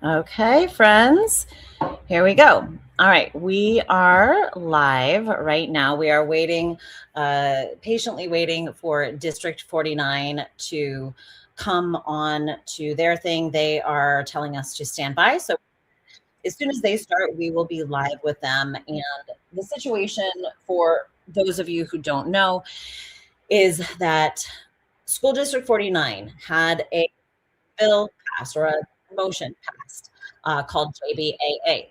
Okay, friends, here we go. All right, we are live right now. We are waiting, patiently waiting for District 49 to come on to their thing. They are telling us to stand by. So as soon as they start, we will be live with them. And the situation, for those of you who don't know, is that School District 49 had a bill passed or a motion passed called JBAA.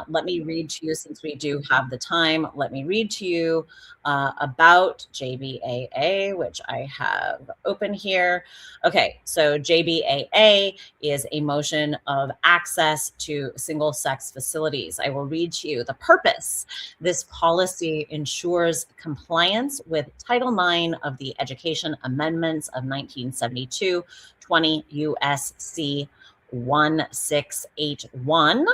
Let me read to you, since we do have the time, let me read to you about JBAA, which I have open here. Okay, so JBAA is a motion of access to single sex facilities. I will read to you the purpose. This policy ensures compliance with Title IX of the Education Amendments of 1972, 20 USC 1681,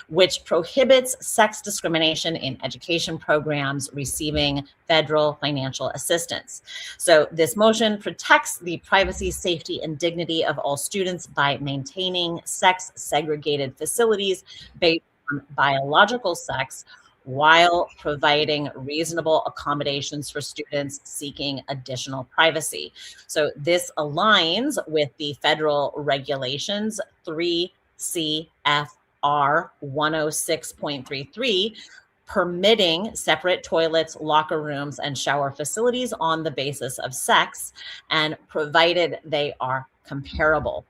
which prohibits sex discrimination in education programs receiving federal financial assistance. So this motion protects the privacy, safety, and dignity of all students by maintaining sex segregated facilities based on biological sex, while providing reasonable accommodations for students seeking additional privacy. So this aligns with the federal regulations 3 CFR 106.33, permitting separate toilets, locker rooms, and shower facilities on the basis of sex, and provided they are comparable.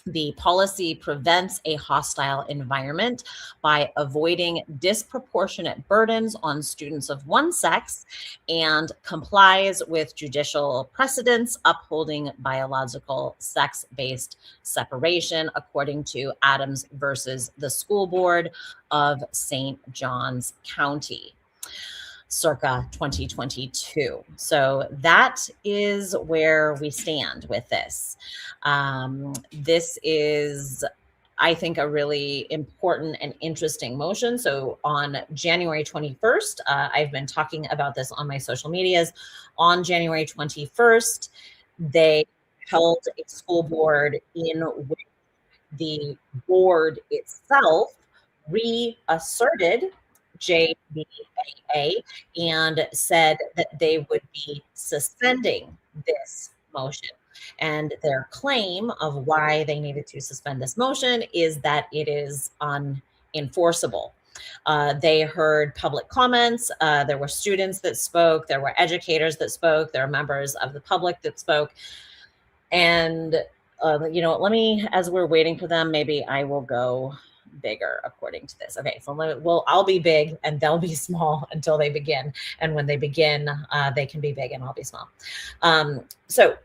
The policy prevents a hostile environment by avoiding disproportionate burdens on students of one sex, and complies with judicial precedents upholding biological sex-based separation, according to Adams versus the School Board of St. Johns County, circa 2022. So that is where we stand with this. This is, I think, a really important and interesting motion. So on January 21st, I've been talking about this on my social medias. On January 21st, they held a school board in which the board itself reasserted JBAA and said that they would be suspending this motion. And their claim of why they needed to suspend this motion is that it is unenforceable. They heard public comments. There were students that spoke. There were educators that spoke. There were members of the public that spoke. And, let me, as we're waiting for them, maybe I will go bigger according to this. Okay, so I'll be big and they'll be small until they begin. And when they begin, they can be big and I'll be small. So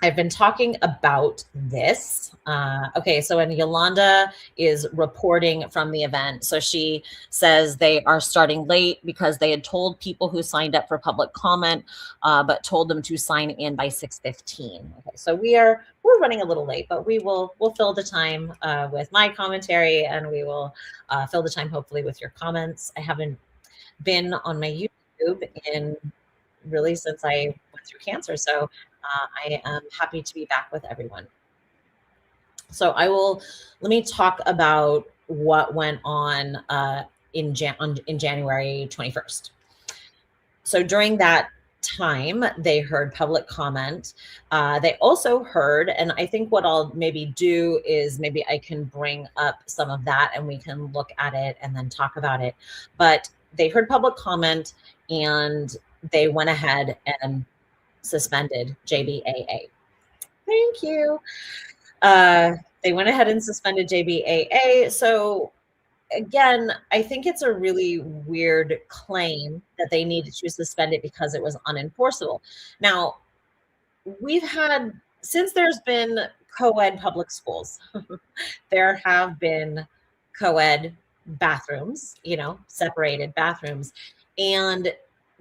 I've been talking about this. Okay, so and Yolanda is reporting from the event. So she says they are starting late because they had told people who signed up for public comment, but told them to sign in by 6:15. Okay, so we're running a little late, but we'll fill the time with my commentary, and we will fill the time hopefully with your comments. I haven't been on my YouTube in really since I went through cancer, so I am happy to be back with everyone. So let me talk about what went on in January 21st. So during that time, they heard public comment. They also heard, and I think what I'll maybe do is maybe I can bring up some of that and we can look at it and then talk about it. But they heard public comment and they went ahead and suspended JBAA. Thank you. They went ahead and suspended JBAA. So again, I think it's a really weird claim that they needed to suspend it because it was unenforceable. Now, since there's been co-ed public schools, there have been co-ed bathrooms, separated bathrooms. And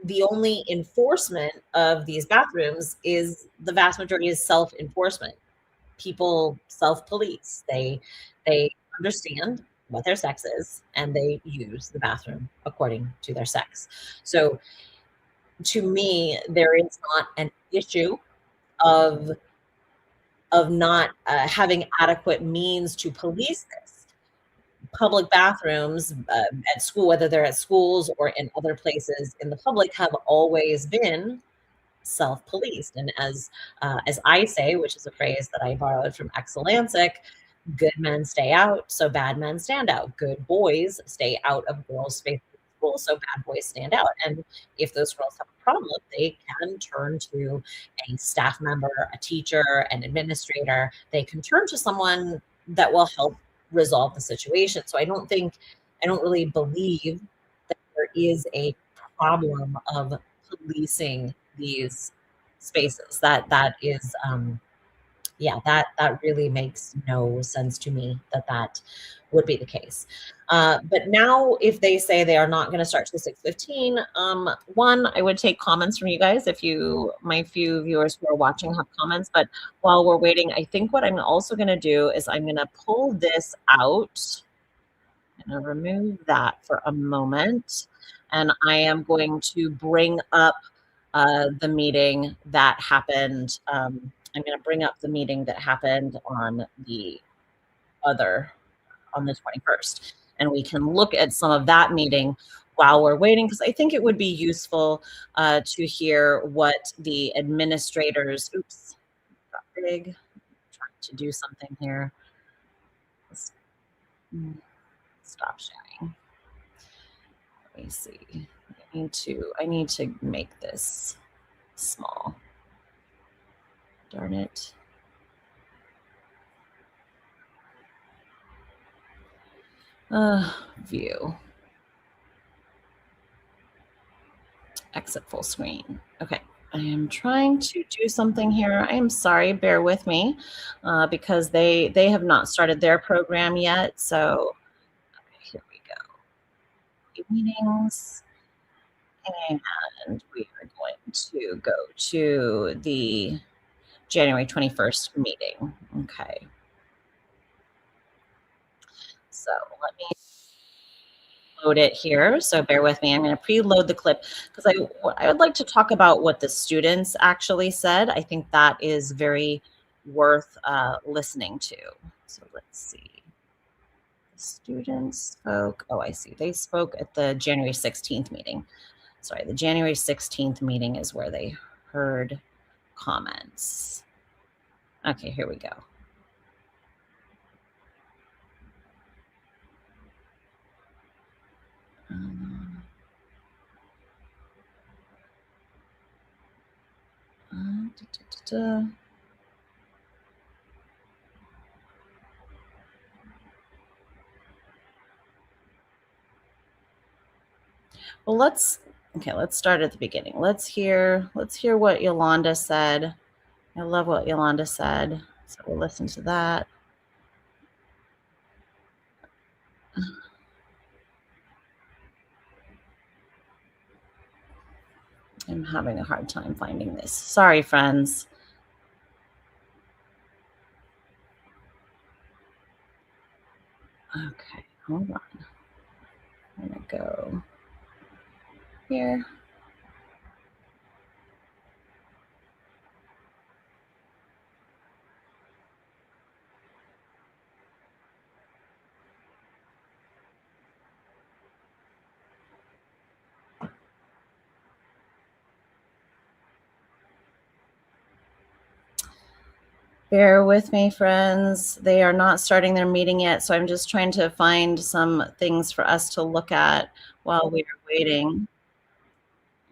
the only enforcement of these bathrooms is the vast majority is self-enforcement. People self-police. They understand what their sex is and they use the bathroom according to their sex. So to me, there is not an issue of of not having adequate means to police this. Public bathrooms at school, whether they're at schools or in other places in the public, have always been self-policed. And as I say, which is a phrase that I borrowed from Exelansic, good men stay out, so bad men stand out. Good boys stay out of girls' spaces in school, so bad boys stand out. And if those girls have a problem, they can turn to a staff member, a teacher, an administrator. They can turn to someone that will help resolve the situation. So I don't really believe that there is a problem of policing these spaces. That is yeah, that really makes no sense to me that that would be the case. But now, if they say they are not going to start till 6:15, one, I would take comments from you guys if my few viewers who are watching have comments. But while we're waiting, I think what I'm also going to do is I'm going to pull this out. I'm going to remove that for a moment, and I am going to bring up the meeting that happened. I'm going to bring up the meeting that happened on the 21st, and we can look at some of that meeting while we're waiting, because I think it would be useful to hear what the administrators, oops, got big, I'm trying to do something here. Let's stop sharing. Let me see. I need to make this small. Darn it. View. Exit full screen. Okay. I am trying to do something here. I am sorry, bear with me, because they have not started their program yet. So okay, here we go. Meetings. And we are going to go to the January 21st meeting. Okay. So let me load it here. So bear with me. I'm going to preload the clip because I would like to talk about what the students actually said. I think that is very worth listening to. So let's see. The students spoke. Oh, I see. They spoke at the January 16th meeting. Sorry, the January 16th meeting is where they heard comments. Okay, here we go. Well, let's start at the beginning. Let's hear what Yolanda said. I love what Yolanda said. So we'll listen to that. I'm having a hard time finding this. Sorry, friends. Okay, hold on. I'm gonna go here. Bear with me, friends. They are not starting their meeting yet, so I'm just trying to find some things for us to look at while we are waiting.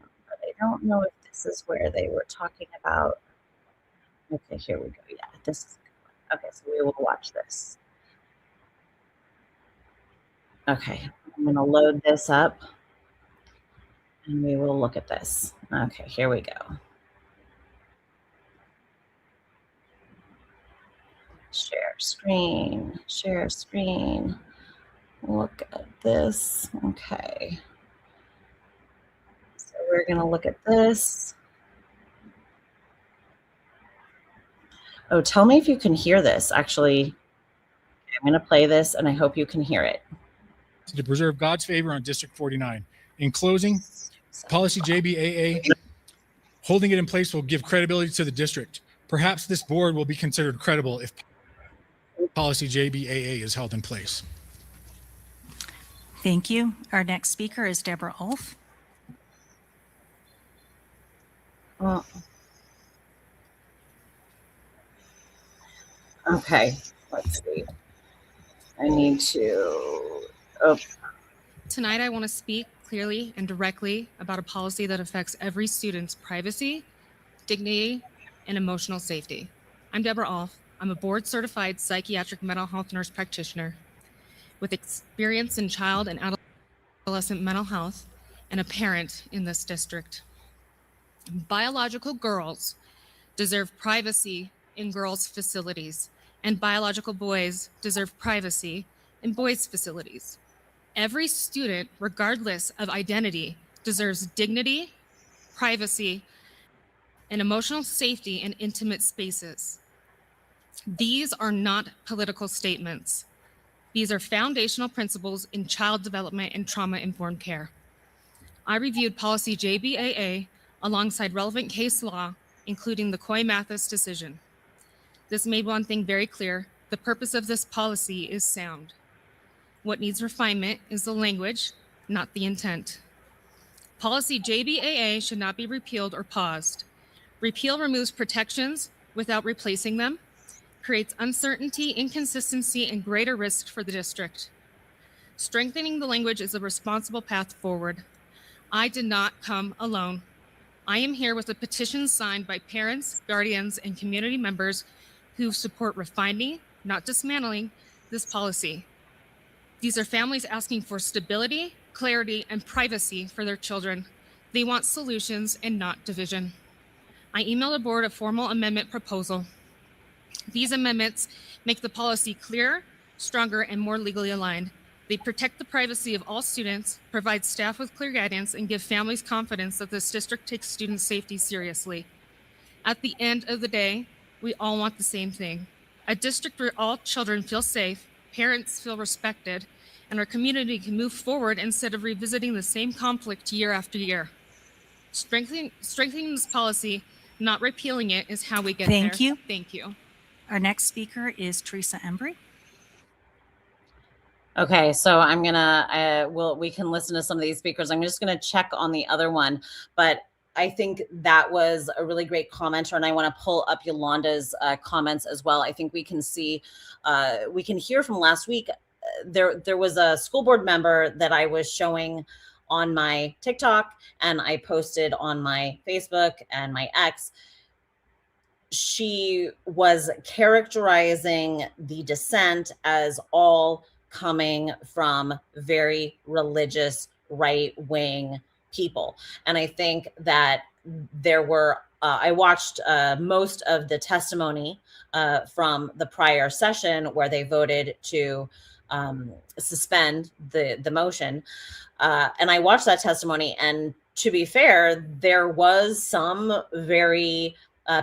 But I don't know if this is where they were talking about. Okay, here we go. Yeah, this is okay, so we will watch this. Okay, I'm going to load this up, and we will look at this. Okay, here we go. Share screen, share screen. Look at this. Okay. So we're going to look at this. Oh, tell me if you can hear this. Actually, I'm going to play this, and I hope you can hear it. To preserve God's favor on District 49. In closing, policy JBAA, holding it in place will give credibility to the district. Perhaps this board will be considered credible if policy JBAA is held in place. Thank you. Our next speaker is Deborah Ulf. Well, okay, let's see. I need to. Oh. Tonight, I want to speak clearly and directly about a policy that affects every student's privacy, dignity, and emotional safety. I'm Deborah Ulf. I'm a board-certified psychiatric mental health nurse practitioner with experience in child and adolescent mental health and a parent in this district. Biological girls deserve privacy in girls' facilities, and biological boys deserve privacy in boys' facilities. Every student, regardless of identity, deserves dignity, privacy, and emotional safety in intimate spaces. These are not political statements. These are foundational principles in child development and trauma-informed care. I reviewed policy JBAA alongside relevant case law, including the Coy-Mathis decision. This made one thing very clear: the purpose of this policy is sound. What needs refinement is the language, not the intent. Policy JBAA should not be repealed or paused. Repeal removes protections without replacing them, creates uncertainty, inconsistency, and greater risk for the district. Strengthening the language is a responsible path forward. I did not come alone. I am here with a petition signed by parents, guardians, and community members who support refining, not dismantling, this policy. These are families asking for stability, clarity, and privacy for their children. They want solutions and not division. I emailed the board a formal amendment proposal. These amendments make the policy clearer, stronger, and more legally aligned. They protect the privacy of all students, provide staff with clear guidance, and give families confidence that this district takes student safety seriously. At the end of the day, we all want the same thing: a district where all children feel safe, parents feel respected, and our community can move forward instead of revisiting the same conflict year after year. Strengthening this policy, not repealing it, is how we get there. Thank you. Thank you. Our next speaker is Teresa Embry. Okay, so I'm gonna, we can listen to some of these speakers. I'm just gonna check on the other one, but I think that was a really great commenter, and I want to pull up Yolanda's comments as well. I think we can see, we can hear from last week. There was a school board member that I was showing on my TikTok, and I posted on my Facebook and my X. She was characterizing the dissent as all coming from very religious right-wing people. And I think that there were, I watched most of the testimony from the prior session where they voted to suspend the motion. And I watched that testimony, and to be fair, there was some very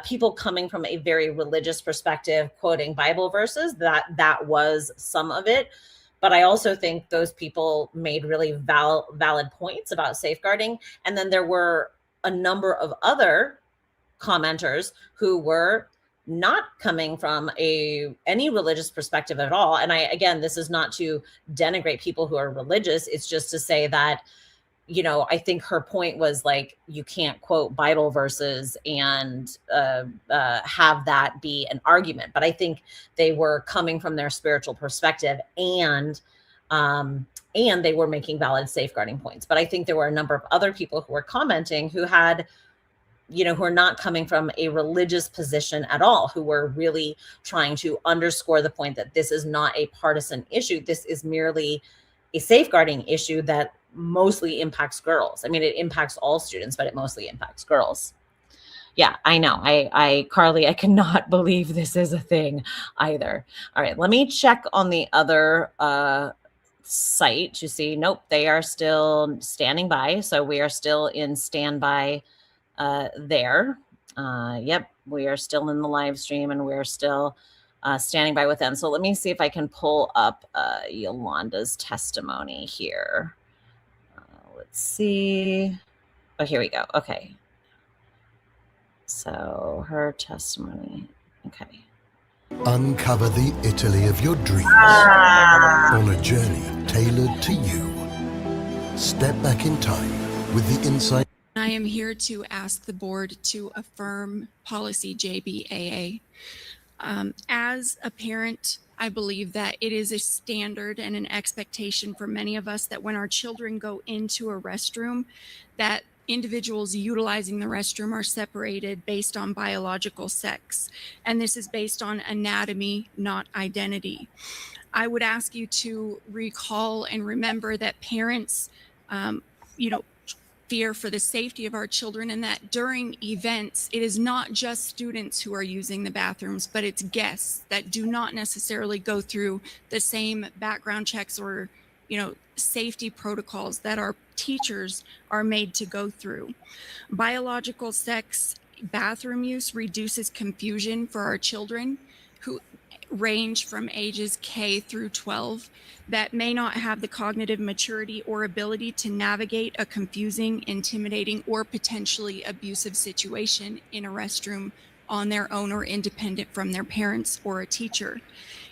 people coming from a very religious perspective, quoting Bible verses. That was some of it. But I also think those people made really valid points about safeguarding. And then there were a number of other commenters who were not coming from any religious perspective at all. And again, this is not to denigrate people who are religious. It's just to say that, you know, I think her point was like, you can't quote Bible verses and have that be an argument. But I think they were coming from their spiritual perspective, and they were making valid safeguarding points. But I think there were a number of other people who were commenting who had, you know, who are not coming from a religious position at all, who were really trying to underscore the point that this is not a partisan issue. This is merely a safeguarding issue that mostly impacts girls. I mean, it impacts all students, but it mostly impacts girls. Yeah, I know. Carly, I cannot believe this is a thing either. All right, let me check on the other site to see. Nope, they are still standing by. So we are still in standby there. Yep, we are still in the live stream, and we're still standing by with them. So let me see if I can pull up Yolanda's testimony here. Let's see. Oh, here we go. Okay. So her testimony. Okay. Uncover the Italy of your dreams on a journey tailored to you. Step back in time with the insight. I am here to ask the board to affirm policy JBAA. As a parent, I believe that it is a standard and an expectation for many of us that when our children go into a restroom, that individuals utilizing the restroom are separated based on biological sex. And this is based on anatomy, not identity. I would ask you to recall and remember that parents, fear for the safety of our children, and that during events, it is not just students who are using the bathrooms, but it's guests that do not necessarily go through the same background checks or, safety protocols that our teachers are made to go through. Biological sex bathroom use reduces confusion for our children who range from ages K through 12 that may not have the cognitive maturity or ability to navigate a confusing, intimidating, or potentially abusive situation in a restroom on their own or independent from their parents or a teacher.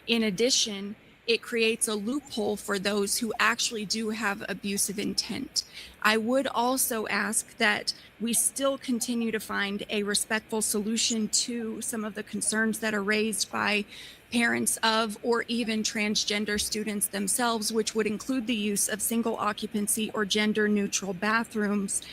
In addition, it creates a loophole for those who actually do have abusive intent. I would also ask that we still continue to find a respectful solution to some of the concerns that are raised by parents of or even transgender students themselves, which would include the use of single occupancy or gender neutral bathrooms.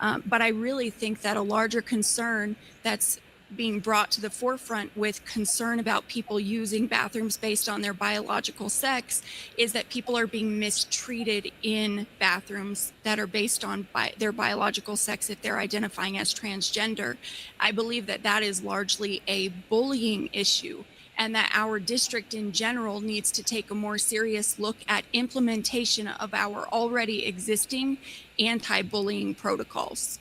But I really think that a larger concern that's being brought to the forefront with concern about people using bathrooms based on their biological sex is that people are being mistreated in bathrooms that are based on their biological sex if they're identifying as transgender. I believe that that is largely a bullying issue, and that our district in general needs to take a more serious look at implementation of our already existing anti-bullying protocols.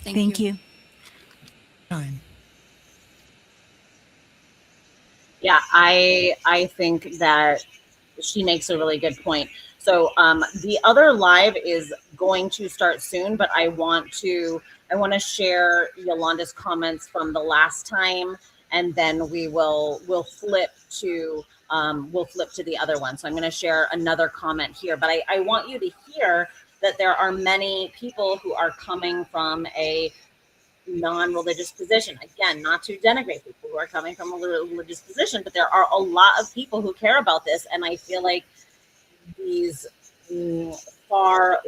Thank you. Time. Yeah, I think that she makes a really good point. So the other live is going to start soon, but I want to share Yolanda's comments from the last time, and then we'll flip to the other one. So I'm going to share another comment here, but I want you to hear that there are many people who are coming from a non-religious position. Again, not to denigrate people who are coming from a religious position, but there are a lot of people who care about this, and I feel like these far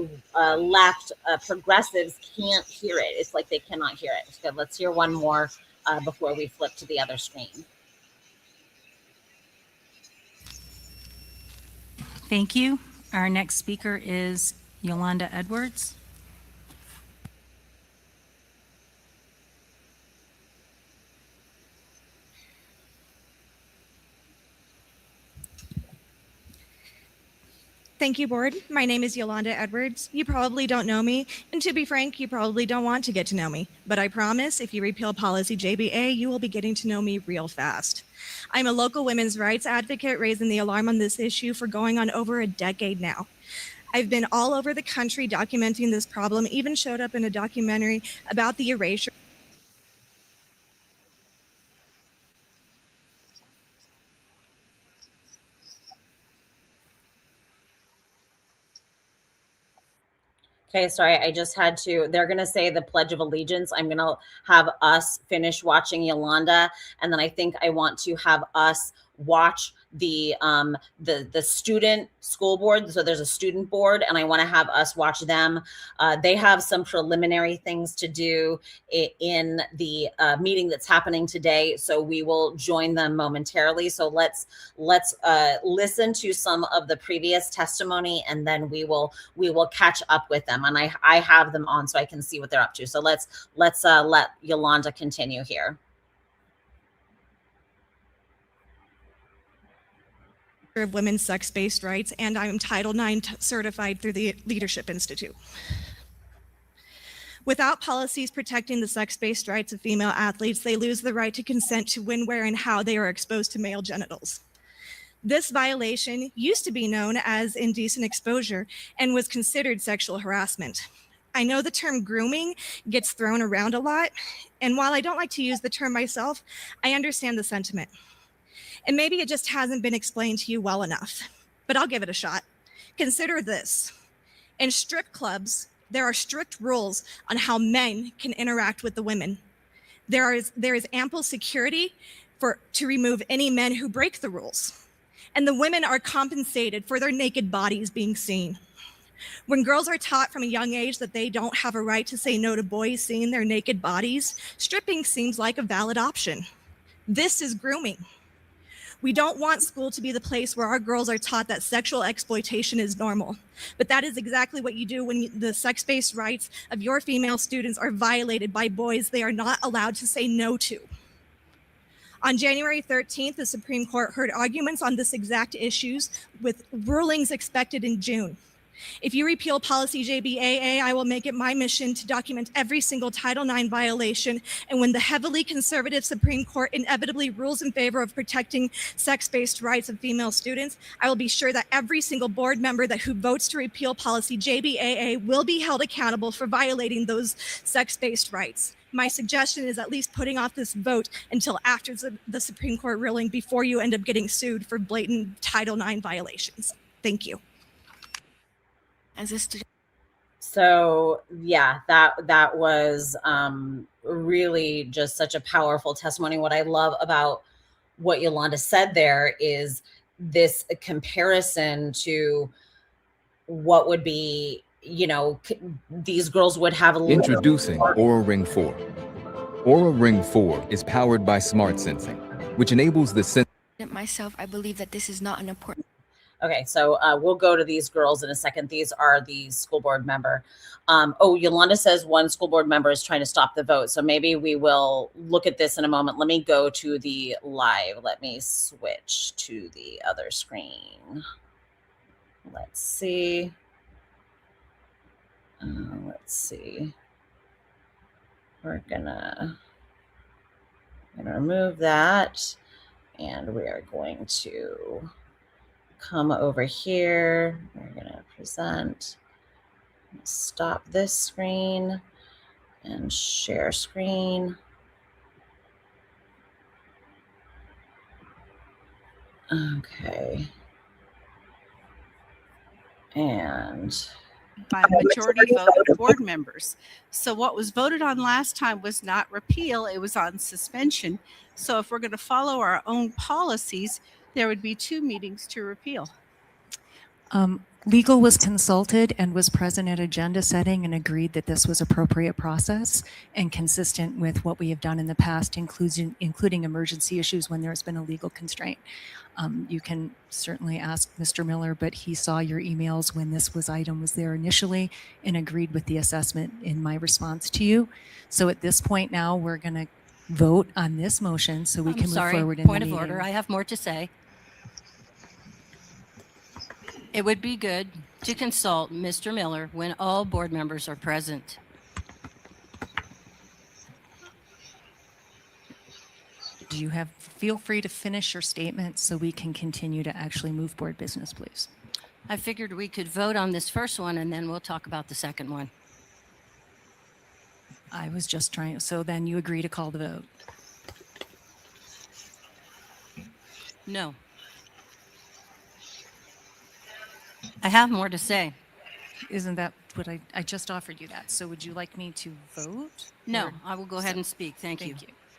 left progressives can't hear it. It's like they cannot hear it. So let's hear one more before we flip to the other screen. Thank you. Our next speaker is Yolanda Edwards. Thank you, board. My name is Yolanda Edwards. You probably don't know me, and to be frank, you probably don't want to get to know me. But I promise if you repeal policy JBA, you will be getting to know me real fast. I'm a local women's rights advocate raising the alarm on this issue for going on over a decade now. I've been all over the country documenting this problem, even showed up in a documentary about the erasure. Okay, sorry, I just had to, they're going to say the Pledge of Allegiance. I'm going to have us finish watching Yolanda, and then I think I want to have us watch the student school board. So there's a student board, and I want to have us watch them. They have some preliminary things to do in the meeting that's happening today, so we will join them momentarily. So let's listen to some of the previous testimony, and then we will catch up with them. And I have them on so I can see what they're up to. So let's let Yolanda continue here. Of women's sex-based rights, and I'm Title IX certified through the Leadership Institute. Without policies protecting the sex-based rights of female athletes, they lose the right to consent to when, where, and how they are exposed to male genitals. This violation used to be known as indecent exposure and was considered sexual harassment. I know the term grooming gets thrown around a lot, and while I don't like to use the term myself, I understand the sentiment. And maybe it just hasn't been explained to you well enough, but I'll give it a shot. Consider this. In strip clubs, there are strict rules on how men can interact with the women. There is ample security to remove any men who break the rules. And the women are compensated for their naked bodies being seen. When girls are taught from a young age that they don't have a right to say no to boys seeing their naked bodies, stripping seems like a valid option. This is grooming. We don't want school to be the place where our girls are taught that sexual exploitation is normal. But that is exactly what you do when the sex-based rights of your female students are violated by boys they are not allowed to say no to. On January 13th, the Supreme Court heard arguments on this exact issues with rulings expected in June. If you repeal policy JBAA, I will make it my mission to document every single Title IX violation. And when the heavily conservative Supreme Court inevitably rules in favor of protecting sex-based rights of female students, I will be sure that every single board member who votes to repeal policy JBAA will be held accountable for violating those sex-based rights. My suggestion is at least putting off this vote until after the Supreme Court ruling before you end up getting sued for blatant Title IX violations. Thank you. So yeah, that was really just such a powerful testimony. What I love about what Yolanda said there is this comparison to what would be, these girls would have Introducing Aura Ring 4. Aura Ring 4 is powered by smart sensing, which enables the myself, I believe that this is not an important. Okay, so we'll go to these girls in a second. These are the school board member. Yolanda says one school board member is trying to stop the vote. So maybe we will look at this in a moment. Let me go to the live. Let me switch to the other screen. Let's see. We're gonna remove that, and we are going to come over here. We're going to present, stop this screen and share screen. Okay. And by a majority vote of board members. So what was voted on last time was not repeal, it was on suspension. So if we're going to follow our own policies, there would be 2 meetings to repeal. Legal was consulted and was present at agenda setting and agreed that this was appropriate process and consistent with what we have done in the past, including emergency issues when there's been a legal constraint. You can certainly ask Mr. Miller, but he saw your emails when this item was there initially and agreed with the assessment in my response to you. So at this point now, we're going to vote on this motion so we can move forward in the meeting. Point of order. I have more to say. It would be good to consult Mr. Miller when all board members are present. Feel free to finish your statement so we can continue to actually move board business, please. I figured we could vote on this first one and then we'll talk about the second one. I was just trying, so then you agree to call the vote? No. I have more to say. Isn't that what I just offered you that? So would you like me to vote? No, I will go ahead and speak. Thank you.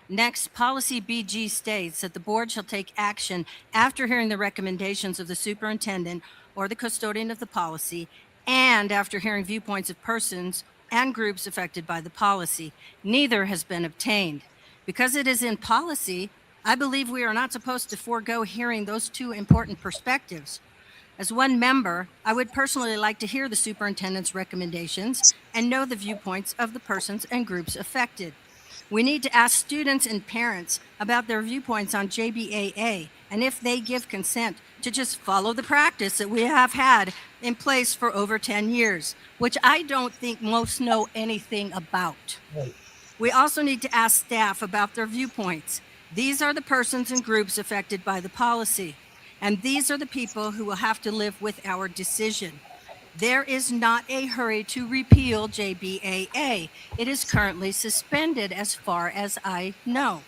Next, policy BG states that the board shall take action after hearing the recommendations of the superintendent or the custodian of the policy and after hearing viewpoints of persons and groups affected by the policy. Neither has been obtained. Because it is in policy, I believe we are not supposed to forego hearing those 2 important perspectives. As one member, I would personally like to hear the superintendent's recommendations and know the viewpoints of the persons and groups affected. We need to ask students and parents about their viewpoints on JBAA and if they give consent to just follow the practice that we have had in place for over 10 years, which I don't think most know anything about. Right. We also need to ask staff about their viewpoints. These are the persons and groups affected by the policy, and these are the people who will have to live with our decision. There is not a hurry to repeal JBAA. It is currently suspended as far as I know.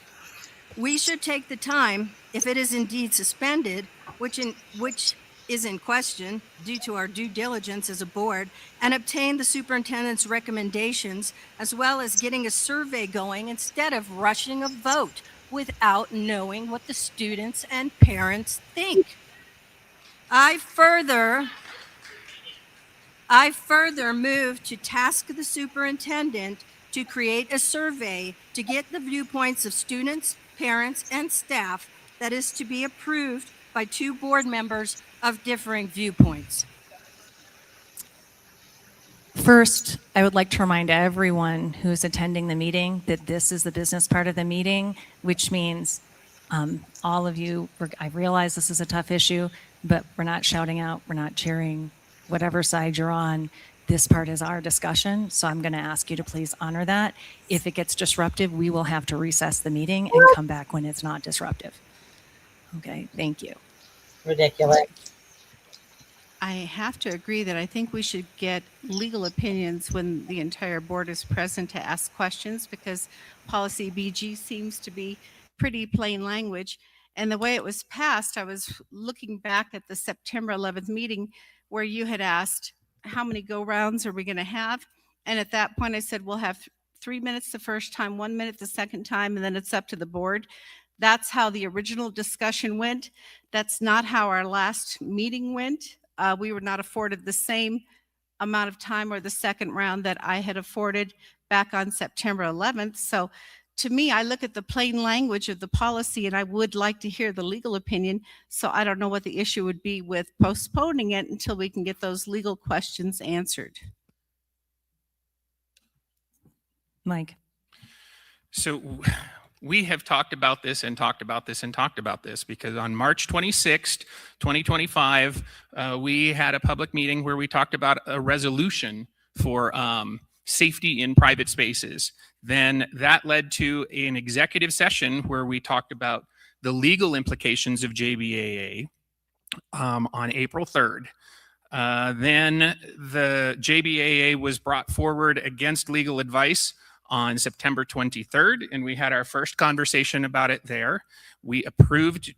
We should take the time, if it is indeed suspended, which is in question due to our due diligence as a board, and obtain the superintendent's recommendations, as well as getting a survey going instead of rushing a vote without knowing what the students and parents think. I further move to task the superintendent to create a survey to get the viewpoints of students, parents, and staff that is to be approved by 2 board members of differing viewpoints. First, I would like to remind everyone who's attending the meeting that this is the business part of the meeting, which means all of you, I realize this is a tough issue, but we're not shouting out, we're not cheering, whatever side you're on. This part is our discussion, so I'm going to ask you to please honor that. If it gets disruptive, we will have to recess the meeting and come back when it's not disruptive. Okay, thank you. Ridiculous. I have to agree that I think we should get legal opinions when the entire board is present to ask questions, because policy BG seems to be pretty plain language. And the way it was passed, I was looking back at the September 11th meeting where you had asked, how many go rounds are we going to have? And at that point I said, we'll have 3 minutes the first time, 1 minute the second time, and then it's up to the board. That's how the original discussion went. That's not how our last meeting went. We were not afforded the same amount of time or the second round that I had afforded back on September 11th. So to me, I look at the plain language of the policy and I would like to hear the legal opinion. So I don't know what the issue would be with postponing it until we can get those legal questions answered. Mike. So we have talked about this and talked about this and talked about this because on March 26th, 2025, we had a public meeting where we talked about a resolution for safety in private spaces. Then that led to an executive session where we talked about the legal implications of JBAA on April 3rd. Then the JBAA was brought forward against legal advice on September 23rd, and we had our first conversation about it there. We approved,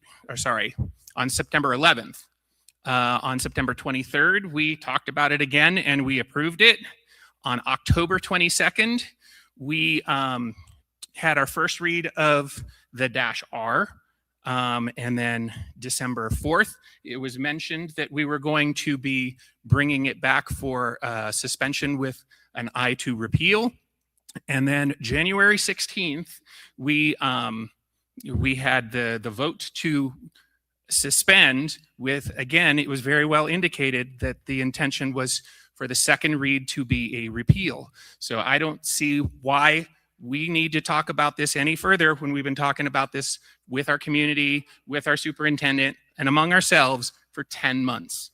on September 11th. On September 23rd, we talked about it again and we approved it. On October 22nd, we had our first read of the -R. And then December 4th, it was mentioned that we were going to be bringing it back for suspension with an eye to repeal. And then January 16th, we had the vote to suspend with, again, it was very well indicated that the intention was for the second read to be a repeal. So I don't see why we need to talk about this any further when we've been talking about this with our community, with our superintendent, and among ourselves for 10 months.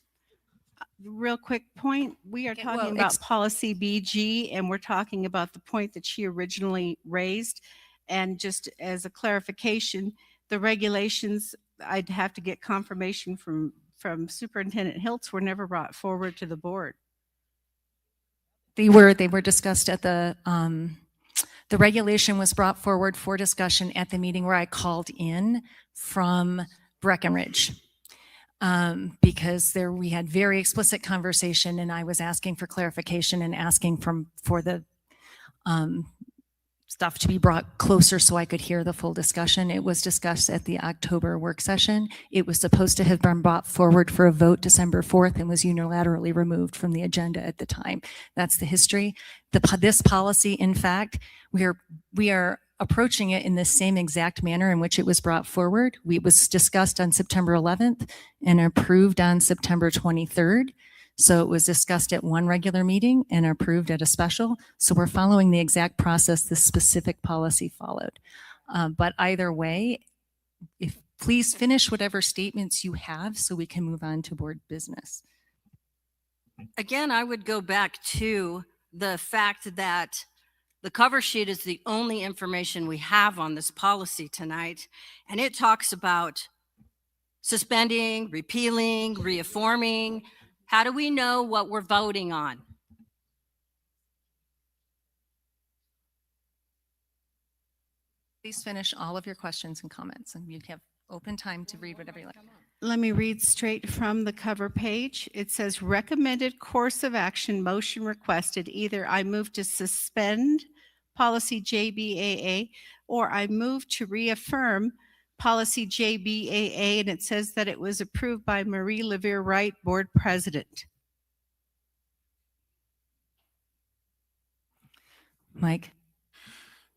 Real quick point, we are talking about policy BG, and we're talking about the point that she originally raised. And just as a clarification, the regulations, I'd have to get confirmation from Superintendent Hiltz, were never brought forward to the board. They were discussed at the regulation was brought forward for discussion at the meeting where I called in from Breckenridge. Because we had very explicit conversation and I was asking for clarification and asking for the stuff to be brought closer so I could hear the full discussion. It was discussed at the October work session. It was supposed to have been brought forward for a vote December 4th and was unilaterally removed from the agenda at the time. That's the history. This policy, in fact, we are approaching it in the same exact manner in which it was brought forward. It was discussed on September 11th and approved on September 23rd. So it was discussed at one regular meeting and approved at a special. So we're following the exact process this specific policy followed. But either way, please finish whatever statements you have so we can move on to board business. Again, I would go back to the fact that the cover sheet is the only information we have on this policy tonight, and it talks about suspending, repealing, reforming, How do we know what we're voting on? Please finish all of your questions and comments, and you have open time to read whatever you like. Let me read straight from the cover page. It says recommended course of action motion requested. Either I move to suspend policy JBAA or I move to reaffirm policy JBAA, and it says that it was approved by Marie Levere Wright, board president. Mike?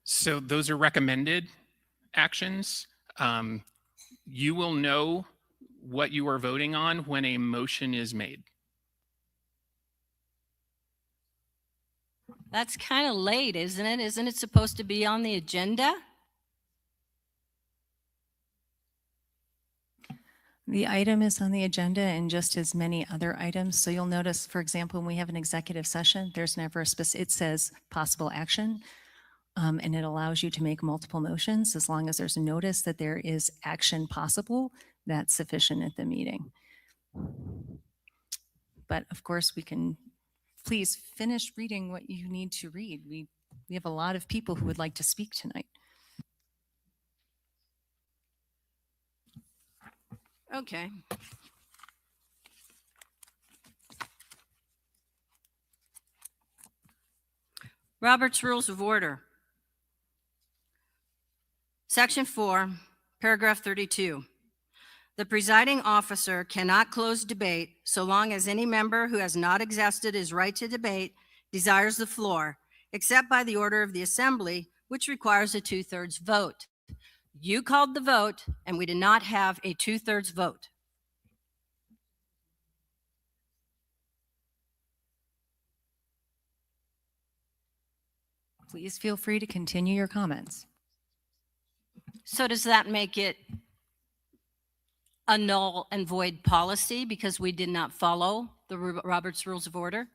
So those are recommended actions. You will know what you are voting on when a motion is made. That's kind of late, isn't it? Isn't it supposed to be on the agenda? The item is on the agenda and just as many other items. So you'll notice, for example, when we have an executive session, there's never a specific, it says possible action. And it allows you to make multiple motions as long as there's a notice that there is action possible. That's sufficient at the meeting. But of course, we can, please finish reading what you need to read. We have a lot of people who would like to speak tonight. Okay. Robert's Rules of Order. Section 4, paragraph 32. The presiding officer cannot close debate so long as any member who has not exhausted his right to debate desires the floor, except by the order of the assembly, which requires a 2/3 vote. You called the vote, and we did not have a 2/3 vote. Please feel free to continue your comments. So does that make it a null and void policy because we did not follow the Robert's Rules of Order?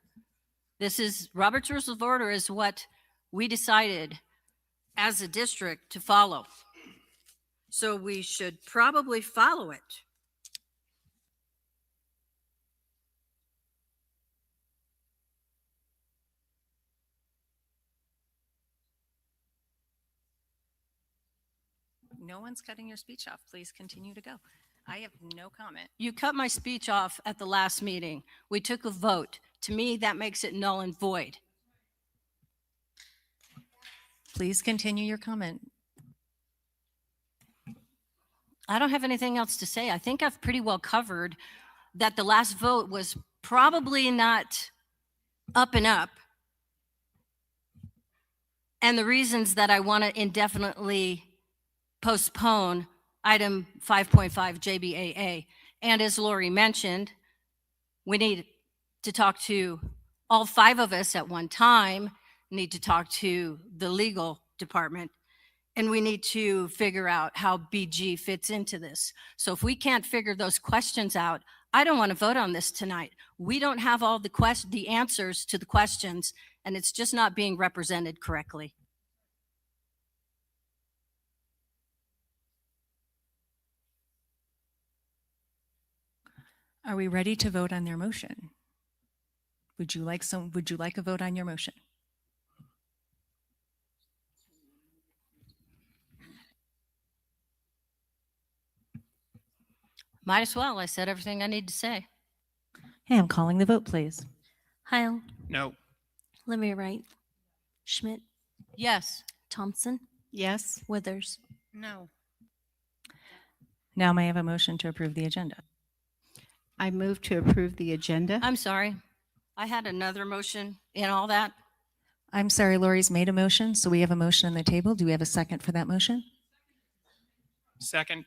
This is, Robert's Rules of Order is what we decided as a district to follow. So we should probably follow it. No one's cutting your speech off. Please continue to go. I have no comment. You cut my speech off at the last meeting. We took a vote. To me, that makes it null and void. Please continue your comment. I don't have anything else to say. I think I've pretty well covered that the last vote was probably not up and up. And the reasons that I want to indefinitely postpone item 5.5 JBAA. And as Lori mentioned, we need to talk to all 5 of us at one time, need to talk to the legal department, and we need to figure out how BG fits into this. So if we can't figure those questions out, I don't want to vote on this tonight. We don't have all the answers to the questions, and it's just not being represented correctly. Are we ready to vote on their motion? Would you like a vote on your motion? Might as well. I said everything I need to say. Hey, I'm calling the vote, please. Heil, No. Levere Wright, Schmidt, Yes. Thompson, Yes. Withers. No. Now may I have a motion to approve the agenda? I move to approve the agenda. I'm sorry. I had another motion and all that. I'm sorry, Lori's made a motion, so we have a motion on the table. Do we have a second for that motion? Second.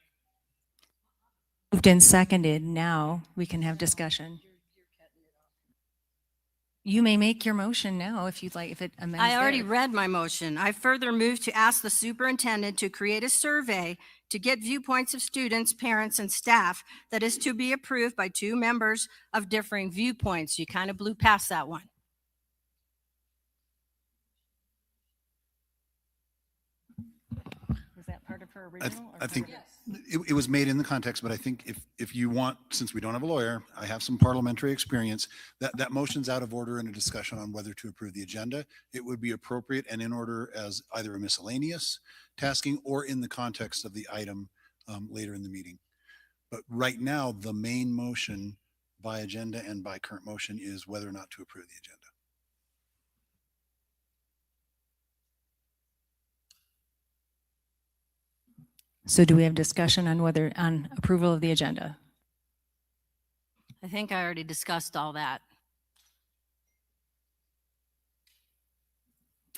Moved and seconded. Now we can have discussion. You may make your motion now if you'd like, if it amends. I already there. read my motion. I further move to ask the superintendent to create a survey to get viewpoints of students, parents, and staff that is to be approved by 2 members of differing viewpoints. You kind of blew past that one. Was that part of her original? I think it was made in the context, but I think if you want, since we don't have a lawyer, I have some parliamentary experience, that motion's out of order in a discussion on whether to approve the agenda. It would be appropriate and in order as either a miscellaneous tasking or in the context of the item later in the meeting. But right now, the main motion by agenda and by current motion is whether or not to approve the agenda. So do we have discussion on approval of the agenda? I think I already discussed all that.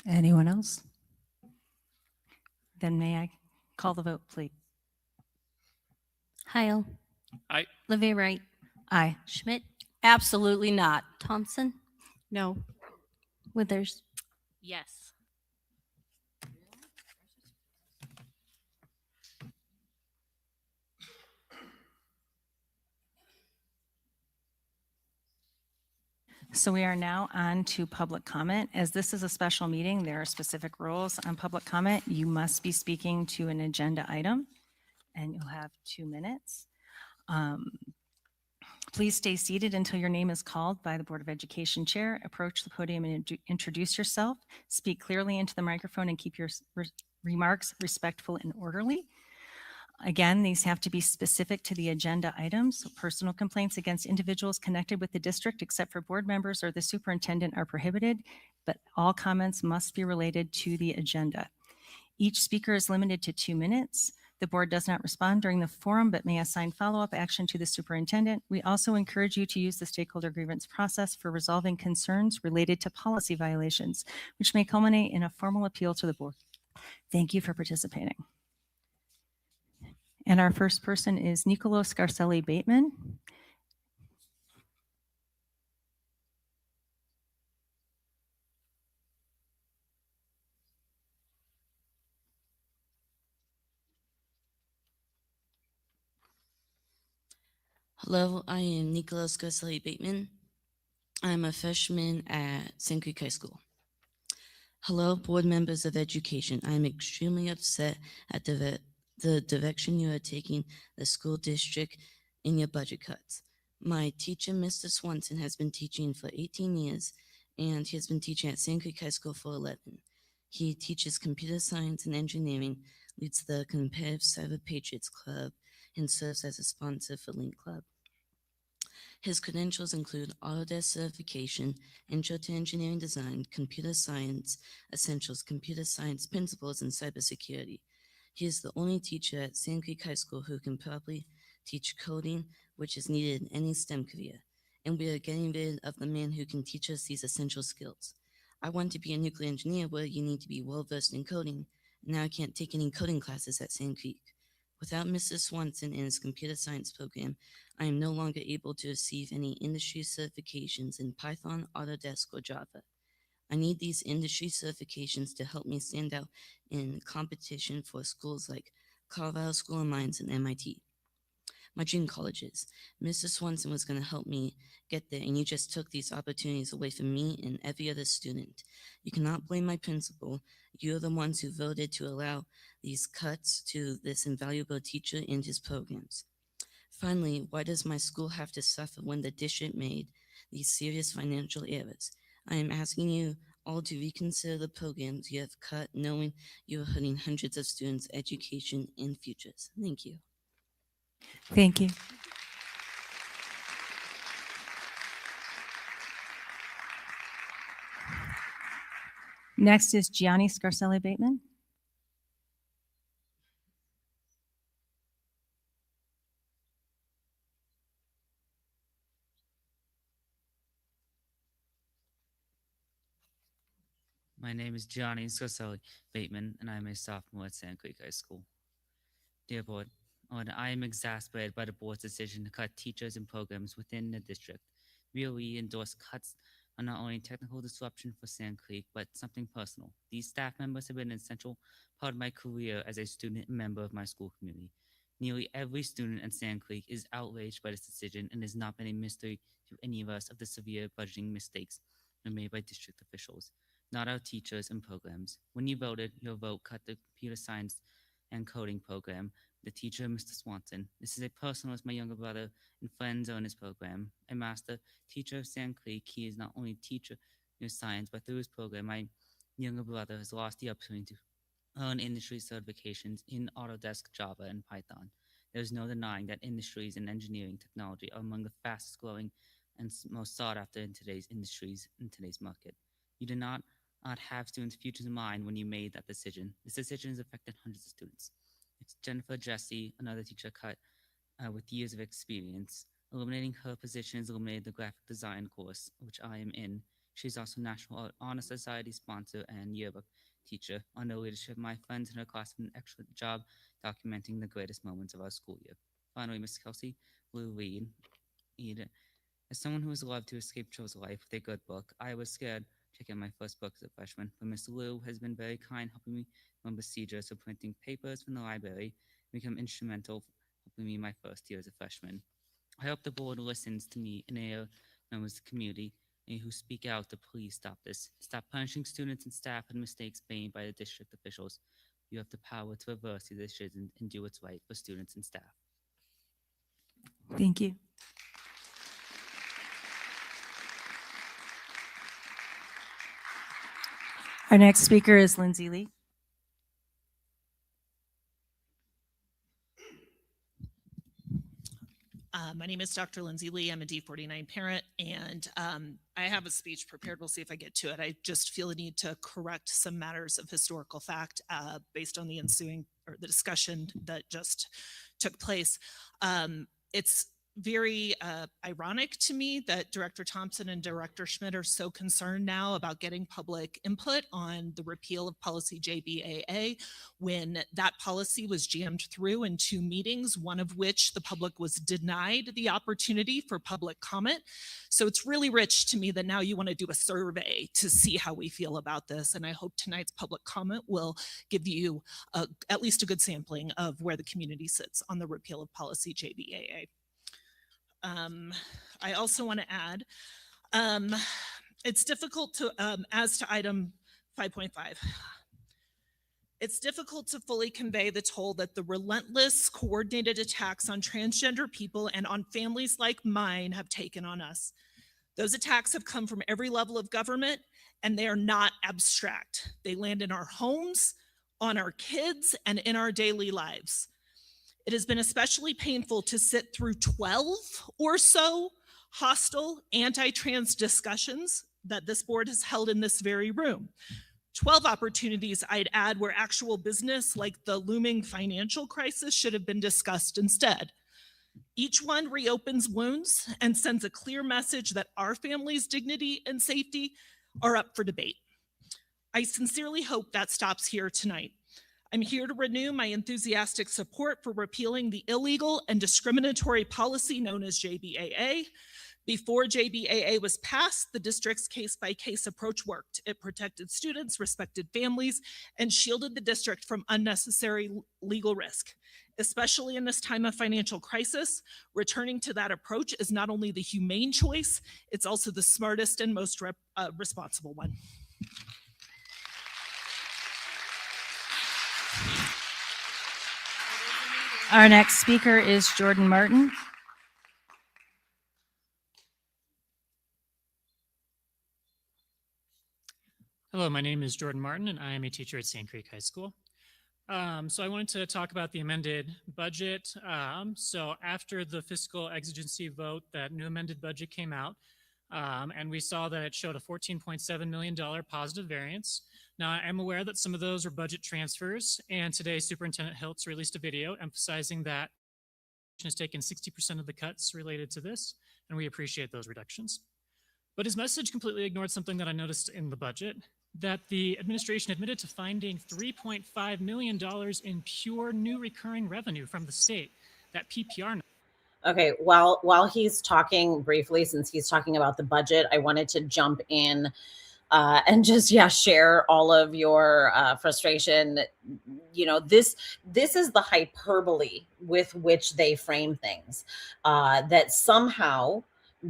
Anyone else? Then may I call the vote, please? Heil. Aye. Livia Wright. Aye. Schmidt. Absolutely not. Thompson. No. Withers. Yes. So we are now on to public comment. As this is a special meeting, there are specific rules on public comment. You must be speaking to an agenda item, and you'll have 2 minutes. Please stay seated until your name is called by the Board of Education Chair. Approach the podium and introduce yourself. Speak clearly into the microphone and keep your remarks respectful and orderly. Again, these have to be specific to the agenda items. So personal complaints against individuals connected with the district, except for board members or the superintendent, are prohibited, but all comments must be related to the agenda. Each speaker is limited to 2 minutes. The board does not respond during the forum, but may assign follow-up action to the superintendent. We also encourage you to use the stakeholder grievance process for resolving concerns related to policy violations, which may culminate in a formal appeal to the board. Thank you for participating. And our first person is Nicolo Scarcelli Bateman. Hello, I am Nicholas Scarcelli Bateman. I'm a freshman at Sand Creek High School. Hello, board members of education. I'm extremely upset at the direction you are taking the school district in your budget cuts. My teacher, Mr. Swanson, has been teaching for 18 years, and he has been teaching at Sand Creek High School for 11. He teaches computer science and engineering, leads the Competitive Cyber Patriots Club, and serves as a sponsor for Link Club. His credentials include Autodesk certification, Intro to Engineering Design, Computer Science Essentials, Computer Science Principles, and Cybersecurity. He is the only teacher at Sand Creek High School who can properly teach coding, which is needed in any STEM career. And we are getting rid of the man who can teach us these essential skills. I want to be a nuclear engineer where you need to be well-versed in coding. Now I can't take any coding classes at Sand Creek. Without Mr. Swanson and his computer science program, I am no longer able to receive any industry certifications in Python, Autodesk, or Java. I need these industry certifications to help me stand out in competition for schools like Colorado School of Mines and MIT. My dream colleges. Mr. Swanson was going to help me get there, and you just took these opportunities away from me and every other student. You cannot blame my principal. You're the ones who voted to allow these cuts to this invaluable teacher and his programs. Finally, why does my school have to suffer when the district made these serious financial errors? I am asking you all to reconsider the programs you have cut, knowing you are hurting hundreds of students' education and futures. Thank you. Thank you. Next is Gianni Scarcelli Bateman. My name is Gianni Scarcelli Bateman, and I'm a sophomore at Sand Creek High School. Dear Board, I am exasperated by the board's decision to cut teachers and programs within the district. We endorse cuts are not only technical disruption for Sand Creek, but something personal. These staff members have been an essential part of my career as a student and member of my school community. Nearly every student at Sand Creek is outraged by this decision, and it has not been a mystery to any of us of the severe budgeting mistakes made by district officials, not our teachers and programs. When you voted, your vote cut the computer science and coding program. The teacher, Mr. Swanson. This is a personal as my younger brother and friends on his program. A master teacher of Sand Creek, he is not only a teacher in science, but through his program, my younger brother has lost the opportunity to earn industry certifications in Autodesk, Java, and Python. There is no denying that industries in engineering technology are among the fastest growing and most sought after in today's industries, in today's market. You did not have students' futures in mind when you made that decision. This decision has affected hundreds of students. It's Jennifer Jesse, another teacher cut with years of experience. Eliminating her position has eliminated the graphic design course, which I am in. She's also National Honor Society sponsor and yearbook teacher. Under leadership, my friends in her class did an excellent job documenting the greatest moments of our school year. Finally, Miss Kelsey Blue Reed. As someone who has loved to escape Joe's life with a good book, I was scared to get my first book as a freshman, but Miss Liu has been very kind, helping me learn procedures for printing papers from the library, and become instrumental helping me my first year as a freshman. I hope the board listens to me and our members of the community and who speak out to please stop this. Stop punishing students and staff for mistakes made by the district officials. You have the power to reverse the decision and do what's right for students and staff. Thank you. Our next speaker is Lindsay Lee. My name is Dr. Lindsay Lee. I'm a D49 parent, and I have a speech prepared. We'll see if I get to it. I just feel a need to correct some matters of historical fact based on the ensuing or the discussion that just took place. It's very ironic to me that Director Thompson and Director Schmidt are so concerned now about getting public input on the repeal of policy JBAA when that policy was jammed through in 2 meetings, one of which the public was denied the opportunity for public comment. So it's really rich to me that now you want to do a survey to see how we feel about this. And I hope tonight's public comment will give you at least a good sampling of where the community sits on the repeal of policy JBAA. I also want to add, it's difficult to, as to item 5.5, it's difficult to fully convey the toll that the relentless coordinated attacks on transgender people and on families like mine have taken on us. Those attacks have come from every level of government, and they are not abstract. They land in our homes, on our kids, and in our daily lives. It has been especially painful to sit through 12 or so hostile anti-trans discussions that this board has held in this very room. 12 opportunities, I'd add, where actual business like the looming financial crisis should have been discussed instead. Each one reopens wounds and sends a clear message that our family's dignity and safety are up for debate. I sincerely hope that stops here tonight. I'm here to renew my enthusiastic support for repealing the illegal and discriminatory policy known as JBAA. Before JBAA was passed, the district's case-by-case approach worked. It protected students, respected families, and shielded the district from unnecessary legal risk. Especially in this time of financial crisis, returning to that approach is not only the humane choice, it's also the smartest and most responsible one. Our next speaker is Jordan Martin. Hello, my name is Jordan Martin, and I am a teacher at Sand Creek High School. So I wanted to talk about the amended budget. So after the fiscal exigency vote, that new amended budget came out, and we saw that it showed a $14.7 million positive variance. Now, I am aware that some of those are budget transfers, and today Superintendent Hiltz released a video emphasizing that has taken 60% of the cuts related to this, and we appreciate those reductions. But his message completely ignored something that I noticed in the budget, that the administration admitted to finding $3.5 million in pure new recurring revenue from the state, that PPR. Okay, while he's talking briefly, since he's talking about the budget, I wanted to jump in and just share all of your frustration. You know, this is the hyperbole with which they frame things, that somehow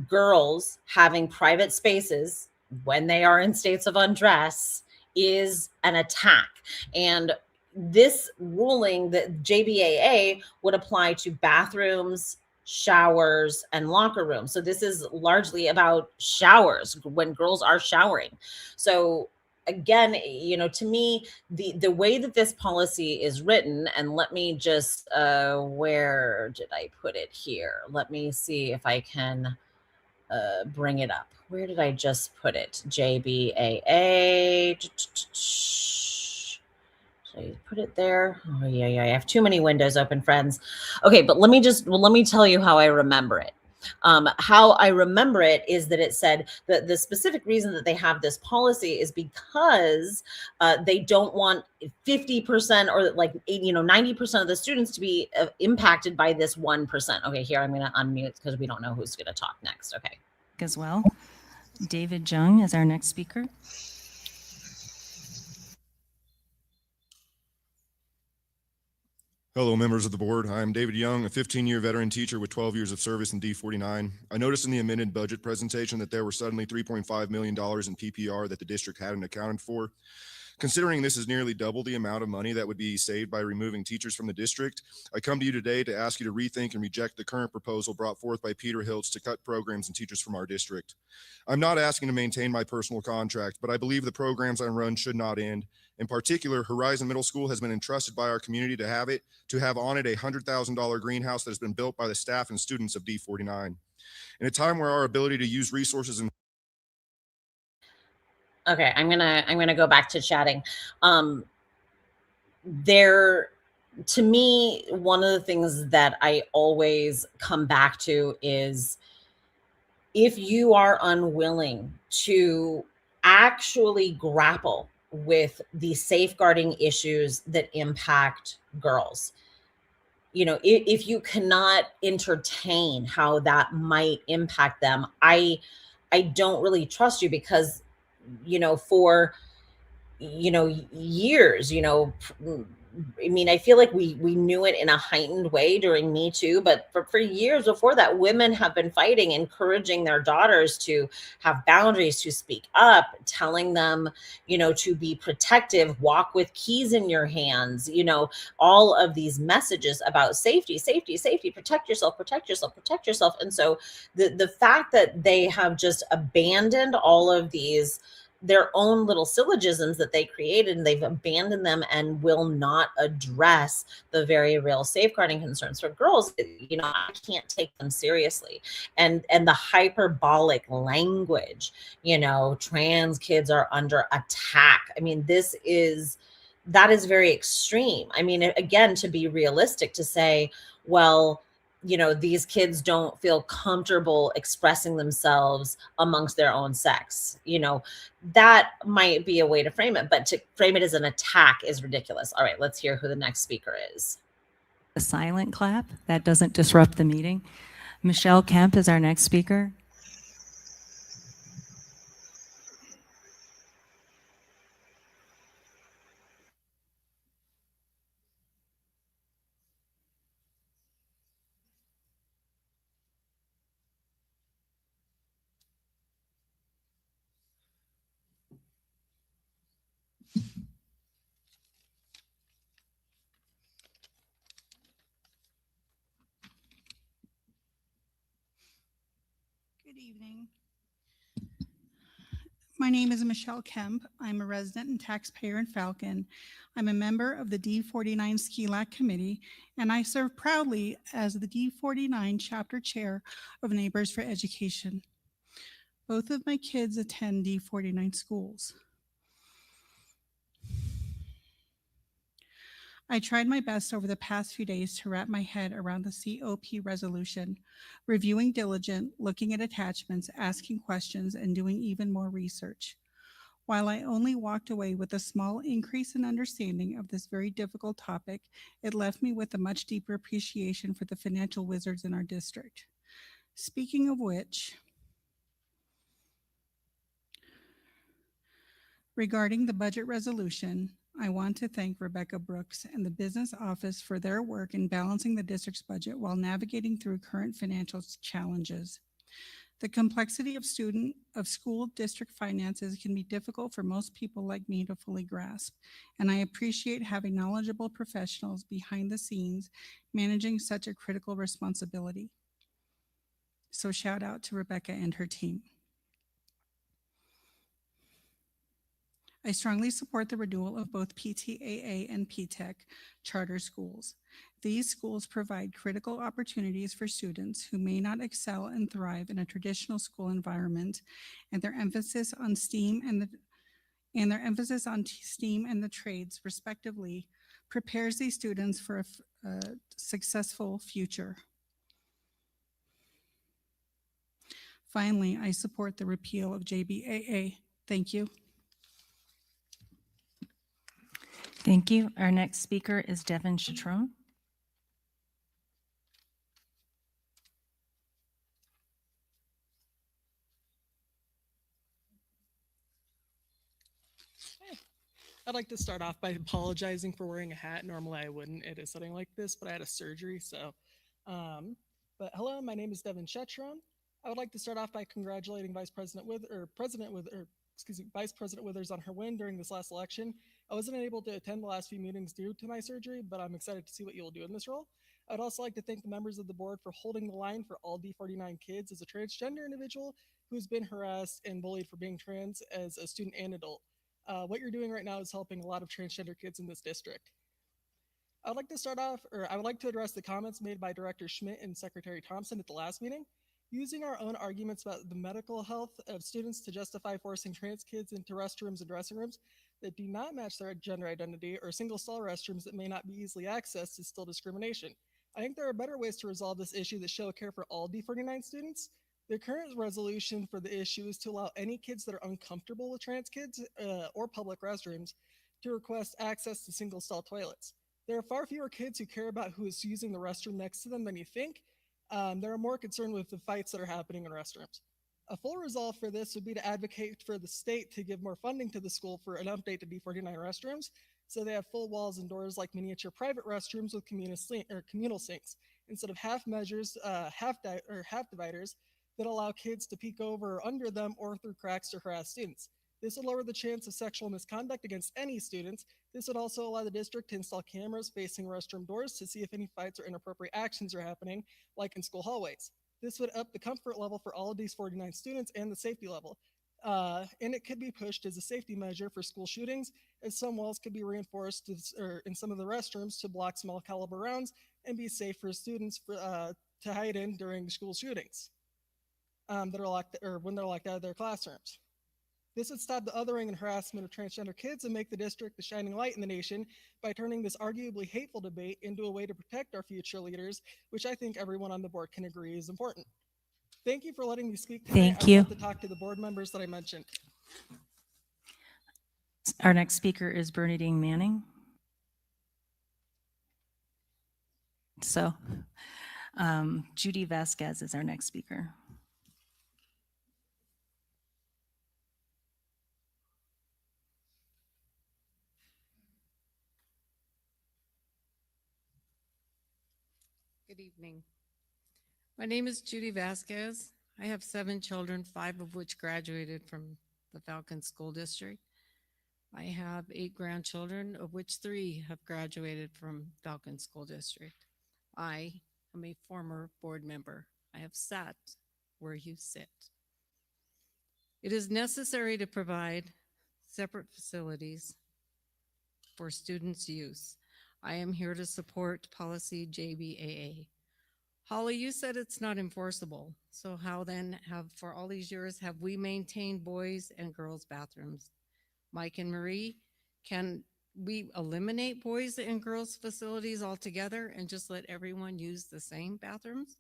girls having private spaces when they are in states of undress is an attack. And this ruling, that JBAA would apply to bathrooms, showers, and locker rooms. So this is largely about showers, when girls are showering. So again, to me, the way that this policy is written, and let me just where did I put it here? Let me see if I can bring it up. Where did I just put it? JBAA. So you put it there. Oh yeah, I have too many windows open, friends. Okay, but let me tell you how I remember it. How I remember it is that it said that the specific reason that they have this policy is because they don't want 50% or like 80, 90% of the students to be impacted by this 1%. Okay, here I'm going to unmute because we don't know who's going to talk next. Okay. As well. David Jung is our next speaker. Hello, members of the board. I'm David Young, a 15-year veteran teacher with 12 years of service in D49. I noticed in the amended budget presentation that there were suddenly $3.5 million in PPR that the district hadn't accounted for. Considering this is nearly double the amount of money that would be saved by removing teachers from the district, I come to you today to ask you to rethink and reject the current proposal brought forth by Peter Hiltz to cut programs and teachers from our district. I'm not asking to maintain my personal contract, but I believe the programs I run should not end. In particular, Horizon Middle School has been entrusted by our community to have on it a $100,000 greenhouse that has been built by the staff and students of D49. In a time where our ability to use resources and Okay, I'm gonna go back to chatting. To me, one of the things that I always come back to is, if you are unwilling to actually grapple with the safeguarding issues that impact girls, if you cannot entertain how that might impact them, I don't really trust you, because for years, I mean, I feel like we knew it in a heightened way during Me Too, but for years before that, women have been fighting, encouraging their daughters to have boundaries, to speak up, telling them, to be protective, walk with keys in your hands, all of these messages about safety, protect yourself, protect yourself, protect yourself. And so the fact that they have just abandoned all of these, their own little syllogisms that they created, and they've abandoned them and will not address the very real safeguarding concerns for girls, I can't take them seriously. And the hyperbolic language, trans kids are under attack. I mean, that is very extreme. I mean, again, to be realistic, to say, well, these kids don't feel comfortable expressing themselves amongst their own sex, that might be a way to frame it, but to frame it as an attack is ridiculous. All right, let's hear who the next speaker is. A silent clap, that doesn't disrupt the meeting. Michelle Kemp is our next speaker. Good evening. My name is Michelle Kemp. I'm a resident and taxpayer in Falcon. I'm a member of the D49 SKILAC Committee, and I serve proudly as the D49 Chapter Chair of Neighbors for Education. Both of my kids attend D49 schools. I tried my best over the past few days to wrap my head around the COP resolution, reviewing diligent, looking at attachments, asking questions, and doing even more research. While I only walked away with a small increase in understanding of this very difficult topic, it left me with a much deeper appreciation for the financial wizards in our district. Speaking of which, regarding the budget resolution, I want to thank Rebecca Brooks and the business office for their work in balancing the district's budget while navigating through current financial challenges. The complexity of school district finances can be difficult for most people like me to fully grasp, and I appreciate having knowledgeable professionals behind the scenes managing such a critical responsibility. So shout out to Rebecca and her team. I strongly support the renewal of both PTAA and PTEC charter schools. These schools provide critical opportunities for students who may not excel and thrive in a traditional school environment, and their emphasis on STEAM and the trades, respectively, prepares these students for a successful future. Finally, I support the repeal of JBAA. Thank you. Thank you. Our next speaker is Devin Chatron. I'd like to start off by apologizing for wearing a hat. Normally I wouldn't at a setting like this, but I had a surgery, so. But hello, my name is Devin Chetron. I would like to start off by congratulating Vice President Withers on her win during this last election. I wasn't able to attend the last few meetings due to my surgery, but I'm excited to see what you will do in this role. I'd also like to thank the members of the board for holding the line for all D49 kids as a transgender individual who's been harassed and bullied for being trans as a student and adult. What you're doing right now is helping a lot of transgender kids in this district. I would like to address the comments made by Director Schmidt and Secretary Thompson at the last meeting. Using our own arguments about the medical health of students to justify forcing trans kids into restrooms and dressing rooms that do not match their gender identity or single-stall restrooms that may not be easily accessed is still discrimination. I think there are better ways to resolve this issue that show care for all D49 students. The current resolution for the issue is to allow any kids that are uncomfortable with trans kids or public restrooms to request access to single-stall toilets. There are far fewer kids who care about who is using the restroom next to them than you think. They are more concerned with the fights that are happening in restrooms. A full resolve for this would be to advocate for the state to give more funding to the school for an update to D49 restrooms, so they have full walls and doors like miniature private restrooms with communal sinks, instead of half dividers that allow kids to peek over or under them or through cracks to harass students. This would lower the chance of sexual misconduct against any students. This would also allow the district to install cameras facing restroom doors to see if any fights or inappropriate actions are happening, like in school hallways. This would up the comfort level for all of these 49 students and the safety level. And it could be pushed as a safety measure for school shootings, as some walls could be reinforced in some of the restrooms to block small caliber rounds and be safe for students to hide in during school shootings that are locked, or when they're locked out of their classrooms. This would stop the othering and harassment of transgender kids and make the district the shining light in the nation by turning this arguably hateful debate into a way to protect our future leaders, which I think everyone on the board can agree is important. Thank you for letting me speak today. Thank you. I'd love to talk to the board members that I mentioned. Our next speaker is Bernadine Manning. So Judy Vasquez is our next speaker. Good evening. My name is Judy Vasquez. I have 7 children, 5 of which graduated from the Falcon School District. I have 8 grandchildren, of which 3 have graduated from Falcon School District. I am a former board member. I have sat where you sit. It is necessary to provide separate facilities for students' use. I am here to support policy JBAA. Holly, you said it's not enforceable. So how then for all these years, have we maintained boys and girls bathrooms? Mike and Marie, can we eliminate boys and girls facilities altogether and just let everyone use the same bathrooms?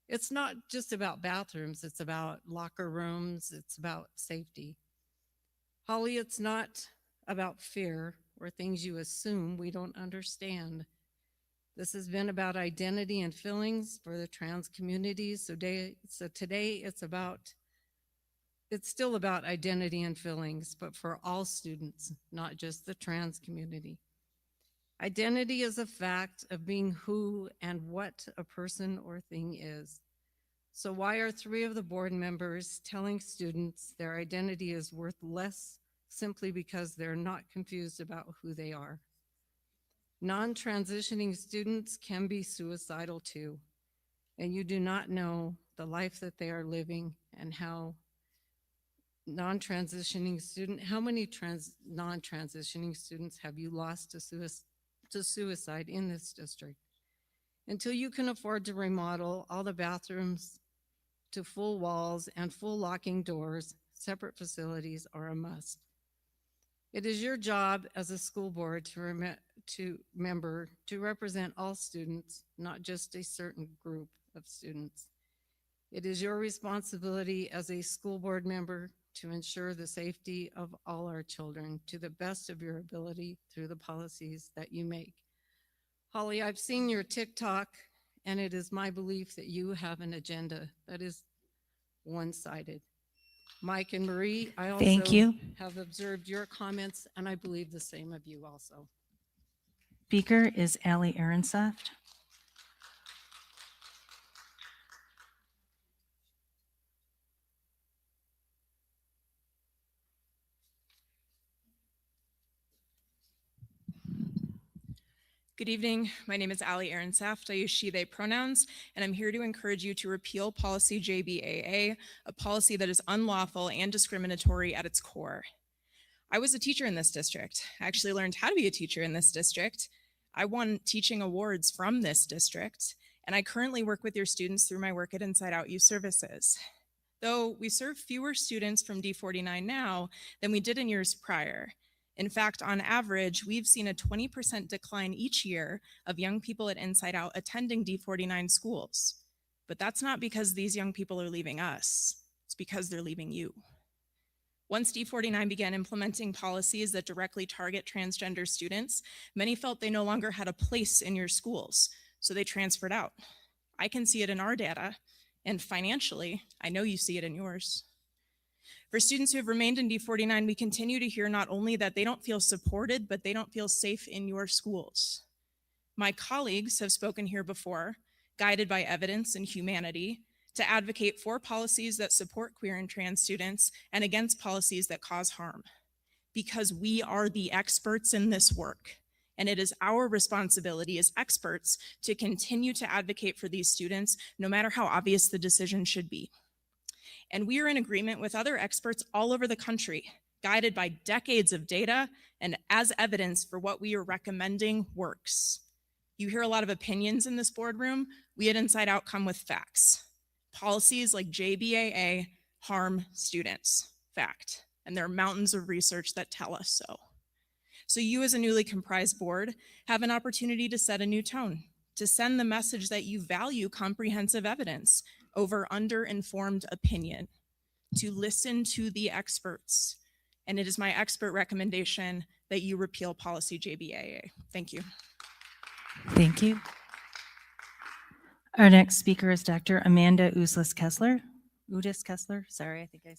It's not just about bathrooms, it's about locker rooms, it's about safety. Holly, it's not about fear or things you assume we don't understand. This has been about identity and feelings for the trans communities. So today it's still about identity and feelings, but for all students, not just the trans community. Identity is a fact of being who and what a person or thing is. So why are 3 of the board members telling students their identity is worth less simply because they're not confused about who they are? Non-transitioning students can be suicidal too, and you do not know the life that they are living and how non-transitioning student, how many non-transitioning students have you lost to suicide in this district? Until you can afford to remodel all the bathrooms to full walls and full locking doors, separate facilities are a must. It is your job as a school board to represent all students, not just a certain group of students. It is your responsibility as a school board member to ensure the safety of all our children to the best of your ability through the policies that you make. Holly, I've seen your TikTok, and it is my belief that you have an agenda that is one-sided. Mike and Marie, I also Thank you. have observed your comments, and I believe the same of you also. Speaker is Allie Ehrensaft. Good evening. My name is Allie Ehrensaft. I use she, they pronouns, and I'm here to encourage you to repeal policy JBAA, a policy that is unlawful and discriminatory at its core. I was a teacher in this district. I actually learned how to be a teacher in this district. I won teaching awards from this district, and I currently work with your students through my work at Inside Out Youth Services. Though we serve fewer students from D49 now than we did in years prior. In fact, on average, we've seen a 20% decline each year of young people at Inside Out attending D49 schools. But that's not because these young people are leaving us. It's because they're leaving you. Once D49 began implementing policies that directly target transgender students, many felt they no longer had a place in your schools, so they transferred out. I can see it in our data, and financially, I know you see it in yours. For students who have remained in D49, we continue to hear not only that they don't feel supported, but they don't feel safe in your schools. My colleagues have spoken here before, guided by evidence and humanity, to advocate for policies that support queer and trans students and against policies that cause harm. Because we are the experts in this work, and it is our responsibility as experts to continue to advocate for these students, no matter how obvious the decision should be. And we are in agreement with other experts all over the country, guided by decades of data and as evidence for what we are recommending works. You hear a lot of opinions in this boardroom. We at Inside Out come with facts. Policies like JBAA harm students, fact. And there are mountains of research that tell us so. So you as a newly comprised board have an opportunity to set a new tone, to send the message that you value comprehensive evidence over under-informed opinion, to listen to the experts. And it is my expert recommendation that you repeal policy JBAA. Thank you. Thank you. Our next speaker is Dr. Amanda Udis-Kessler. Sorry, I think I...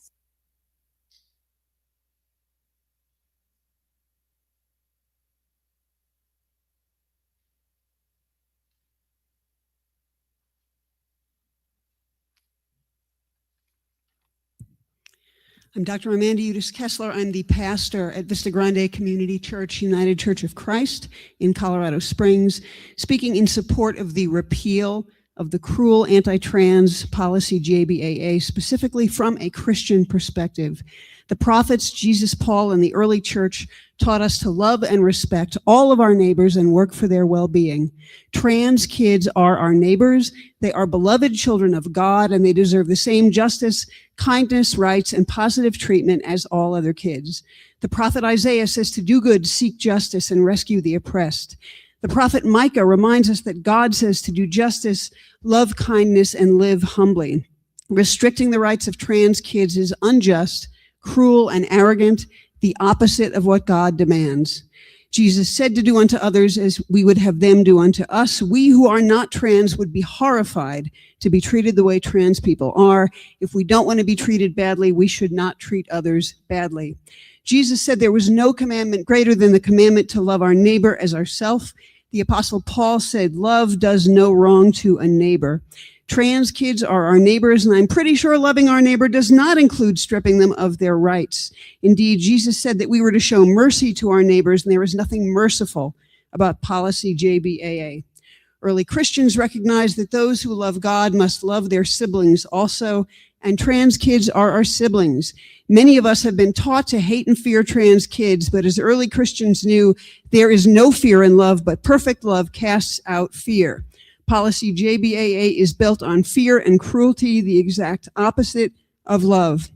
I'm Dr. Amanda Udis-Kessler. I'm the pastor at Vista Grande Community Church, United Church of Christ in Colorado Springs, speaking in support of the repeal of the cruel anti-trans policy JBAA, specifically from a Christian perspective. The prophets, Jesus, Paul, and the early church taught us to love and respect all of our neighbors and work for their well-being. Trans kids are our neighbors. They are beloved children of God, and they deserve the same justice, kindness, rights, and positive treatment as all other kids. The prophet Isaiah says to do good, seek justice, and rescue the oppressed. The prophet Micah reminds us that God says to do justice, love kindness, and live humbly. Restricting the rights of trans kids is unjust, cruel, and arrogant, the opposite of what God demands. Jesus said to do unto others as we would have them do unto us. We who are not trans would be horrified to be treated the way trans people are. If we don't want to be treated badly, we should not treat others badly. Jesus said there was no commandment greater than the commandment to love our neighbor as ourselves. The Apostle Paul said, love does no wrong to a neighbor. Trans kids are our neighbors, and I'm pretty sure loving our neighbor does not include stripping them of their rights. Indeed, Jesus said that we were to show mercy to our neighbors, and there is nothing merciful about policy JBAA. Early Christians recognized that those who love God must love their siblings also, and trans kids are our siblings. Many of us have been taught to hate and fear trans kids, but as early Christians knew, there is no fear in love, but perfect love casts out fear. Policy JBAA is built on fear and cruelty, the exact opposite of love.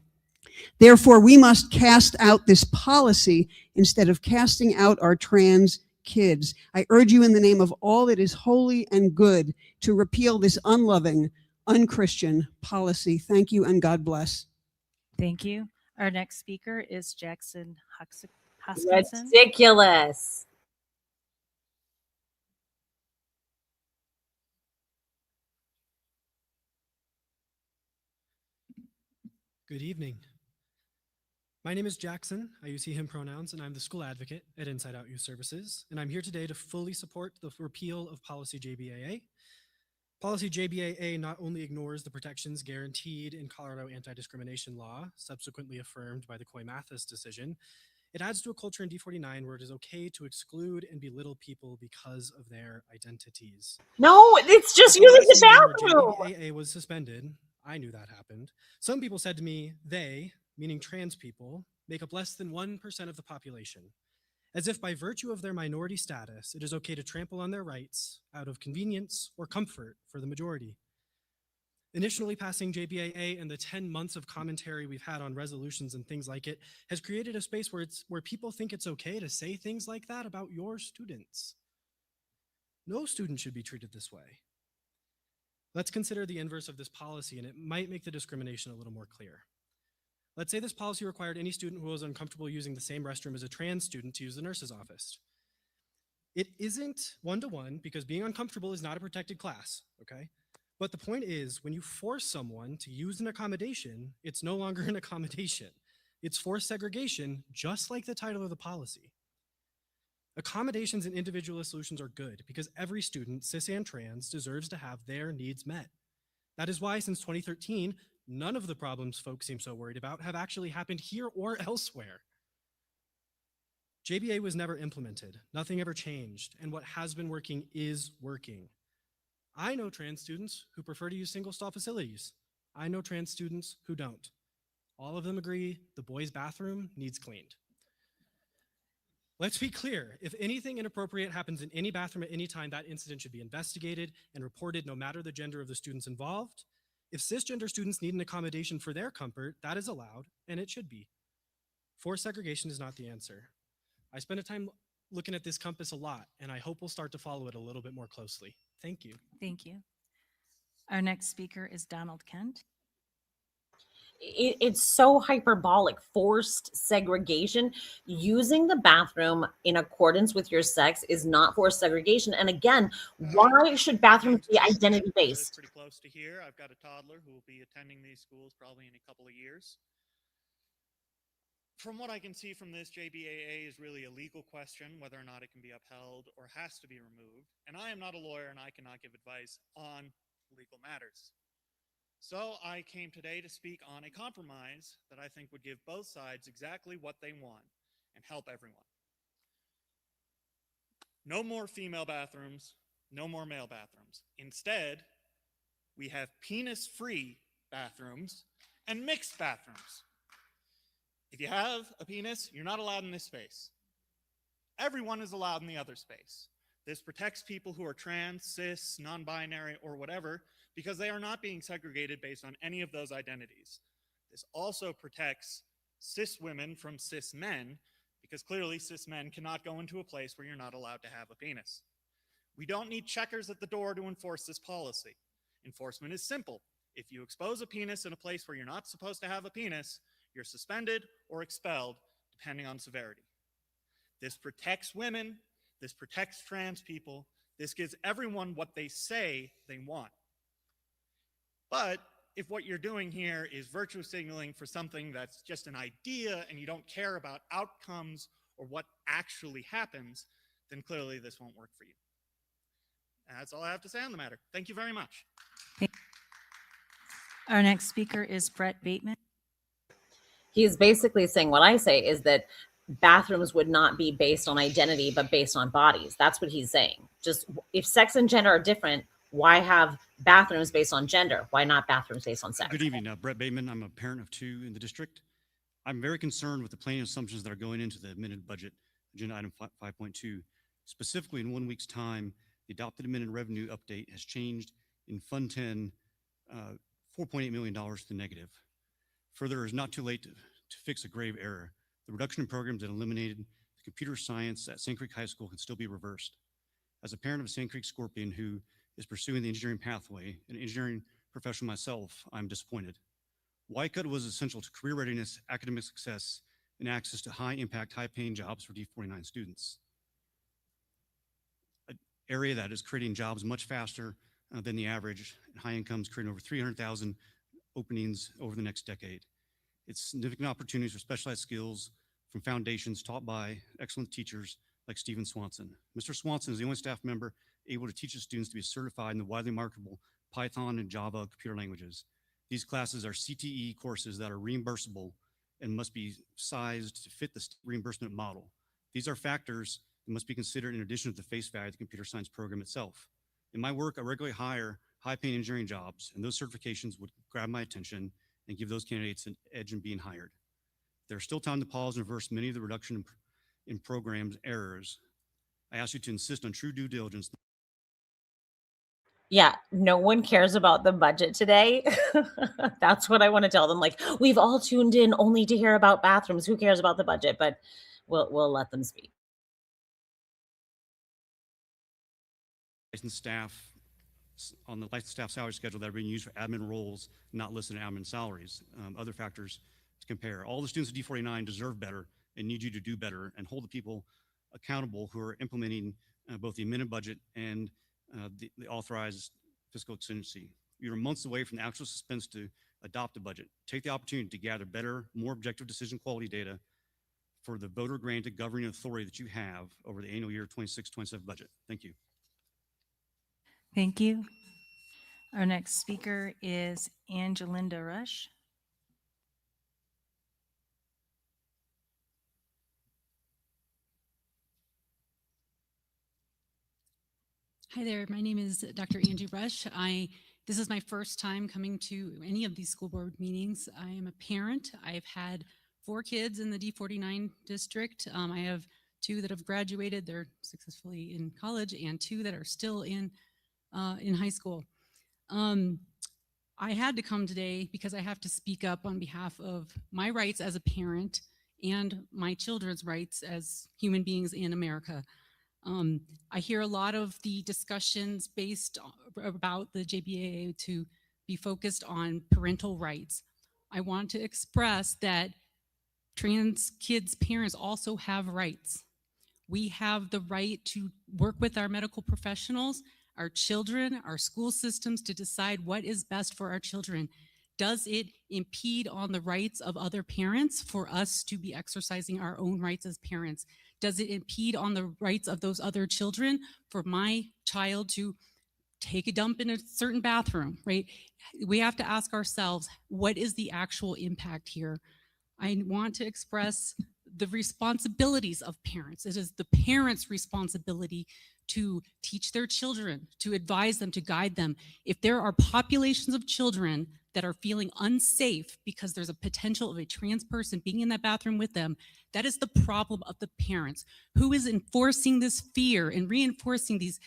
Therefore, we must cast out this policy instead of casting out our trans kids. I urge you in the name of all that is holy and good to repeal this unloving, unchristian policy. Thank you and God bless. Thank you. Our next speaker is Jackson Huskinson. Ridiculous. Good evening. My name is Jackson. I use he, him pronouns, and I'm the school advocate at Inside Out Youth Services. And I'm here today to fully support the repeal of policy JBAA. Policy JBAA not only ignores the protections guaranteed in Colorado anti-discrimination law, subsequently affirmed by the Coy-Mathis decision, it adds to a culture in D49 where it is okay to exclude and belittle people because of their identities. No, it's just using the bathroom. JBAA was suspended. I knew that happened. Some people said to me, they, meaning trans people, make up less than 1% of the population, as if by virtue of their minority status, it is okay to trample on their rights out of convenience or comfort for the majority. Initially passing JBAA and the 10 months of commentary we've had on resolutions and things like it has created a space where people think it's okay to say things like that about your students. No student should be treated this way. Let's consider the inverse of this policy, and it might make the discrimination a little more clear. Let's say this policy required any student who was uncomfortable using the same restroom as a trans student to use the nurse's office. It isn't one-to-one because being uncomfortable is not a protected class, okay? But the point is, when you force someone to use an accommodation, it's no longer an accommodation. It's forced segregation, just like the title of the policy. Accommodations and individualist solutions are good because every student, cis and trans, deserves to have their needs met. That is why since 2013, none of the problems folks seem so worried about have actually happened here or elsewhere. JBA was never implemented, nothing ever changed, and what has been working is working. I know trans students who prefer to use single-stall facilities. I know trans students who don't. All of them agree the boys' bathroom needs cleaned. Let's be clear, if anything inappropriate happens in any bathroom at any time, that incident should be investigated and reported no matter the gender of the students involved. If cisgender students need an accommodation for their comfort, that is allowed, and it should be. Forced segregation is not the answer. I spend a time looking at this compass a lot, and I hope we'll start to follow it a little bit more closely. Thank you. Thank you. Our next speaker is Donald Kent. It's so hyperbolic. Forced segregation. Using the bathroom in accordance with your sex is not forced segregation. And again, why should bathrooms be identity based? Pretty close to here. I've got a toddler who will be attending these schools probably in a couple of years. From what I can see from this, JBAA is really a legal question, whether or not it can be upheld or has to be removed. And I am not a lawyer and I cannot give advice on legal matters. So I came today to speak on a compromise that I think would give both sides exactly what they want and help everyone. No more female bathrooms, no more male bathrooms. Instead, we have penis-free bathrooms and mixed bathrooms. If you have a penis, you're not allowed in this space. Everyone is allowed in the other space. This protects people who are trans, cis, non-binary, or whatever, because they are not being segregated based on any of those identities. This also protects cis women from cis men, because clearly cis men cannot go into a place where you're not allowed to have a penis. We don't need checkers at the door to enforce this policy. Enforcement is simple. If you expose a penis in a place where you're not supposed to have a penis, you're suspended or expelled, depending on severity. This protects women, this protects trans people, this gives everyone what they say they want. But if what you're doing here is virtue signaling for something that's just an idea and you don't care about outcomes or what actually happens, then clearly this won't work for you. And that's all I have to say on the matter. Thank you very much. Our next speaker is Brett Bateman. He's basically saying what I say is that bathrooms would not be based on identity, but based on bodies. That's what he's saying. Just if sex and gender are different, why have bathrooms based on gender? Why not bathrooms based on sex? Good evening, Brett Bateman. I'm a parent of 2 in the district. I'm very concerned with the planning assumptions that are going into the amended budget, agenda item 5.2. Specifically, in 1 week's time, the adopted amended revenue update has changed in Fund 10, $4.8 million to negative. Further, it is not too late to fix a grave error. The reduction in programs that eliminated the computer science at Sand Creek High School can still be reversed. As a parent of a Sand Creek Scorpion who is pursuing the engineering pathway, an engineering professional myself, I'm disappointed. YCUT was essential to career readiness, academic success, and access to high-impact, high-paying jobs for D49 students. An area that is creating jobs much faster than the average, and high incomes creating over 300,000 openings over the next decade. It's significant opportunities for specialized skills from foundations taught by excellent teachers like Stephen Swanson. Mr. Swanson is the only staff member able to teach the students to be certified in the widely marketable Python and Java computer languages. These classes are CTE courses that are reimbursable and must be sized to fit the reimbursement model. These are factors that must be considered in addition to the face value of the computer science program itself. In my work, I regularly hire high-paying engineering jobs, and those certifications would grab my attention and give those candidates an edge in being hired. There's still time to pause and reverse many of the reduction in programs errors. I ask you to insist on true due diligence. Yeah, no one cares about the budget today. That's what I want to tell them. Like, we've all tuned in only to hear about bathrooms. Who cares about the budget? But we'll let them speak. Licensed staff on the licensed staff salary schedule that are being used for admin roles, not listed in admin salaries. Other factors to compare. All the students at D49 deserve better and need you to do better and hold the people accountable who are implementing both the amended budget and the authorized fiscal contingency. You're months away from the actual suspense to adopt a budget. Take the opportunity to gather better, more objective decision quality data for the voter granted governing authority that you have over the annual year 26-27 budget. Thank you. Thank you. Our next speaker is Angelinda Rush. Hi there, my name is Dr. Angie Rush. This is my first time coming to any of these school board meetings. I am a parent. I've had 4 kids in the D49 district. I have 2 that have graduated, they're successfully in college, and 2 that are still in high school. I had to come today because I have to speak up on behalf of my rights as a parent and my children's rights as human beings in America. I hear a lot of the discussions based about the JBAA to be focused on parental rights. I want to express that trans kids' parents also have rights. We have the right to work with our medical professionals, our children, our school systems to decide what is best for our children. Does it impede on the rights of other parents for us to be exercising our own rights as parents? Does it impede on the rights of those other children for my child to take a dump in a certain bathroom, right? We have to ask ourselves, what is the actual impact here? I want to express the responsibilities of parents. It is the parents' responsibility to teach their children, to advise them, to guide them. If there are populations of children that are feeling unsafe because there's a potential of a trans person being in that bathroom with them, that is the problem of the parents. Who is enforcing this fear and reinforcing these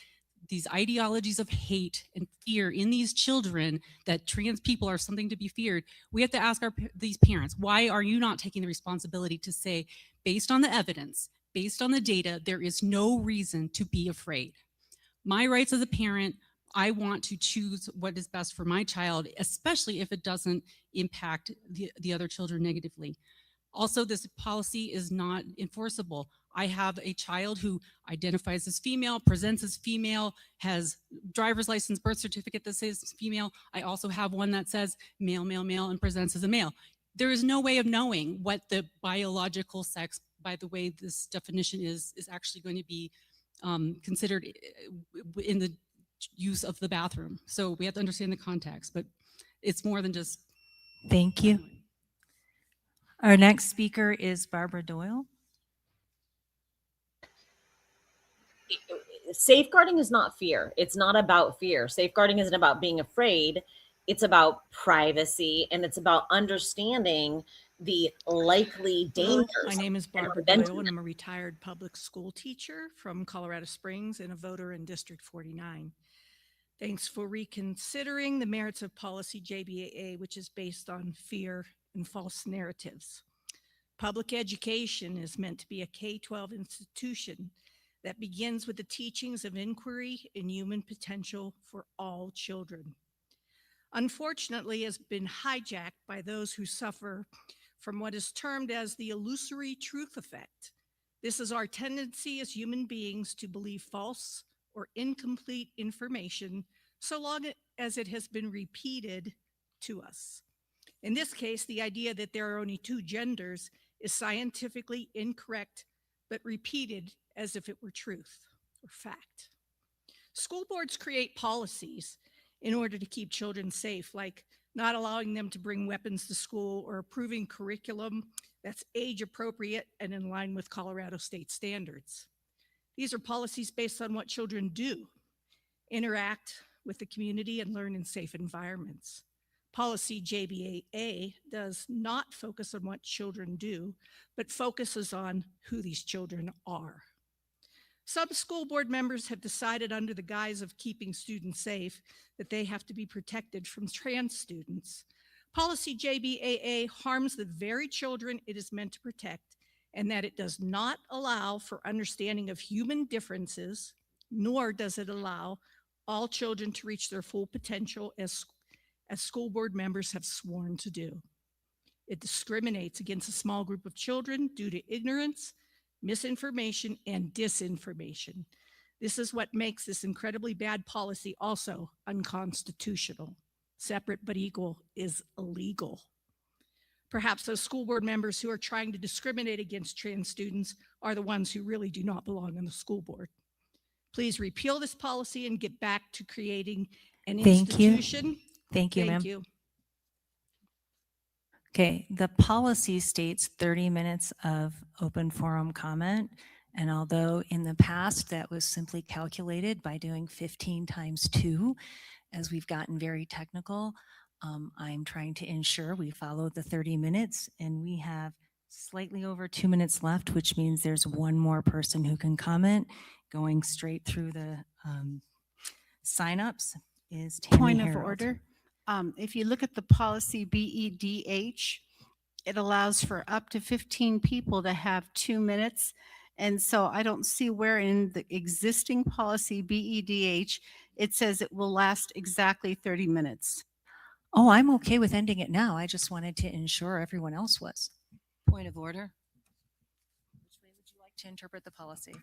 ideologies of hate and fear in these children that trans people are something to be feared? We have to ask these parents, why are you not taking the responsibility to say, based on the evidence, based on the data, there is no reason to be afraid? My rights as a parent, I want to choose what is best for my child, especially if it doesn't impact the other children negatively. Also, this policy is not enforceable. I have a child who identifies as female, presents as female, has driver's license, birth certificate that says female. I also have one that says male, male, male, and presents as a male. There is no way of knowing what the biological sex, by the way this definition is actually going to be considered in the use of the bathroom. So we have to understand the context. But it's more than just. Thank you. Our next speaker is Barbara Doyle. Safeguarding is not fear. It's not about fear. Safeguarding isn't about being afraid. It's about privacy, and it's about understanding the likely Hello, dangers. my name is and Barbara preventing Doyle, and I'm a retired public school teacher from Colorado Springs and a voter in District 49. Thanks for reconsidering the merits of policy JBAA, which is based on fear and false narratives. Public education is meant to be a K-12 institution that begins with the teachings of inquiry and human potential for all children. Unfortunately, has been hijacked by those who suffer from what is termed as the illusory truth effect. This is our tendency as human beings to believe false or incomplete information so long as it has been repeated to us. In this case, the idea that there are only two genders is scientifically incorrect, but repeated as if it were truth or fact. School boards create policies in order to keep children safe, like not allowing them to bring weapons to school or approving curriculum that's age appropriate and in line with Colorado state standards. These are policies based on what children do, interact with the community, and learn in safe environments. Policy JBAA does not focus on what children do, but focuses on who these children are. Some school board members have decided, under the guise of keeping students safe, that they have to be protected from trans students. Policy JBAA harms the very children it is meant to protect, and that it does not allow for understanding of human differences, nor does it allow all children to reach their full potential as school board members have sworn to do. It discriminates against a small group of children due to ignorance, misinformation, and disinformation. This is what makes this incredibly bad policy also unconstitutional. Separate but equal is illegal. Perhaps those school board members who are trying to discriminate against trans students are the ones who really do not belong on the school board. Please repeal this policy and get back to creating an institution. Thank you, ma'am. Thank you. Okay, the policy states 30 minutes of open forum comment. And although in the past that was simply calculated by doing 15 times 2, as we've gotten very technical, I'm trying to ensure we follow the 30 minutes, and we have slightly over 2 minutes left, which means there's one more person who can comment. Going straight through the signups is Tammy Point of Harold. order. If you look at the policy BEDH, it allows for up to 15 people to have 2 minutes. And so I don't see where in the existing policy BEDH, it says it will last exactly 30 minutes. Oh, I'm okay with ending it now. I just wanted to ensure everyone else was. Point of order. Which way would you like to interpret the policy?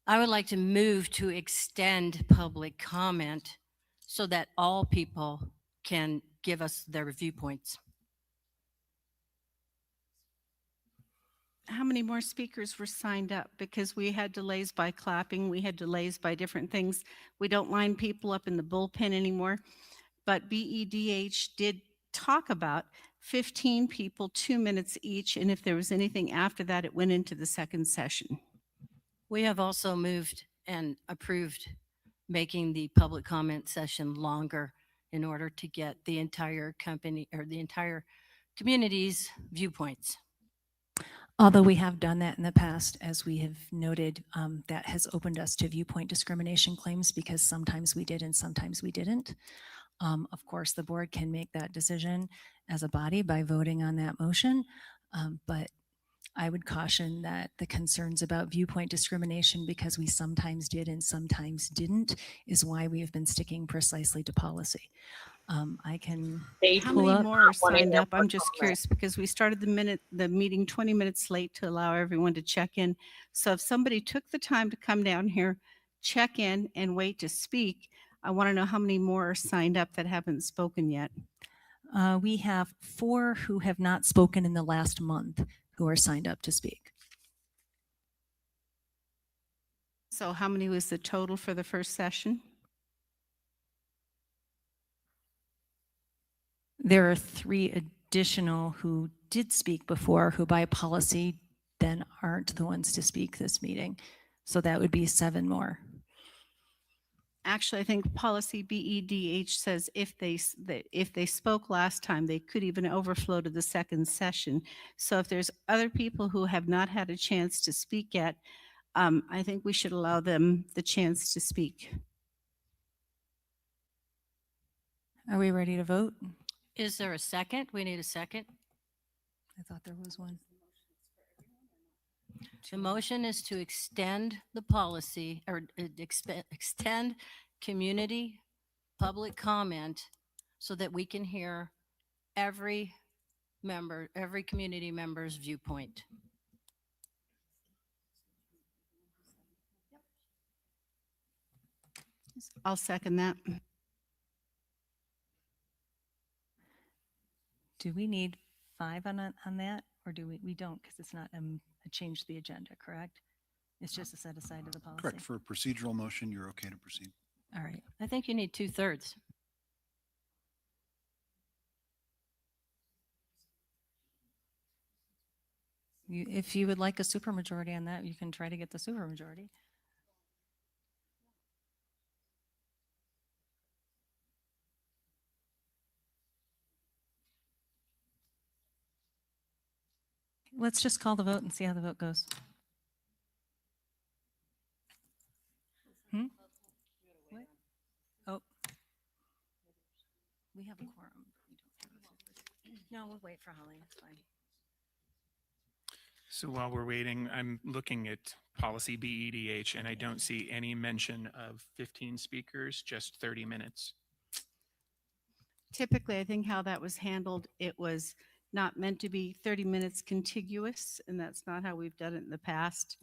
I would like to move to extend public comment so that all people can give us their viewpoints. How many more speakers were signed up? Because we had delays by clapping, we had delays by different things. We don't line people up in the bullpen anymore. But BEDH did talk about 15 people, 2 minutes each, and if there was anything after that, it went into the second session. We have also moved and approved making the public comment session longer in order to get the entire company or the entire community's viewpoints. Although we have done that in the past, as we have noted, that has opened us to viewpoint discrimination claims because sometimes we did and sometimes we didn't. Of course, the board can make that decision as a body by voting on that motion, but I would caution that the concerns about viewpoint discrimination, because we sometimes did and sometimes didn't, is why we have been sticking precisely to policy. I can How many more are signed up? I'm just curious because we started the meeting 20 minutes late to allow everyone to check in. So if somebody took the time to come down here, check in and wait to speak, I want to know how many more are signed up that haven't spoken yet. We have 4 who have not spoken in the last month who are signed up to speak. So how many was the total for the first session? There are 3 additional who did speak before, who by policy then aren't the ones to speak this meeting. So that would be 7 more. Actually, I think policy BEDH says if they spoke last time, they could even overflow to the second session. So if there's other people who have not had a chance to speak yet, I think we should allow them the chance to speak. Are we ready to vote? Is there a second? We need a second. I thought there was one. The motion is to extend the policy or extend community public comment so that we can hear every community member's viewpoint. I'll second that. Do we need 5 on that, or do we don't, because it's not a change to the agenda, correct? It's just a set aside of the policy. Correct. For a procedural motion, you're okay to proceed. All right. I think you need 2/3. If you would like a supermajority on that, you can try to get the supermajority. Let's just call the vote and see how the vote goes. What? Oh. We have a quorum. No, we'll wait for Holly. It's fine. So while we're waiting, I'm looking at policy BEDH and I don't see any mention of 15 speakers, just 30 minutes. Typically, I think how that was handled, it was not meant to be 30 minutes contiguous, and that's not how we've done it in the past.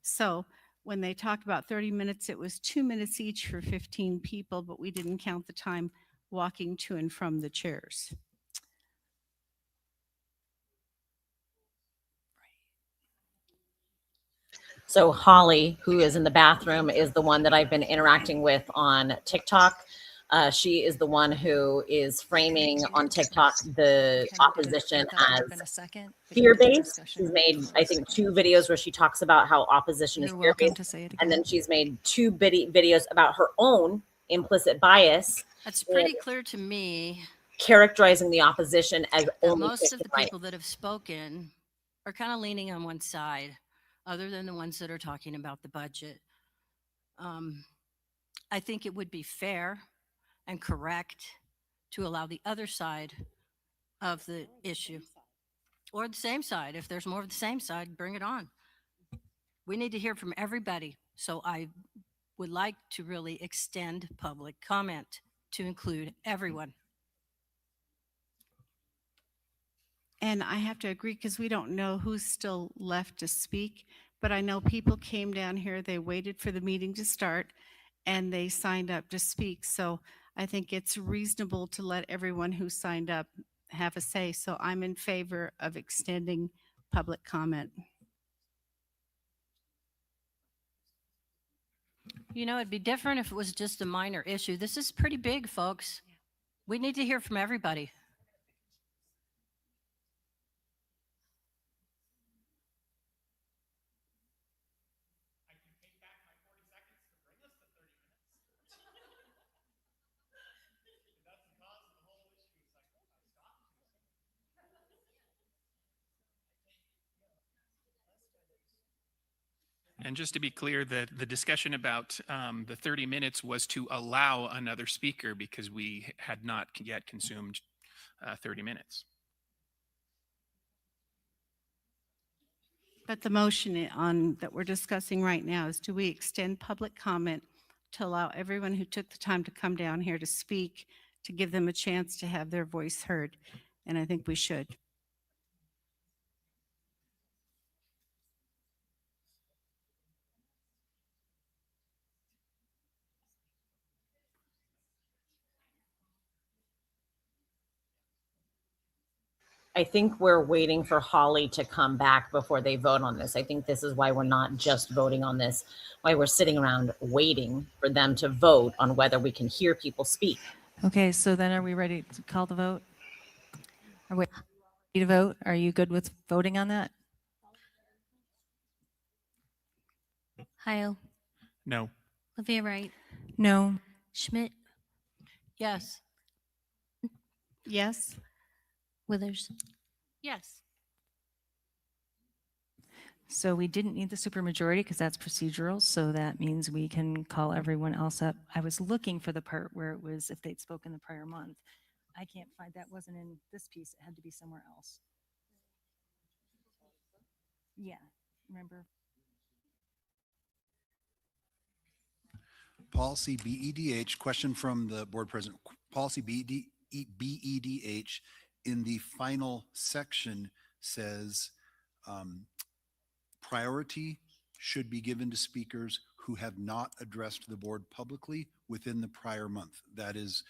So when they talked about 30 minutes, it was 2 minutes each for 15 people, but we didn't count the time walking to and from the chairs. So Holly, who is in the bathroom, is the one that I've been interacting with on TikTok. She is the one who is framing on TikTok the opposition as fear-based. She's made, I think, 2 videos where she talks about how opposition is fear-based. And then she's made 2 videos about her own implicit bias. That's pretty clear to me. Characterizing the opposition as only most of the people that have spoken are kind of leaning on one side, other than the ones that are talking about the budget. I think it would be fair and correct to allow the other side of the issue, or the same side. If there's more of the same side, bring it on. We need to hear from everybody. So I would like to really extend public comment to include everyone. And I have to agree, because we don't know who's still left to speak, but I know people came down here, they waited for the meeting to start, and they signed up to speak. So I think it's reasonable to let everyone who signed up have a say. So I'm in favor of extending public comment. You know, it'd be different if it was just a minor issue. This is pretty big, folks. We need to hear from everybody. And just to be clear, the discussion about the 30 minutes was to allow another speaker because we had not yet consumed 30 minutes. But the motion that we're discussing right now is, do we extend public comment to allow everyone who took the time to come down here to speak, to give them a chance to have their voice heard? And I think we should. I think we're waiting for Holly to come back before they vote on this. I think this is why we're not just voting on this, why we're sitting around waiting for them to vote on whether we can hear people speak. Okay, so then are we ready to call the vote? Are we ready to vote? Are you good with voting on that? Heil, No. Livia Wright, No. Schmidt, Yes. Yes. Withers. Yes. So we didn't need the supermajority because that's procedural. So that means we can call everyone else up. I was looking for the part where it was if they'd spoken the prior month. I can't find that. Wasn't in this piece. It had to be somewhere else. Yeah, remember? Policy BEDH, question from the board president. Policy BEDH in the final section says priority should be given to speakers who have not addressed the board publicly within the prior month. That is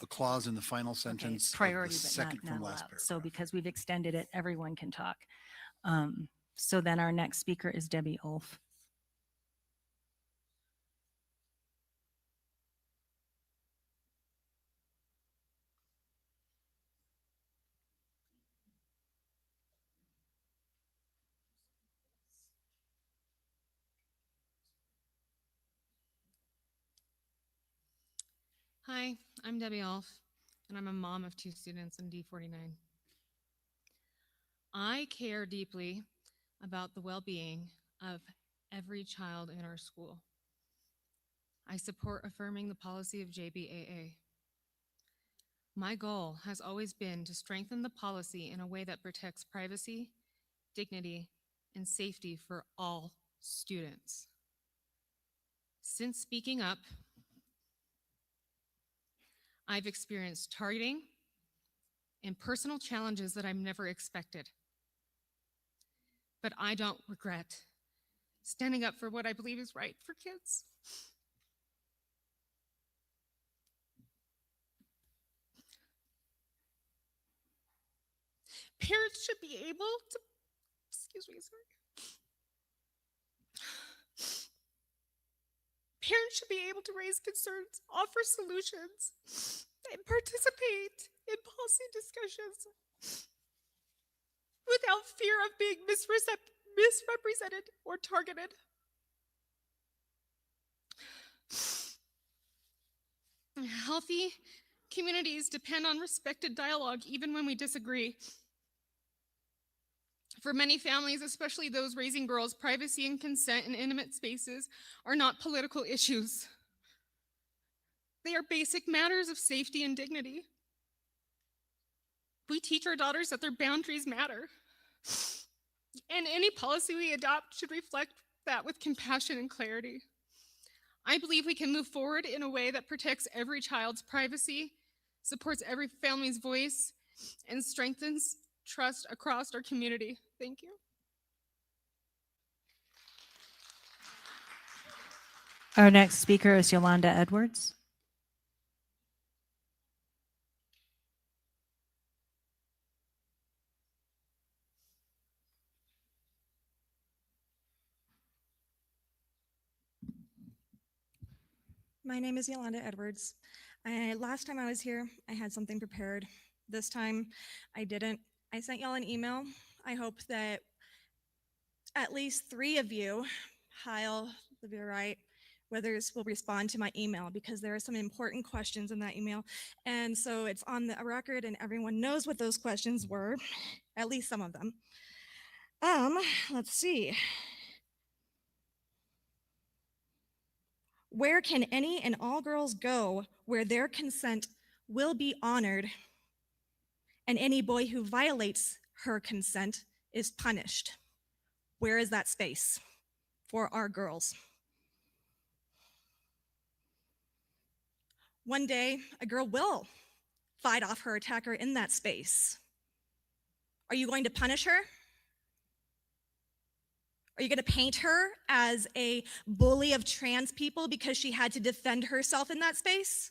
a clause in the final sentence. It's priority, of the but second not from last allowed. paragraph. So because we've extended it, everyone can talk. So then our next speaker is Debbie Ulf. Hi, I'm Debbie Ulf, and I'm a mom of 2 students in D49. I care deeply about the well-being of every child in our school. I support affirming the policy of JBAA. My goal has always been to strengthen the policy in a way that protects privacy, dignity, and safety for all students. Since speaking up, I've experienced targeting and personal challenges that I've never expected. But I don't regret standing up for what I believe is right for kids. Parents should be able to, excuse me, sorry. Parents should be able to raise concerns, offer solutions, and participate in policy discussions without fear of being misrepresented or targeted. Healthy communities depend on respected dialogue even when we disagree. For many families, especially those raising girls, privacy and consent in intimate spaces are not political issues. They are basic matters of safety and dignity. We teach our daughters that their boundaries matter. And any policy we adopt should reflect that with compassion and clarity. I believe we can move forward in a way that protects every child's privacy, supports every family's voice, and strengthens trust across our community. Thank you. Our next speaker is Yolanda Edwards. My name is Yolanda Edwards. Last time I was here, I had something prepared. This time, I didn't. I sent y'all an email. I hope that at least 3 of you, Heil, Livia Wright, Withers, will respond to my email because there are some important questions in that email. And so it's on the record and everyone knows what those questions were, at least some of them. Let's see. Where can any and all girls go where their consent will be honored and any boy who violates her consent is punished? Where is that space for our girls? One day, a girl will fight off her attacker in that space. Are you going to punish her? Are you going to paint her as a bully of trans people because she had to defend herself in that space?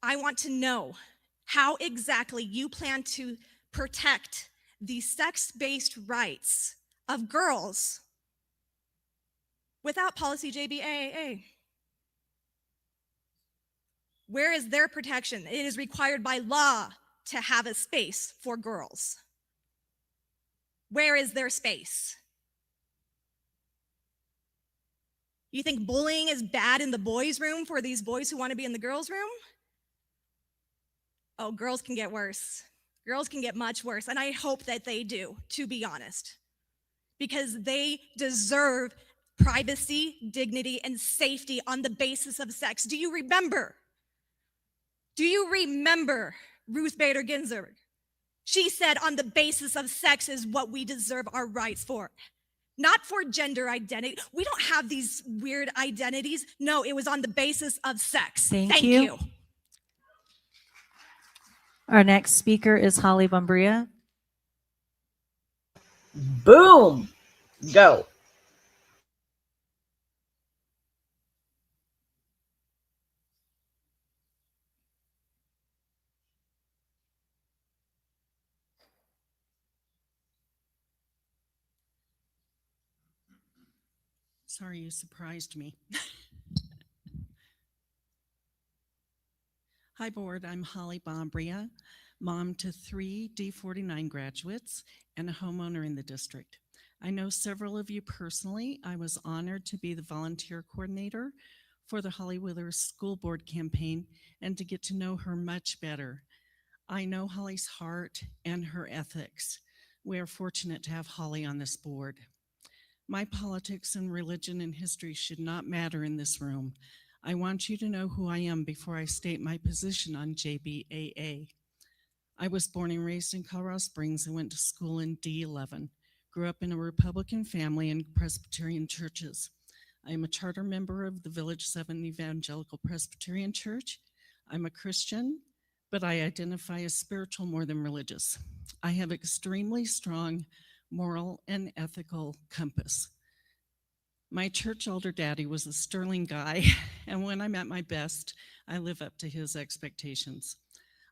I want to know how exactly you plan to protect the sex-based rights of girls without policy JBAA. Where is their protection? It is required by law to have a space for girls. Where is their space? You think bullying is bad in the boys' room for these boys who want to be in the girls' room? Oh, girls can get worse. Girls can get much worse, and I hope that they do, to be honest, because they deserve privacy, dignity, and safety on the basis of sex. Do you remember? Do you remember Ruth Bader Ginsburg? She said on the basis of sex is what we deserve our rights for. Not for gender identity. We don't have these weird identities. No, it was on the basis of sex. Thank you. Our next speaker is Holly Bumbria. Boom. Go. Sorry, you surprised me. Hi, board. I'm Holly Bombria, mom to 3 D49 graduates and a homeowner in the district. I know several of you personally. I was honored to be the volunteer coordinator for the Holly Wheeler School Board campaign and to get to know her much better. I know Holly's heart and her ethics. We are fortunate to have Holly on this board. My politics and religion and history should not matter in this room. I want you to know who I am before I state my position on JBAA. I was born and raised in Colorado Springs and went to school in D11. Grew up in a Republican family and Presbyterian churches. I am a charter member of the Village 7 Evangelical Presbyterian Church. I'm a Christian, but I identify as spiritual more than religious. I have extremely strong moral and ethical compass. My church elder daddy was a sterling guy, and when I'm at my best, I live up to his expectations.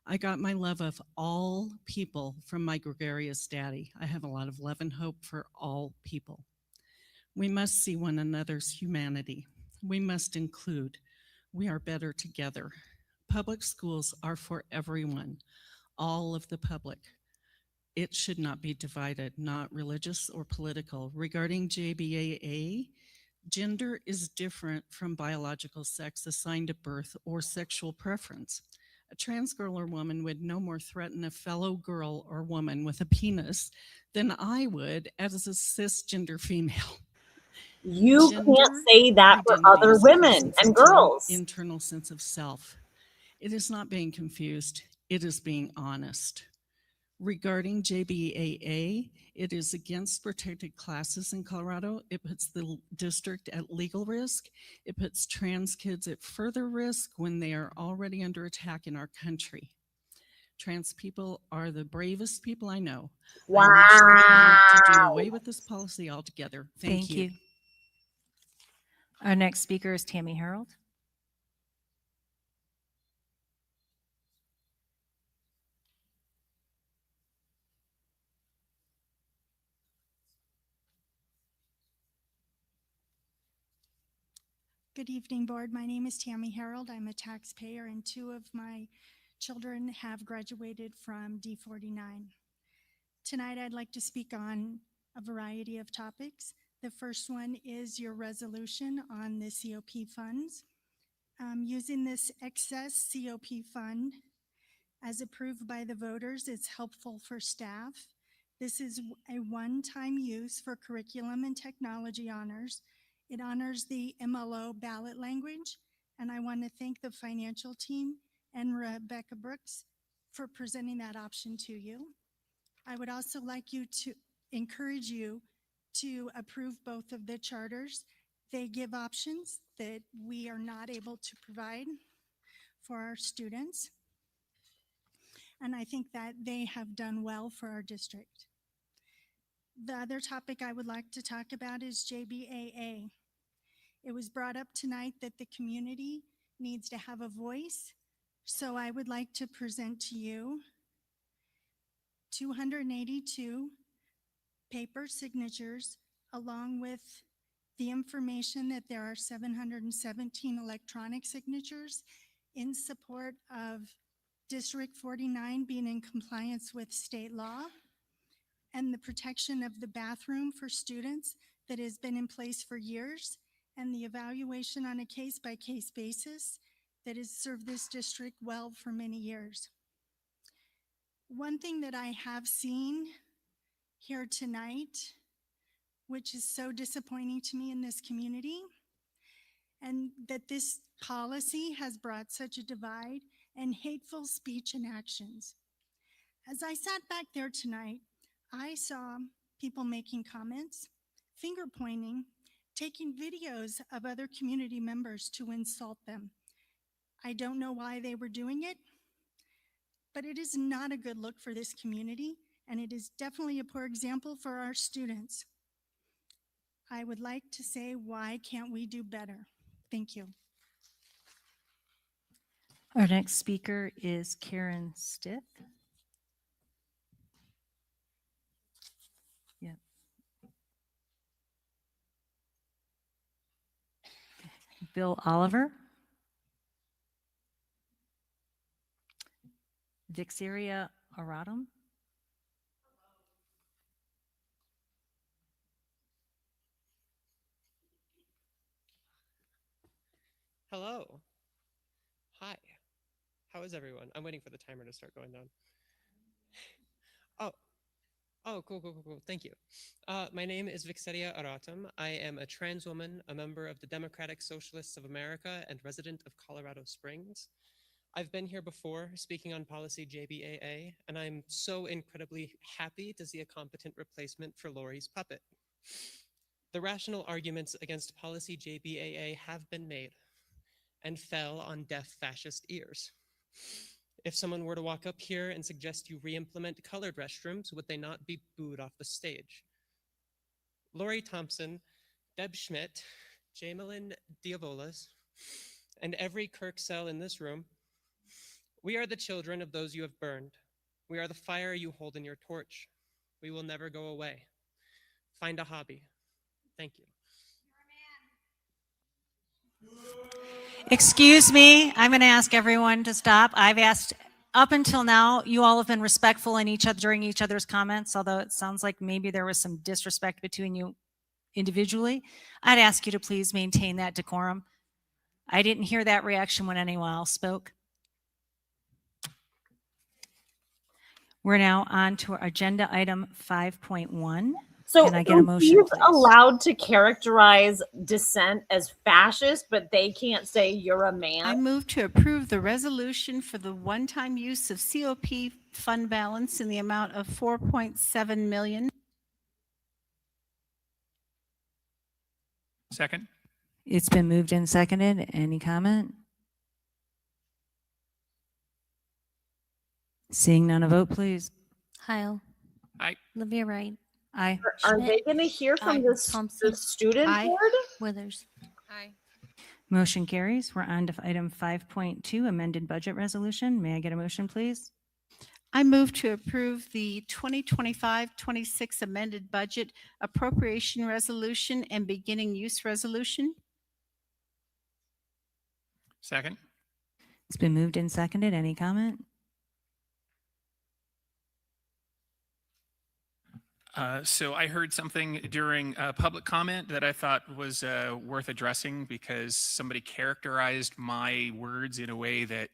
I got my love of all people from my gregarious daddy. I have a lot of love and hope for all people. We must see one another's humanity. We must include. We are better together. Public schools are for everyone, all of the public. It should not be divided, not religious or political. Regarding JBAA, gender is different from biological sex assigned at birth or sexual preference. A trans girl or woman would no more threaten a fellow girl or woman with a penis than I would as a cisgender female. You Gender can't say that for identity other is a women person's and girls. internal sense of self. It is not being confused. It is being honest. Regarding JBAA, it is against protected classes in Colorado. It puts the district at legal risk. It puts trans kids at further risk when they are already under attack in our country. Trans people are the bravest people I know. Wow. I urge the board to do away with this policy altogether. Thank you. Our next speaker is Tammy Harold. Good evening, board. My name is Tammy Harold. I'm a taxpayer, and 2 of my children have graduated from D49. Tonight, I'd like to speak on a variety of topics. The first one is your resolution on the COP funds. Using this excess COP fund as approved by the voters, it's helpful for staff. This is a one-time use for curriculum and technology honors. It honors the MLO ballot language, and I want to thank the financial team and Rebecca Brooks for presenting that option to you. I would also like to encourage you to approve both of the charters. They give options that we are not able to provide for our students, and I think that they have done well for our district. The other topic I would like to talk about is JBAA. It was brought up tonight that the community needs to have a voice, so I would like to present to you 282 paper signatures along with the information that there are 717 electronic signatures in support of District 49 being in compliance with state law and the protection of the bathroom for students that has been in place for years, and the evaluation on a case-by-case basis that has served this district well for many years. One thing that I have seen here tonight, which is so disappointing to me in this community, and that this policy has brought such a divide and hateful speech and actions. As I sat back there tonight, I saw people making comments, finger pointing, taking videos of other community members to insult them. I don't know why they were doing it, but it is not a good look for this community, and it is definitely a poor example for our students. I would like to say, why can't we do better? Thank you. Our next speaker is Karen Stith. Yeah. Bill Oliver. Vixeria Aratum. Hello. Hi. How is everyone? I'm waiting for the timer to start going down. Oh, cool. Thank you. My name is Vixeria Aratum. I am a trans woman, a member of the Democratic Socialists of America, and resident of Colorado Springs. I've been here before speaking on policy JBAA, and I'm so incredibly happy to see a competent replacement for Lori's puppet. The rational arguments against policy JBAA have been made and fell on deaf fascist ears. If someone were to walk up here and suggest you re-implement colored restrooms, would they not be booed off the stage? Lori Thompson, Deb Schmidt, Jamelyn Diavolas, and every Kirk cell in this room, we are the children of those you have burned. We are the fire you hold in your torch. We will never go away. Find a hobby. Thank you. Excuse me, I'm going to ask everyone to stop. I've asked up until now, you all have been respectful in during each other's comments, although it sounds like maybe there was some disrespect between you individually. I'd ask you to please maintain that decorum. I didn't hear that reaction when anyone else spoke. We're now on to agenda item 5.1. So can I get a motion, he's please? allowed to characterize dissent as fascist, but they can't say you're a man. I move to approve the resolution for the one-time use of COP fund balance in the amount of $4.7 million. Second. It's been moved and seconded. Any comment? Seeing none, a vote, please. Heil. Aye. Olivia Wright. Aye. Are they going to hear from the student board? Withers. Aye. Motion carries. We're on to item 5.2, amended budget resolution. May I get a motion, please? I move to approve the 2025-26 amended budget appropriation resolution and beginning use resolution. Second. It's been moved and seconded. Any comment? So I heard something during public comment that I thought was worth addressing because somebody characterized my words in a way that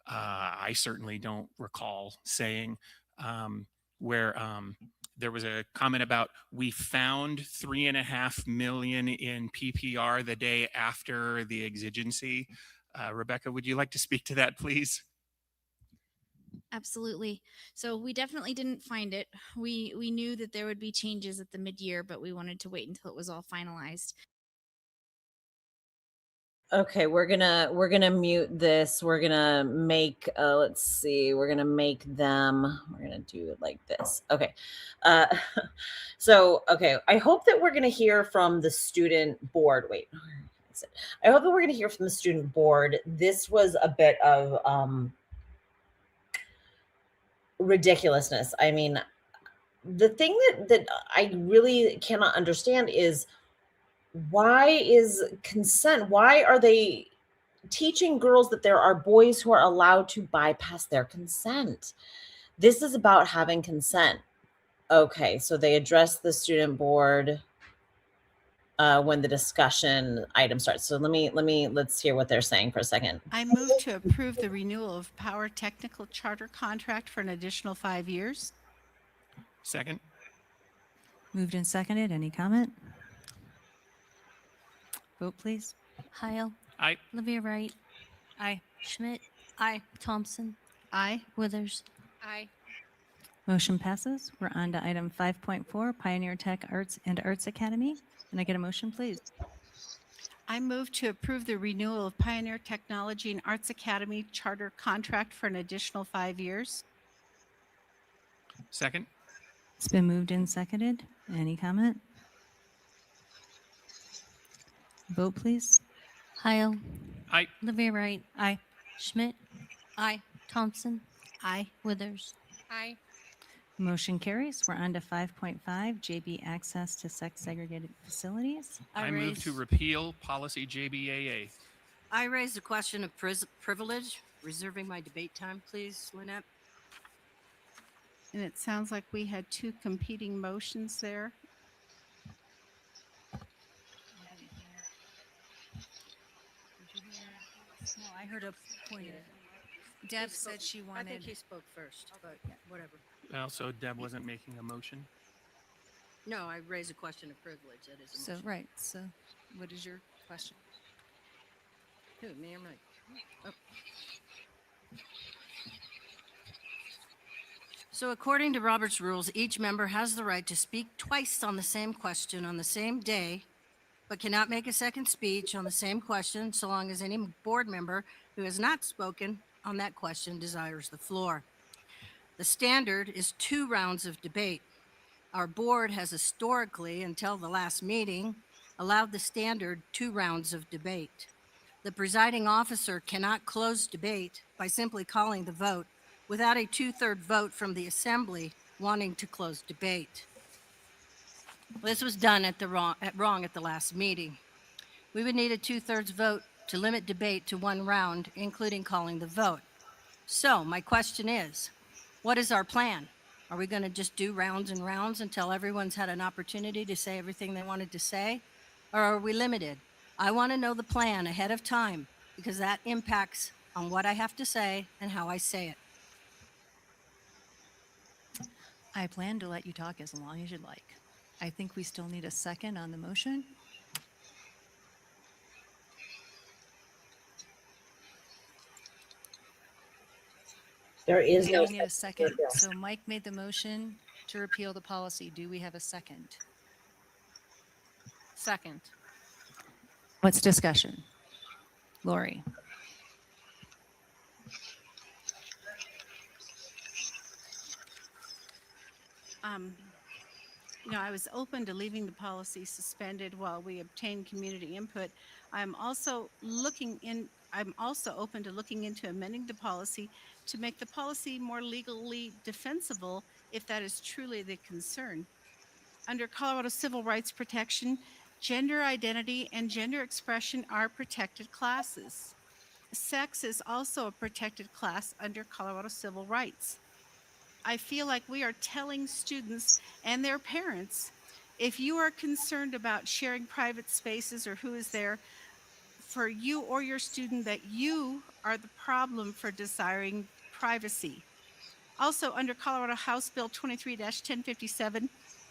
I certainly don't recall saying, where there was a comment about we found $3.5 million in PPR the day after the exigency. Rebecca, would you like to speak to that, please? Absolutely. So we definitely didn't find it. We knew that there would be changes at the mid-year, but we wanted to wait until it was all finalized. Okay, we're gonna mute this. We're gonna make let's see, we're gonna do it like this. Okay. Okay, I hope that we're gonna hear from the student board. Wait, I hope that we're gonna hear from the student board. This was a bit of ridiculousness. I mean, the thing that I really cannot understand is why is consent? Why are they teaching girls that there are boys who are allowed to bypass their consent. This is about having consent. Okay, so they address the student board when the discussion item starts. So let's hear what they're saying for a second. I move to approve the renewal of Power Technical Charter contract for an additional 5 years. Second. Moved and seconded. Any comment? Vote, please. Heil. Aye. Olivia Wright. Aye. Schmidt. Aye. Thompson. Aye. Withers. Aye. Motion passes. We're on to item 5.4, Pioneer Tech Arts and Arts Academy. Can I get a motion, please? I move to approve the renewal of Pioneer Technology and Arts Academy charter contract for an additional 5 years. Second. It's been moved and seconded. Any comment? Vote, please. Heil. Aye. Olivia Wright. Aye. Schmidt. Aye. Thompson. Aye. Withers. Aye. Motion carries. We're on to 5.5, JB Access to Sex Segregated Facilities. I move to repeal policy JBAA. I raise the question of privilege, reserving my debate time, please, Lynette. And it sounds like we had two competing motions there. No, I heard a point. Deb said she I wanted. think he spoke first, but yeah, whatever. Well, so Deb wasn't making a motion. No, I raise a question of privilege. That is a So, motion. right. So, what is your question? Who, me or Mike? Oh. So according to Robert's rules, each member has the right to speak twice on the same question on the same day, but cannot make a second speech on the same question so long as any board member who has not spoken on that question desires the floor. The standard is 2 rounds of debate. Our board has historically, until the last meeting, allowed the standard 2 rounds of debate. The presiding officer cannot close debate by simply calling the vote without a 2/3 vote from the assembly wanting to close debate. This was done wrong at the last meeting. We would need a 2/3 vote to limit debate to 1 round, including calling the vote. So my question is, what is our plan? Are we going to just do rounds and rounds until everyone's had an opportunity to say everything they wanted to say? Or are we limited? I want to know the plan ahead of time because that impacts on what I have to say and how I say it. I plan to let you talk as long as you'd like. I think we still need a second on the motion. There is Okay, no we need a second. second. So Mike made the motion to repeal the policy. Do we have a second? Second. What's discussion? Lori. I was open to leaving the policy suspended while we obtain community input. I'm also open to looking into amending the policy to make the policy more legally defensible if that is truly the concern. Under Colorado civil rights protection, gender identity and gender expression are protected classes. Sex is also a protected class under Colorado civil rights. I feel like we are telling students and their parents, if you are concerned about sharing private spaces or who is there for you or your student, that you are the problem for desiring privacy. Also, under Colorado House Bill 23-1057,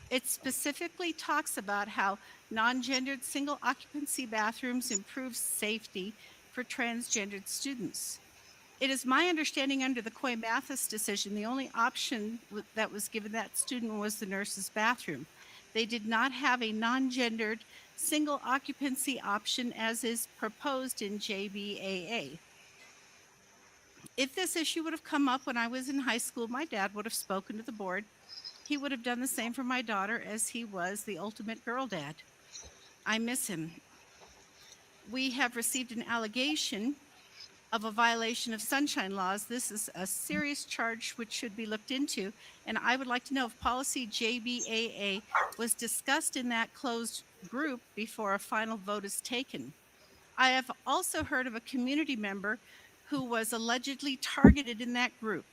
it specifically talks about how non-gendered single occupancy bathrooms improve safety for transgendered students. It is my understanding under the Coy Mathis decision, the only option that was given that student was the nurse's bathroom. They did not have a non-gendered single occupancy option as is proposed in JBAA. If this issue would have come up when I was in high school, my dad would have spoken to the board. He would have done the same for my daughter as he was the ultimate girl dad. I miss him. We have received an allegation of a violation of sunshine laws. This is a serious charge which should be looked into, and I would like to know if policy JBAA was discussed in that closed group before a final vote is taken. I have also heard of a community member who was allegedly targeted in that group.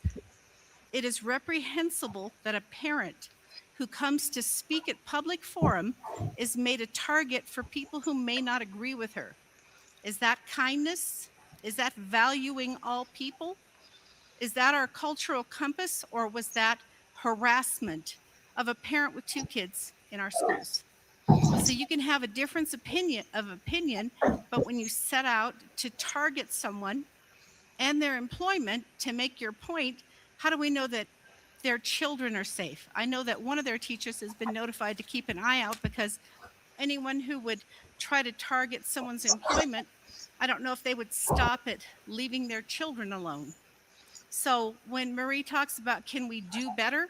It is reprehensible that a parent who comes to speak at public forum is made a target for people who may not agree with her. Is that kindness? Is that valuing all people? Is that our cultural compass, or was that harassment of a parent with 2 kids in our schools? So you can have a difference of opinion, but when you set out to target someone and their employment to make your point, how do we know that their children are safe? I know that one of their teachers has been notified to keep an eye out because anyone who would try to target someone's employment, I don't know if they would stop at leaving their children alone. So when Marie talks about can we do better,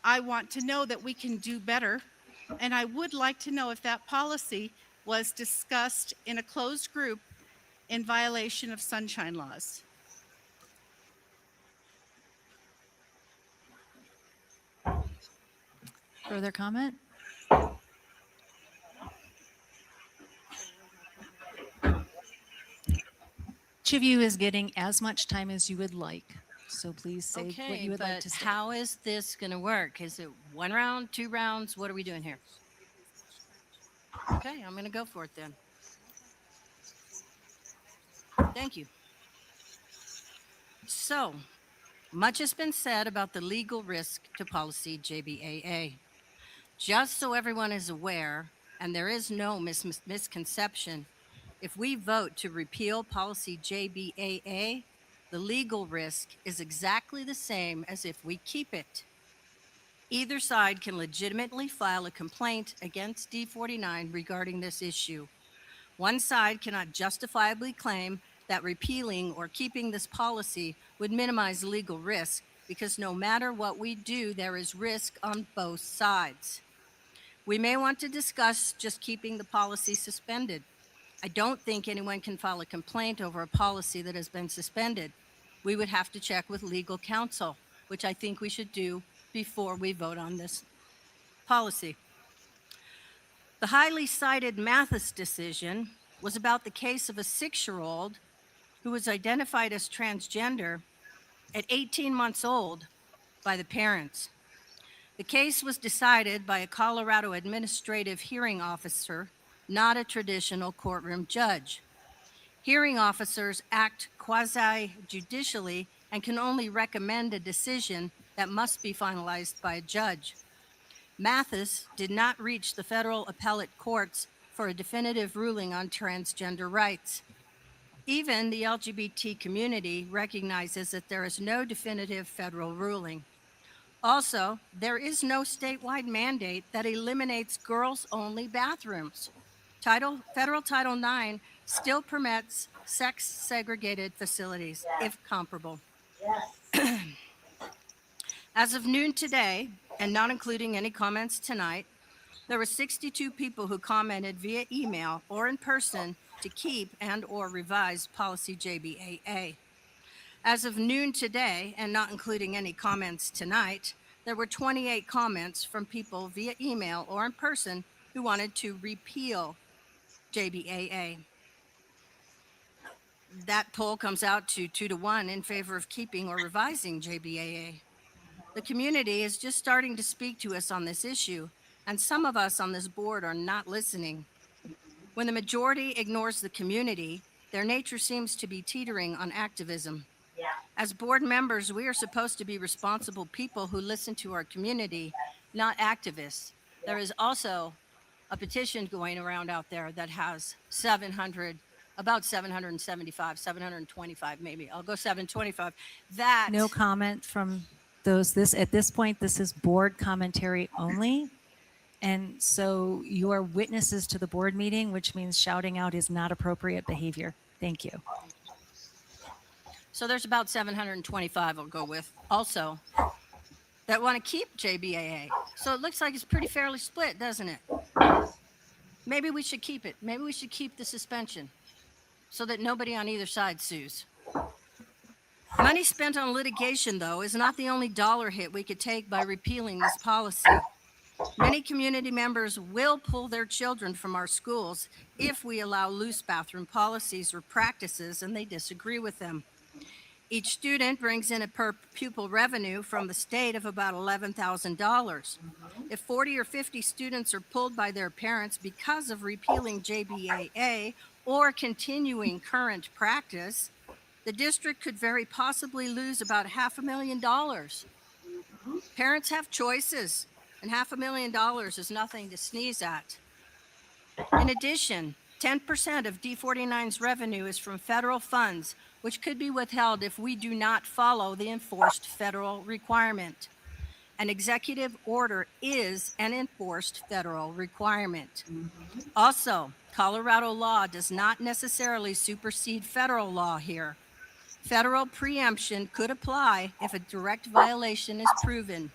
I want to know that we can do better. And I would like to know if that policy was discussed in a closed group in violation of sunshine laws. Further comment? Each of you is getting as much time as you would like. So please say what Okay, you would like but to say. how is this going to work? Is it 1 round, 2 rounds? What are we doing here? Okay, I'm going to go for it then. Thank you. So, much has been said about the legal risk to policy JBAA. Just so everyone is aware, and there is no misconception, if we vote to repeal policy JBAA, the legal risk is exactly the same as if we keep it. Either side can legitimately file a complaint against D49 regarding this issue. One side cannot justifiably claim that repealing or keeping this policy would minimize legal risk because no matter what we do, there is risk on both sides. We may want to discuss just keeping the policy suspended. I don't think anyone can file a complaint over a policy that has been suspended. We would have to check with legal counsel, which I think we should do before we vote on this policy. The highly cited Mathis decision was about the case of a 6-year-old who was identified as transgender at 18 months old by the parents. The case was decided by a Colorado administrative hearing officer, not a traditional courtroom judge. Hearing officers act quasi-judicially and can only recommend a decision that must be finalized by a judge. Mathis did not reach the federal appellate courts for a definitive ruling on transgender rights. Even the LGBT community recognizes that there is no definitive federal ruling. Also, there is no statewide mandate that eliminates girls-only bathrooms. Federal Title IX still permits sex-segregated facilities, if comparable. Yes. As of noon today, and not including any comments tonight, there were 62 people who commented via email or in person to keep and/or revise policy JBAA. As of noon today, and not including any comments tonight, there were 28 comments from people via email or in person who wanted to repeal JBAA. That poll comes out to 2-1 in favor of keeping or revising JBAA. The community is just starting to speak to us on this issue, and some of us on this board are not listening. When the majority ignores the community, their nature seems to be teetering on activism. Yeah. As board members, we are supposed to be responsible people who listen to our community, not activists. There is also a petition going around out there that has about 775, 725 maybe. I'll go 725. That No comment from those. At this point, this is board commentary only. And so you are witnesses to the board meeting, which means shouting out is not appropriate behavior. Thank you. So there's about 725 I'll go with also that want to keep JBAA. So it looks like it's pretty fairly split, doesn't it? Maybe we should keep it. Maybe we should keep the suspension so that nobody on either side sues. Money spent on litigation, though, is not the only dollar hit we could take by repealing this policy. Many community members will pull their children from our schools if we allow loose bathroom policies or practices and they disagree with them. Each student brings in a per pupil revenue from the state of about $11,000. If 40 or 50 students are pulled by their parents because of repealing JBAA or continuing current practice, the district could very possibly lose about $500,000. Parents have choices, and $500,000 is nothing to sneeze at. In addition, 10% of D49's revenue is from federal funds, which could be withheld if we do not follow the enforced federal requirement. An executive order is an enforced federal requirement. Also, Colorado law does not necessarily supersede federal law here. Federal preemption could apply if a direct violation is proven.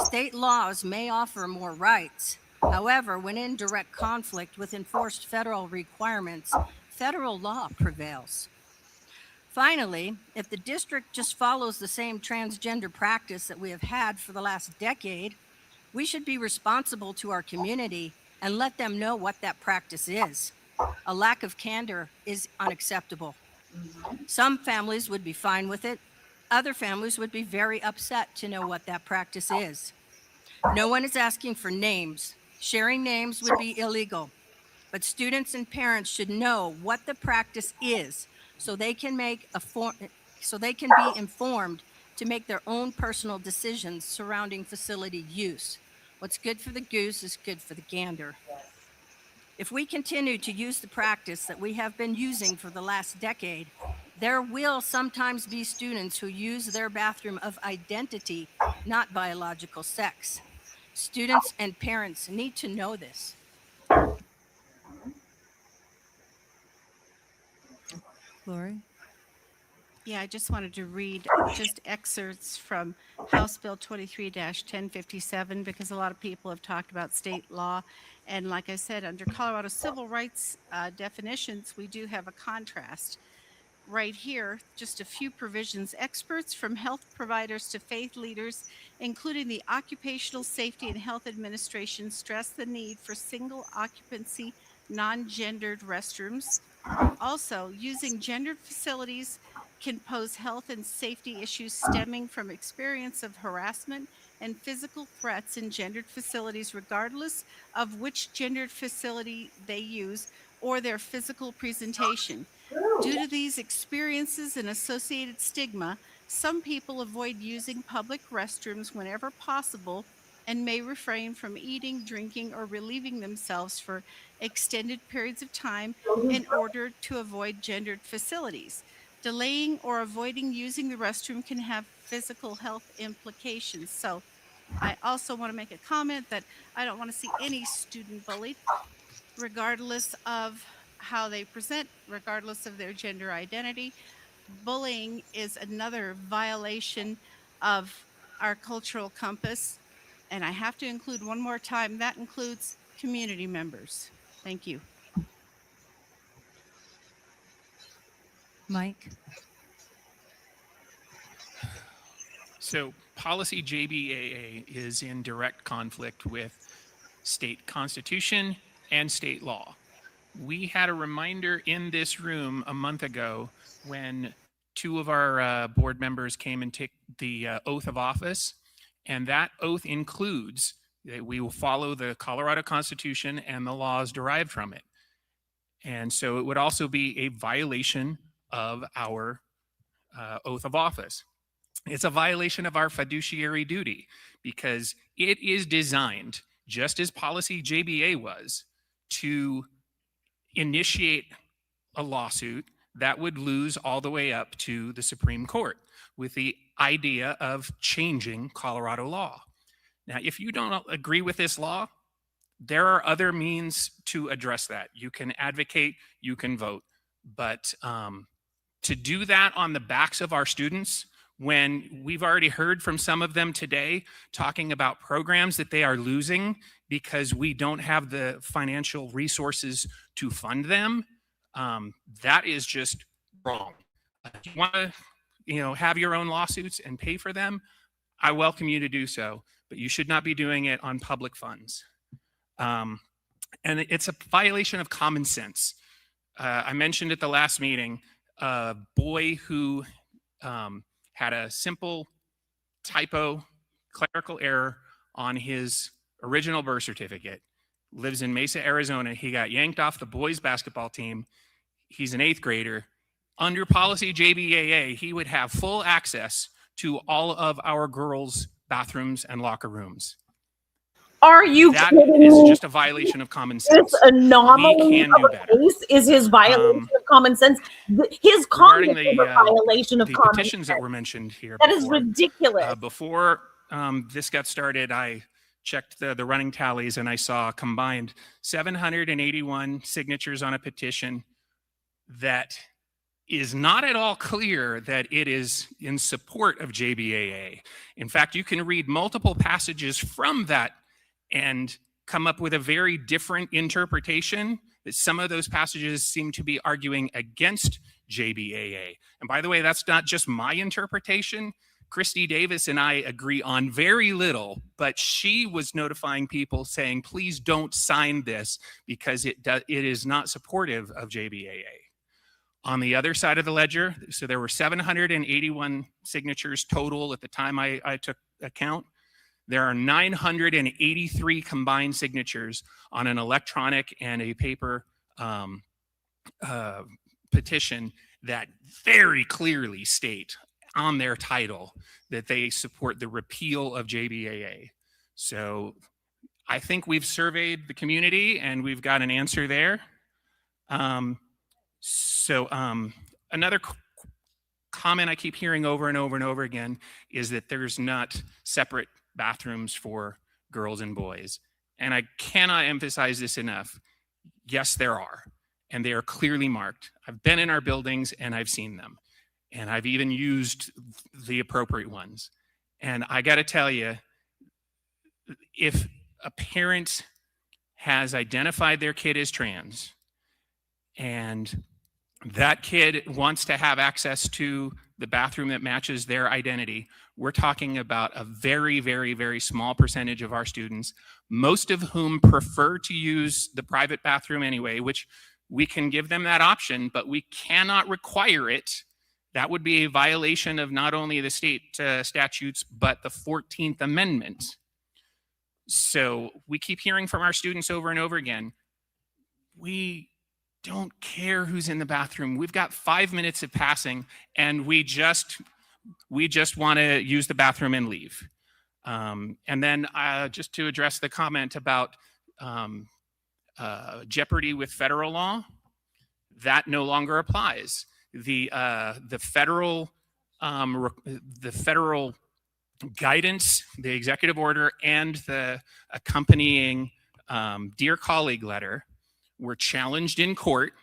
State laws may offer more rights. However, when in direct conflict with enforced federal requirements, federal law prevails. Finally, if the district just follows the same transgender practice that we have had for the last decade, we should be responsible to our community and let them know what that practice is. A lack of candor is unacceptable. Some families would be fine with it. Other families would be very upset to know what that practice is. No one is asking for names. Sharing names would be illegal. But students and parents should know what the practice is so they can be informed to make their own personal decisions surrounding facility use. What's good for the goose is good for the gander. If we continue to use the practice that we have been using for the last decade, there will sometimes be students who use their bathroom of identity, not biological sex. Students and parents need to know this. Lori? Yeah, I just wanted to read just excerpts from House Bill 23-1057 because a lot of people have talked about state law. And like I said, under Colorado civil rights definitions, we do have a contrast. Right here, just a few provisions. Experts from health providers to faith leaders, including the Occupational Safety and Health Administration, stress the need for single occupancy, non-gendered restrooms. Also, using gendered facilities can pose health and safety issues stemming from experience of harassment and physical threats in gendered facilities, regardless of which gendered facility they use or their physical presentation. Due to these experiences and associated stigma, some people avoid using public restrooms whenever possible and may refrain from eating, drinking, or relieving themselves for extended periods of time in order to avoid gendered facilities. Delaying or avoiding using the restroom can have physical health implications. So I also want to make a comment that I don't want to see any student bullied, regardless of how they present, regardless of their gender identity. Bullying is another violation of our cultural compass. And I have to include one more time, that includes community members. Thank you. Mike? So policy JBAA is in direct conflict with state constitution and state law. We had a reminder in this room a month ago when two of our board members came and took the oath of office, and that oath includes that we will follow the Colorado Constitution and the laws derived from it. And so it would also be a violation of our oath of office. It's a violation of our fiduciary duty because it is designed, just as policy JBA was, to initiate a lawsuit that would lose all the way up to the Supreme Court with the idea of changing Colorado law. Now, if you don't agree with this law, there are other means to address that. You can advocate, you can vote, but to do that on the backs of our students, when we've already heard from some of them today talking about programs that they are losing because we don't have the financial resources to fund them, that is just wrong. If you want to, have your own lawsuits and pay for them, I welcome you to do so. but you should not be doing it on public funds. And it's a violation of common sense. I mentioned at the last meeting, a boy who had a simple typo, clerical error on his original birth certificate, lives in Mesa, Arizona. He got yanked off the boys basketball team. He's an 8th grader. Under policy JBAA, he would have full access to all of our girls' bathrooms and locker rooms. Are you That kidding is me? just a violation of common sense. This anomaly We can of do a better. case is his violation of common sense. His Regarding conduct is a violation of the common petitions sense. that were mentioned here That is before, ridiculous. Before this got started, I checked the running tallies and I saw a combined 781 signatures on a petition that is not at all clear that it is in support of JBAA. In fact, you can read multiple passages from that and come up with a very different interpretation, that some of those passages seem to be arguing against JBAA. And by the way, that's not just my interpretation. Christy Davis and I agree on very little, but she was notifying people saying, please don't sign this because it is not supportive of JBAA. On the other side of the ledger, so there were 781 signatures total at the time I took account. There are 983 combined signatures on an electronic and a paper petition that very clearly state on their title that they support the repeal of JBAA. So I think we've surveyed the community and we've got an answer there. Another comment I keep hearing over and over and over again is that there's not separate bathrooms for girls and boys. And I cannot emphasize this enough. Yes, there are, and they are clearly marked. I've been in our buildings and I've seen them, and I've even used the appropriate ones. And I got to tell you, if a parent has identified their kid as trans and that kid wants to have access to the bathroom that matches their identity, we're talking about a very, very, very small percentage of our students, most of whom prefer to use the private bathroom anyway, which we can give them that option, but we cannot require it. That would be a violation of not only the state statutes, but the 14th Amendment. So we keep hearing from our students over and over again, we don't care who's in the bathroom. We've got 5 minutes of passing and we just want to use the bathroom and leave. And then just to address the comment about jeopardy with federal law, that no longer applies. The federal guidance, the executive order, and the accompanying Dear Colleague letter were challenged in court.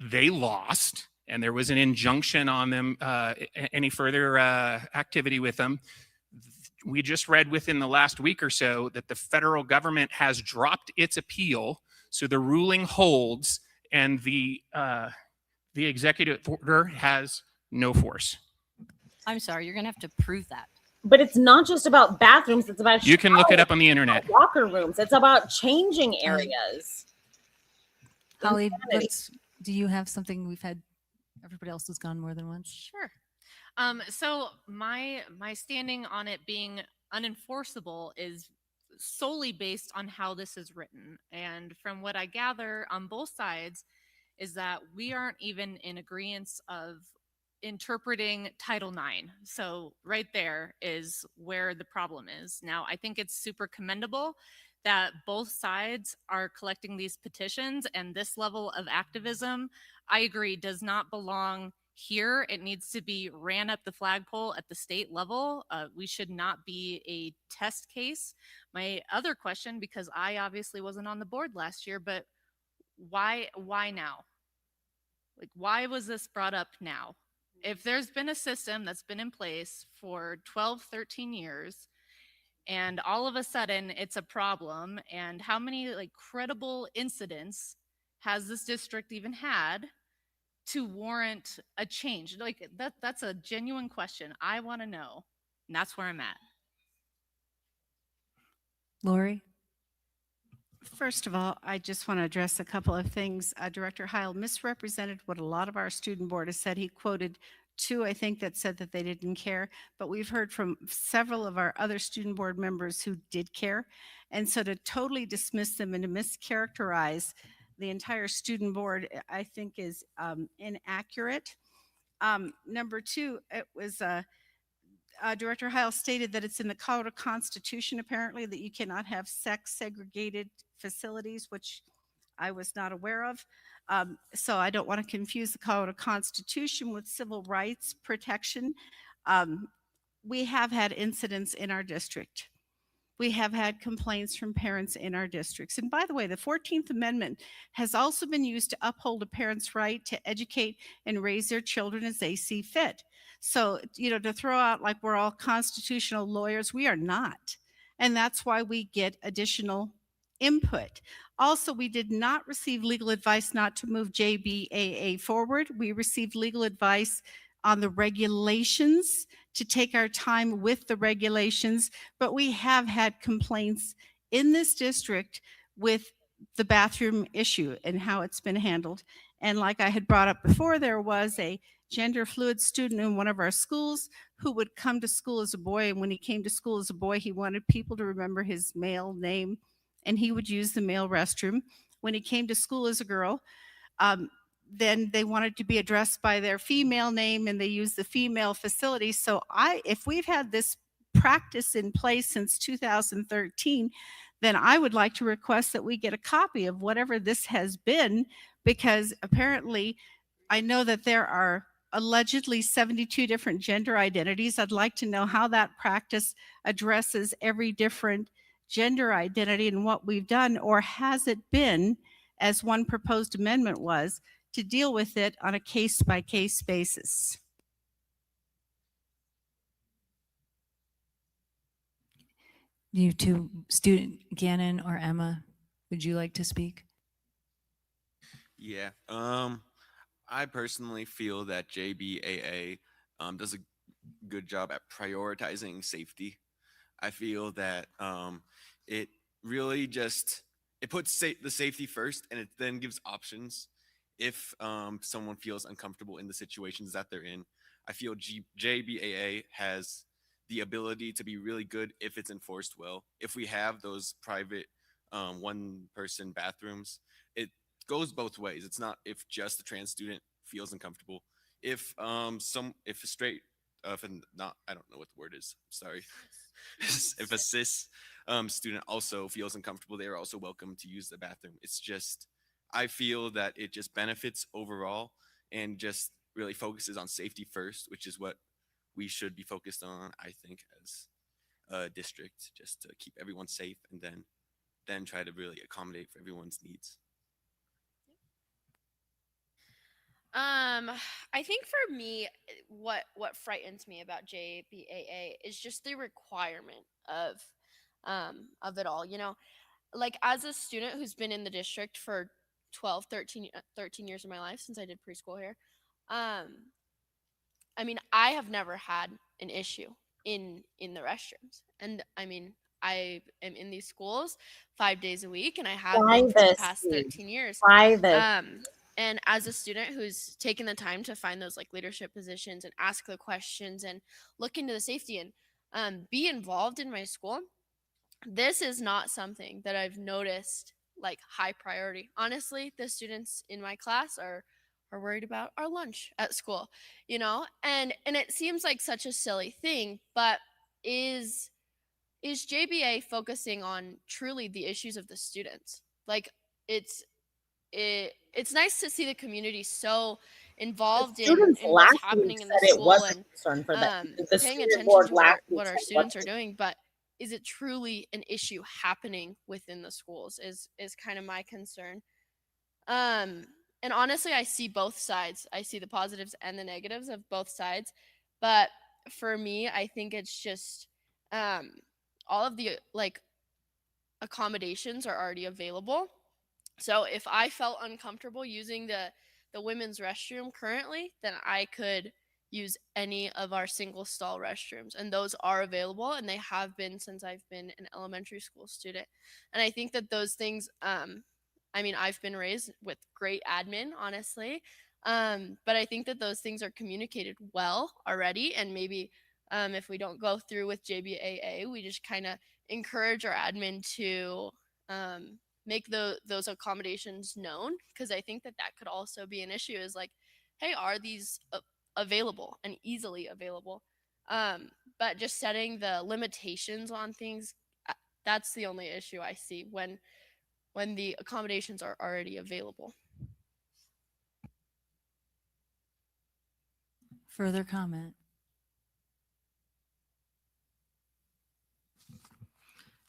They lost, and there was an injunction on them, any further activity with them. We just read within the last week or so that the federal government has dropped its appeal, so the ruling holds, and the executive order has no force. I'm sorry, you're going to have to prove that. But it's not just about bathrooms, it's about You can look it up on the internet. Locker rooms. It's about changing areas. Holly, do you have something? We've had, everybody else has gone more than once. Sure. So my standing on it being unenforceable is solely based on how this is written. And from what I gather on both sides is that we aren't even in agreement of interpreting Title IX. So right there is where the problem is. Now, I think it's super commendable that both sides are collecting these petitions, and this level of activism, I agree, does not belong here. It needs to be ran up the flagpole at the state level. We should not be a test case. My other question, because I obviously wasn't on the board last year, but why now? Like, why was this brought up now? If there's been a system that's been in place for 12, 13 years, and all of a sudden it's a problem, and how many like credible incidents has this district even had to warrant a change? Like that's a genuine question. I want to know, and that's where I'm at. Lori? First of all, I just want to address a couple of things. Director Heil misrepresented what a lot of our student board has said. He quoted two, I think, that said that they didn't care, but we've heard from several of our other student board members who did care. And so to totally dismiss them and to mischaracterize the entire student board, I think is inaccurate. Number two, it was Director Heil stated that it's in the Colorado Constitution, apparently, that you cannot have sex segregated facilities, which I was not aware of. So I don't want to confuse the Colorado Constitution with civil rights protection. We have had incidents in our district. We have had complaints from parents in our districts. And by the way, the 14th Amendment has also been used to uphold a parent's right to educate and raise their children as they see fit. So, to throw out like we're all constitutional lawyers, we are not. And that's why we get additional input. Also, we did not receive legal advice not to move JBAA forward. We received legal advice on the regulations, to take our time with the regulations, but we have had complaints in this district with the bathroom issue and how it's been handled. And like I had brought up before, there was a gender fluid student in one of our schools who would come to school as a boy, and when he came to school as a boy, he wanted people to remember his male name, and he would use the male restroom. When he came to school as a girl, then they wanted to be addressed by their female name, and they used the female facility. So if we've had this practice in place since 2013, then I would like to request that we get a copy of whatever this has been, because apparently I know that there are allegedly 72 different gender identities. I'd like to know how that practice addresses every different gender identity and what we've done, or has it been, as one proposed amendment was, to deal with it on a case-by-case basis. You two, student Gannon or Emma, would you like to speak? Yeah. I personally feel that JBAA does a good job at prioritizing safety. I feel that it really just it puts the safety first, and it then gives options if someone feels uncomfortable in the situations that they're in. I feel JBAA has the ability to be really good if it's enforced well. If we have those private one-person bathrooms, it goes both ways. It's not if just a trans student feels uncomfortable. If if a straight if a not I don't know what the word is. Sorry. If a cis student also feels uncomfortable, they are also welcome to use the bathroom. It's just I feel that it just benefits overall and just really focuses on safety first, which is what we should be focused on, I think, as a district, just to keep everyone safe, and then try to really accommodate for everyone's needs. I think for me, what frightens me about JBAA is just the requirement of it all. Like as a student who's been in the district for 12, 13 years of my life since I did preschool here, I mean, I have never had an issue in the restrooms, and I mean, I am in these schools 5 days a week, and I have been for the past 13 years. And as a student who's taken the time to find those like leadership positions and ask the questions and look into the safety and be involved in my school, this is not something that I've noticed like high priority. Honestly, the students in my class are worried about our lunch at school, and it seems like such a silly thing, but is JBA focusing on truly the issues of the students? Like it's nice to see the community so involved in what's happening in the school and paying attention to what our students are doing, but is it truly an issue happening within the schools is kind of my concern. And honestly, I see both sides. I see the positives and the negatives of both sides, but for me, I think it's just all of the like accommodations are already available. So if I felt uncomfortable using the women's restroom currently, then I could use any of our single stall restrooms, and those are available, and they have been since I've been an elementary school student. And I think that those things, I mean, I've been raised with great admin, honestly, but I think that those things are communicated well already, and maybe if we don't go through with JBAA, we just kind of encourage our admin to make those accommodations known, because I think that that could also be an issue, is like, hey, are these available and easily available? But just setting the limitations on things, that's the only issue I see when the accommodations are already available. Further comment?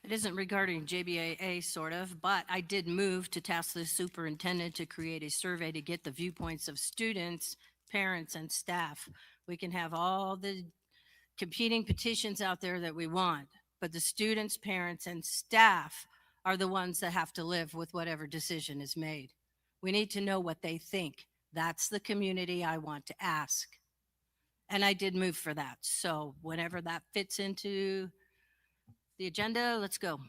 It isn't regarding JBAA, sort of, but I did move to task the superintendent to create a survey to get the viewpoints of students, parents, and staff. We can have all the competing petitions out there that we want, but the students, parents, and staff are the ones that have to live with whatever decision is made. We need to know what they think. That's the community I want to ask. And I did move for that. So whenever that fits into the agenda, let's go.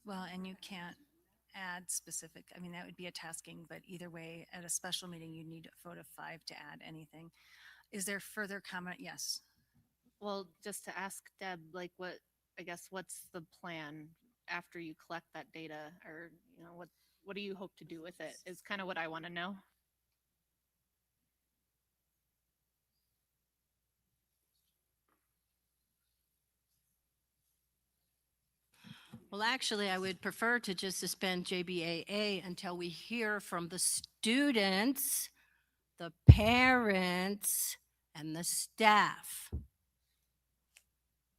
Well, and you can't add specific, I mean, that would be a tasking, but either way, at a special meeting, you need a vote of 5 to add anything. Is there further comment? Yes. Well, just to ask Deb, like what's the plan after you collect that data, or, what do you hope to do with it is kind of what I want to know. Well, actually, I would prefer to just suspend JBAA until we hear from the students, the parents, and the staff.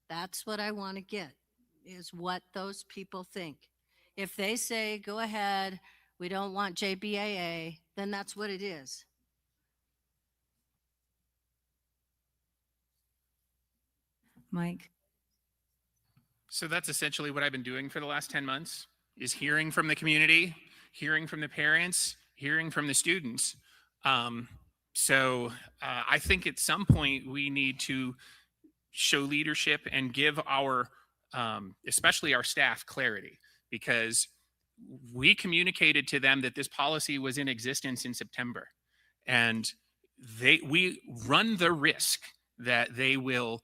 That's what I want to get, is what those people think. If they say, go ahead, we don't want JBAA, then that's what it is. Mike? So that's essentially what I've been doing for the last 10 months, is hearing from the community, hearing from the parents, hearing from the students. I think at some point we need to show leadership and give our, especially our staff, clarity, because we communicated to them that this policy was in existence in September, and we run the risk that they will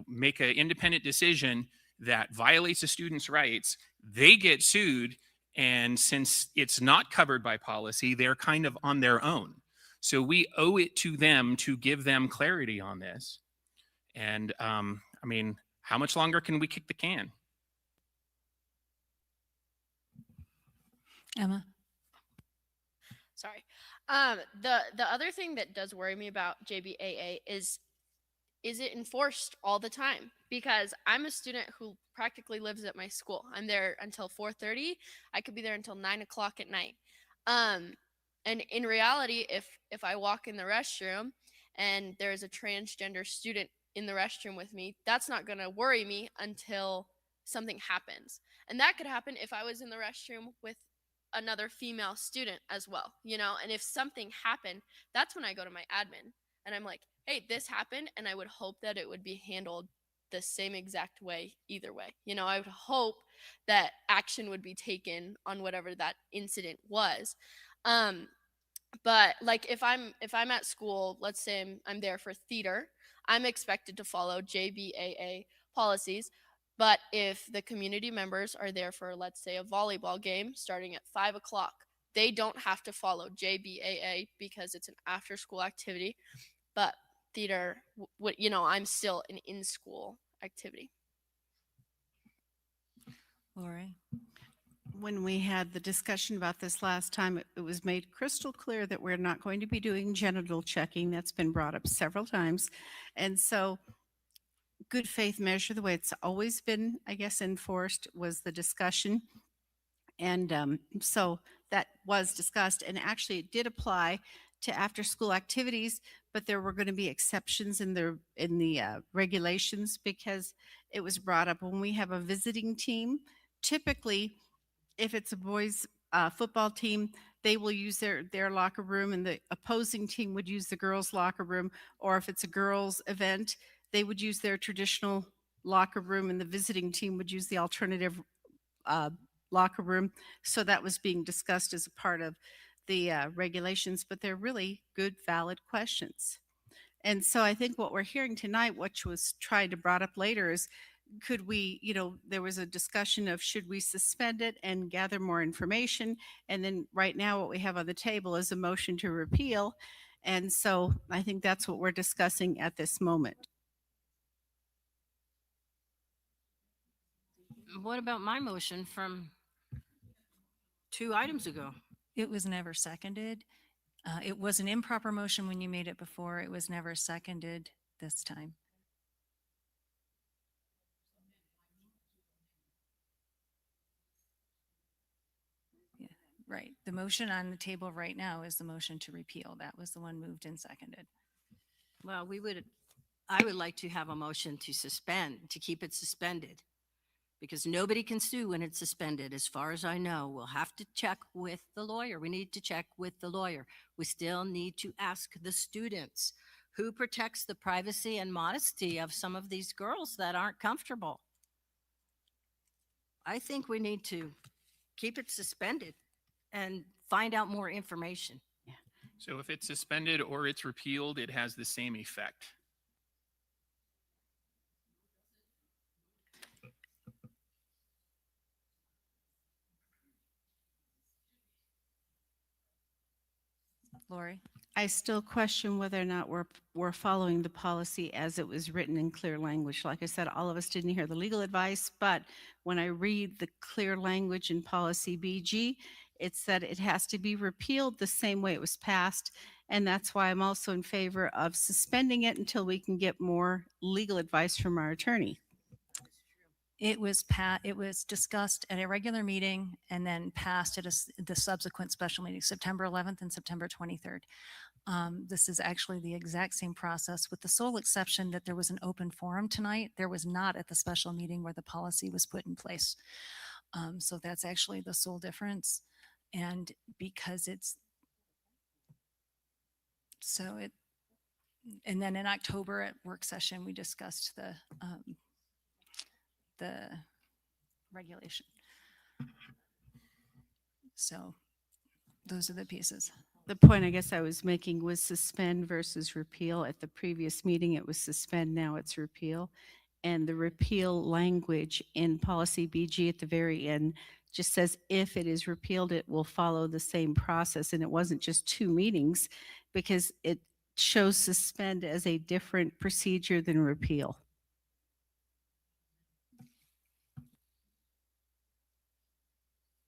make an independent decision that violates a student's rights. They get sued, and since it's not covered by policy, they're kind of on their own. So we owe it to them to give them clarity on this. And how much longer can we kick the can? Emma? Sorry. The other thing that does worry me about JBAA is it enforced all the time? Because I'm a student who practically lives at my school. I'm there until 4:30. I could be there until 9 o'clock at night. And in reality, if I walk in the restroom and there's a transgender student in the restroom with me, that's not going to worry me until something happens. And that could happen if I was in the restroom with another female student as well, and if something happened, that's when I go to my admin and I'm like, hey, this happened, and I would hope that it would be handled the same exact way either way. I would hope that action would be taken on whatever that incident was. But like if I'm at school, let's say I'm there for theater, I'm expected to follow JBAA policies. But if the community members are there for, let's say, a volleyball game starting at 5 o'clock, they don't have to follow JBAA because it's an after-school activity. But theater, I'm still an in-school activity. Lori? When we had the discussion about this last time, it was made crystal clear that we're not going to be doing genital checking. That's been brought up several times. And so good faith measure, the way it's always been, I guess, enforced, was the discussion. And so that was discussed, and actually it did apply to after school activities, but there were going to be exceptions in the regulations, because it was brought up when we have a visiting team. Typically if it's a boys football team, they will use their locker room, and the opposing team would use the girls' locker room. Or if it's a girls' event, they would use their traditional locker room, and the visiting team would use the alternative locker room. So that was being discussed as a part of the regulations, but they're really good, valid questions. And so I think what we're hearing tonight, which was tried to brought up later, is could we, there was a discussion of should we suspend it and gather more information? And then right now what we have on the table is a motion to repeal. And so I think that's what we're discussing at this moment. What about my motion from 2 items ago? It was never seconded. It was an improper motion when you made it before. It was never seconded this time. Yeah, right. The motion on the table right now is the motion to repeal. That was the one moved and seconded. Well, I would like to have a motion to suspend, to keep it suspended, because nobody can sue when it's suspended. As far as I know, we'll have to check with the lawyer. We need to check with the lawyer. We still need to ask the students who protects the privacy and modesty of some of these girls that aren't comfortable. I think we need to keep it suspended and find out more information. So if it's suspended or it's repealed, it has the same effect. Lori? I still question whether or not we're following the policy as it was written in clear language. Like I said, all of us didn't hear the legal advice, but when I read the clear language in policy BG, it said it has to be repealed the same way it was passed. And that's why I'm also in favor of suspending it until we can get more legal advice from our attorney. It was discussed at a regular meeting and then passed at the subsequent special meeting, September 11th and September 23rd. This is actually the exact same process, with the sole exception that there was an open forum tonight. There was not at the special meeting where the policy was put in place. So that's actually the sole difference. And because and then in October at work session, we discussed the regulation. So those are the pieces. The point I guess I was making was suspend versus repeal. At the previous meeting, it was suspend, now it's repeal. And the repeal language in policy BG at the very end just says if it is repealed, it will follow the same process. And it wasn't just 2 meetings, because it shows suspend as a different procedure than repeal.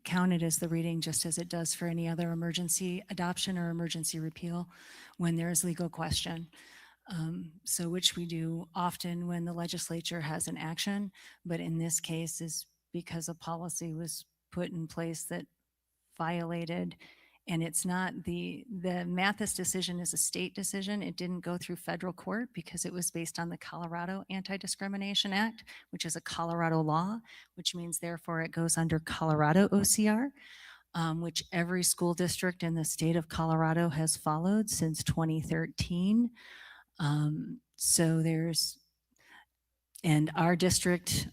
Counted as the reading, just as it does for any other emergency adoption or emergency repeal when there is legal question. So which we do often when the legislature has an action, but in this case is because a policy was put in place that violated, and it's not the Mathis decision is a state decision. It didn't go through federal court because it was based on the Colorado Anti-Discrimination Act, which is a Colorado law, which means therefore it goes under Colorado OCR, which every school district in the state of Colorado has followed since 2013. So and our district,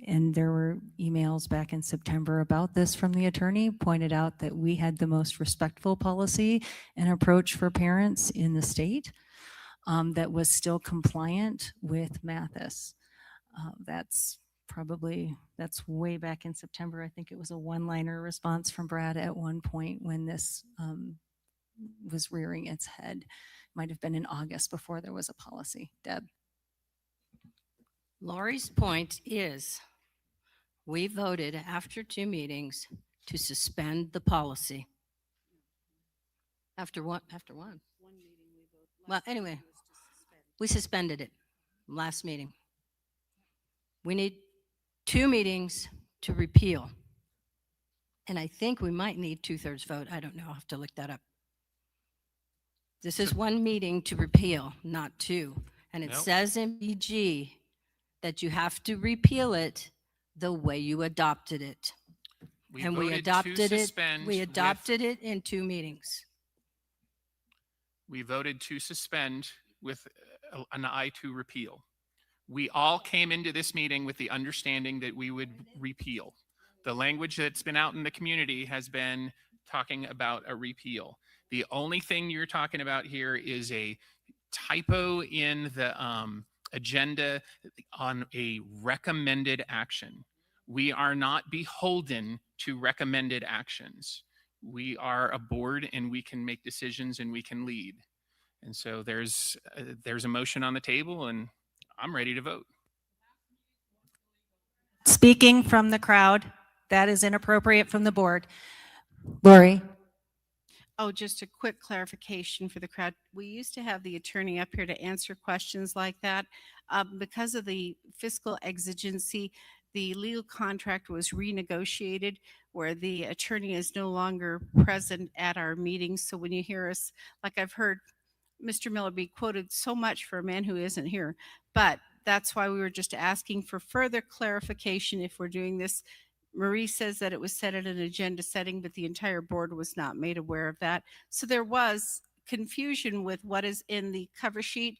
and there were emails back in September about this from the attorney, pointed out that we had the most respectful policy and approach for parents in the state that was still compliant with Mathis. That's way back in September. I think it was a one-liner response from Brad at one point when this was rearing its head. Might have been in August before there was a policy. Deb? Lori's point is we voted after 2 meetings to suspend the policy. After one? Well, anyway, we suspended it last meeting. We need 2 meetings to repeal. And I think we might need 2/3 vote. I don't know. I'll have to look that up. This is 1 meeting to repeal, not 2. And it says in BG that you have to repeal it the way you adopted it. And we adopted it. We adopted it in 2 meetings. We voted to suspend with an eye to repeal. We all came into this meeting with the understanding that we would repeal. The language that's been out in the community has been talking about a repeal. The only thing you're talking about here is a typo in the agenda on a recommended action. We are not beholden to recommended actions. We are a board and we can make decisions and we can lead. And so there's a motion on the table and I'm ready to vote. Speaking from the crowd, that is inappropriate from the board. Lori. Oh, just a quick clarification for the crowd. We used to have the attorney up here to answer questions like that. Because of the fiscal exigency, the legal contract was renegotiated where the attorney is no longer present at our meetings. So when you hear us, like I've heard Mr. Miller be quoted so much for a man who isn't here, but that's why we were just asking for further clarification if we're doing this. Marie says that it was set at an agenda setting, but the entire board was not made aware of that. So there was confusion with what is in the cover sheet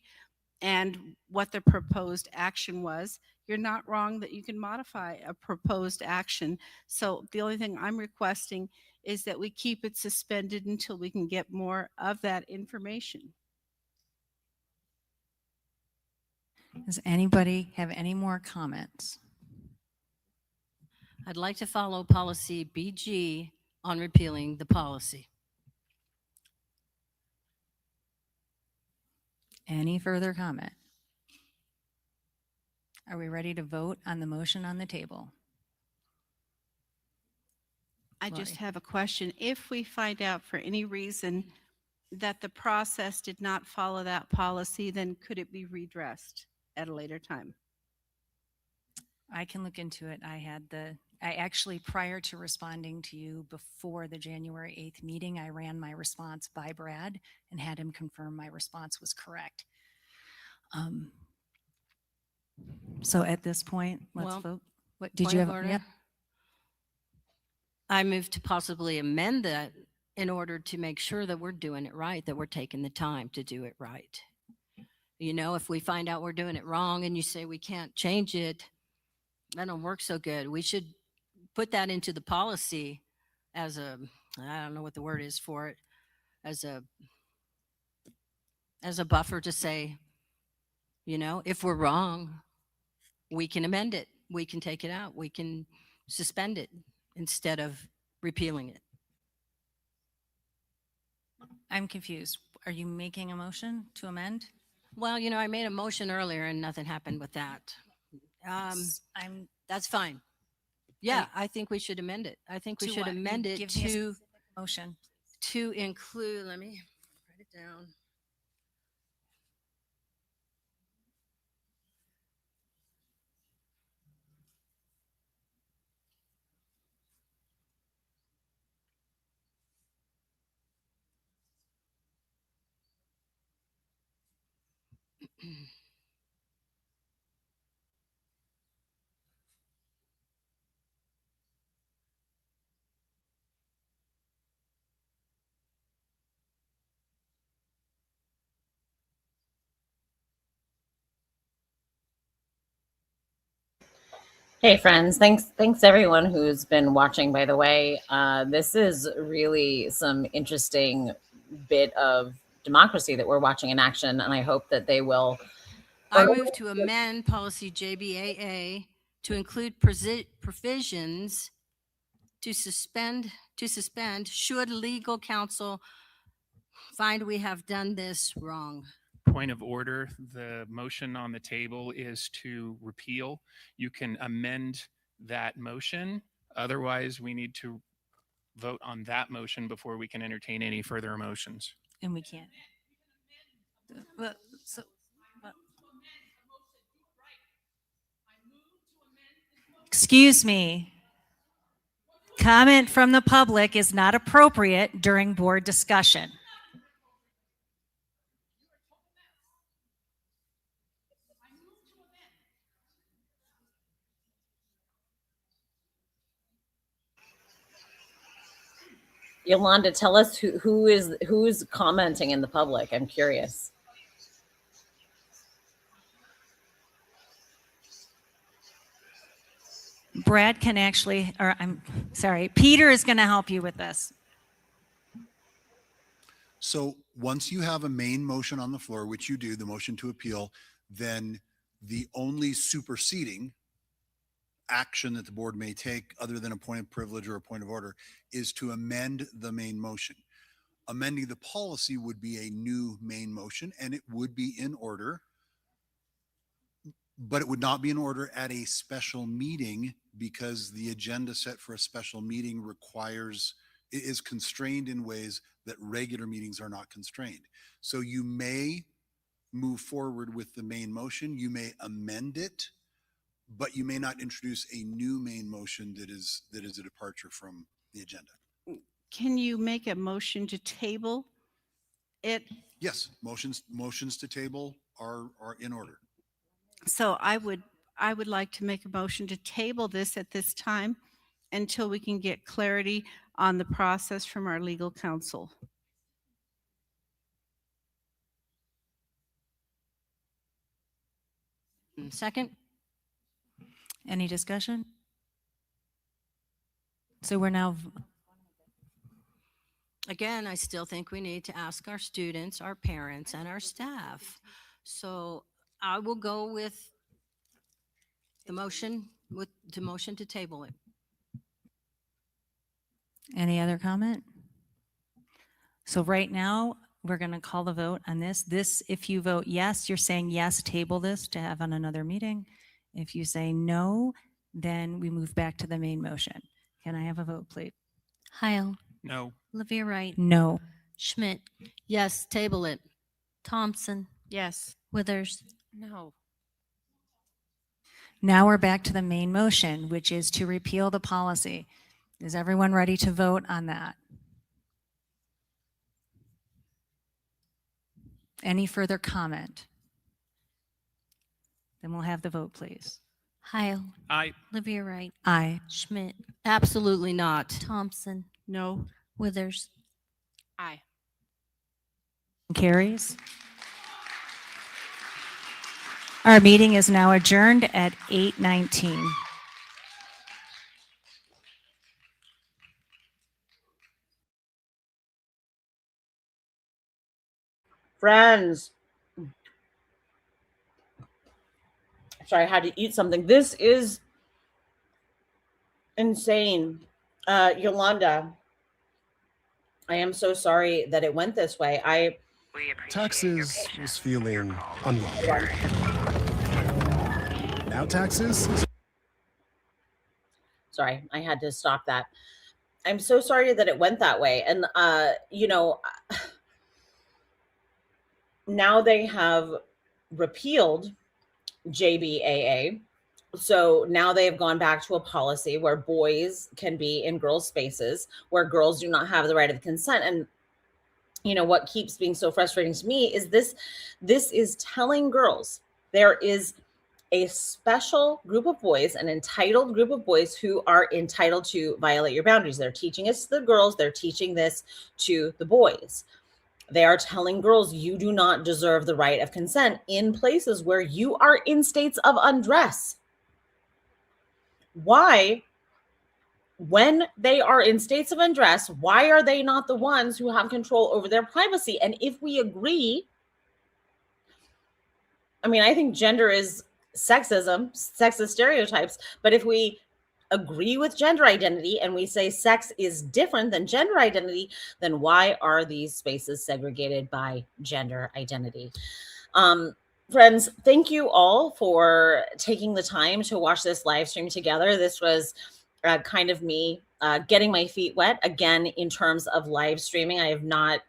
and what the proposed action was. You're not wrong that you can modify a proposed action. So the only thing I'm requesting is that we keep it suspended until we can get more of that information. Does anybody have any more comments? I'd like to follow policy BG on repealing the policy. Any further comment? Are we ready to vote on the motion on the table? I just have a question. If we find out for any reason that the process did not follow that policy, then could it be redressed at a later time? I can look into it. I actually, prior to responding to you before the January 8th meeting, I ran my response by Brad and had him confirm my response was correct. So at this point, let's vote. What did you have? Yep. I move to possibly amend that in order to make sure that we're doing it right, that we're taking the time to do it right. You know, if we find out we're doing it wrong and you say we can't change it, that don't work so good. We should put that into the policy as a, I don't know what the word is for it, as a buffer to say, you know, if we're wrong, we can amend it. We can take it out. We can suspend it instead of repealing it. I'm confused. Are you making a motion to amend? Well, you know, I made a motion earlier and nothing happened with that. That's fine. Yeah, I think we should amend it. I think we should amend it to motion to include, let me write it down. Hey friends, thanks everyone who's been watching, by the way. This is really some interesting bit of democracy that we're watching in action, and I hope that they will. I move to amend policy JBAA to include provisions to suspend should legal counsel find we have done this wrong. Point of order, the motion on the table is to repeal. You can amend that motion. Otherwise, we need to vote on that motion before we can entertain any further motions. And we can't. Excuse me. Comment from the public is not appropriate during board discussion. Yolanda, tell us who's commenting in the public. I'm curious. Brad can actually, or I'm sorry, Peter is going to help you with this. So once you have a main motion on the floor, which you do, the motion to appeal, then the only superseding action that the board may take other than a point of privilege or a point of order is to amend the main motion. Amending the policy would be a new main motion, and it would be in order, but it would not be in order at a special meeting because the agenda set for a special meeting is constrained in ways that regular meetings are not constrained. So you may move forward with the main motion, you may amend it, but you may not introduce a new main motion that is a departure from the agenda. Can you make a motion to table it? Yes, motions to table are in order. So I would like to make a motion to table this at this time until we can get clarity on the process from our legal counsel. Second. Any discussion? So we're now, Again, I still think we need to ask our students, our parents, and our staff. So I will go with the motion to table it. any other comment? So right now, we're going to call the vote on this. If you vote yes, you're saying yes, table this to have on another meeting. If you say no, then we move back to the main motion. Can I have a vote, please? Heil. No. Olivia Wright. No. Schmidt. Yes, table it. Thompson. Yes. Withers. No. Now we're back to the main motion, which is to repeal the policy. Is everyone ready to vote on that? Any further comment? Then we'll have the vote, please. Heil. Aye. Olivia Wright. Aye. Schmidt. Absolutely not. Thompson. No. Withers. Aye. Carries. Our meeting is now adjourned at 8:19. Friends, sorry, I had to eat something. This is insane. Yolanda, I am so sorry that it went this way. Taxes was feeling unwell. Now taxes? Sorry, I had to stop that. I'm so sorry that it went that way. And, now they have repealed JBAA. So now they have gone back to a policy where boys can be in girls' spaces, where girls do not have the right of consent. And what keeps being so frustrating to me is this is telling girls there is a special group of boys, an entitled group of boys who are entitled to violate your boundaries. They're teaching this to the girls. They're teaching this to the boys. They are telling girls you do not deserve the right of consent in places where you are in states of undress. Why, when they are in states of undress, why are they not the ones who have control over their privacy? And if we agree, I think gender is sexism, sexist stereotypes, but if we agree with gender identity and we say sex is different than gender identity, then why are these spaces segregated by gender identity? Friends, thank you all for taking the time to watch this live stream together. This was kind of me getting my feet wet again in terms of live streaming. I have not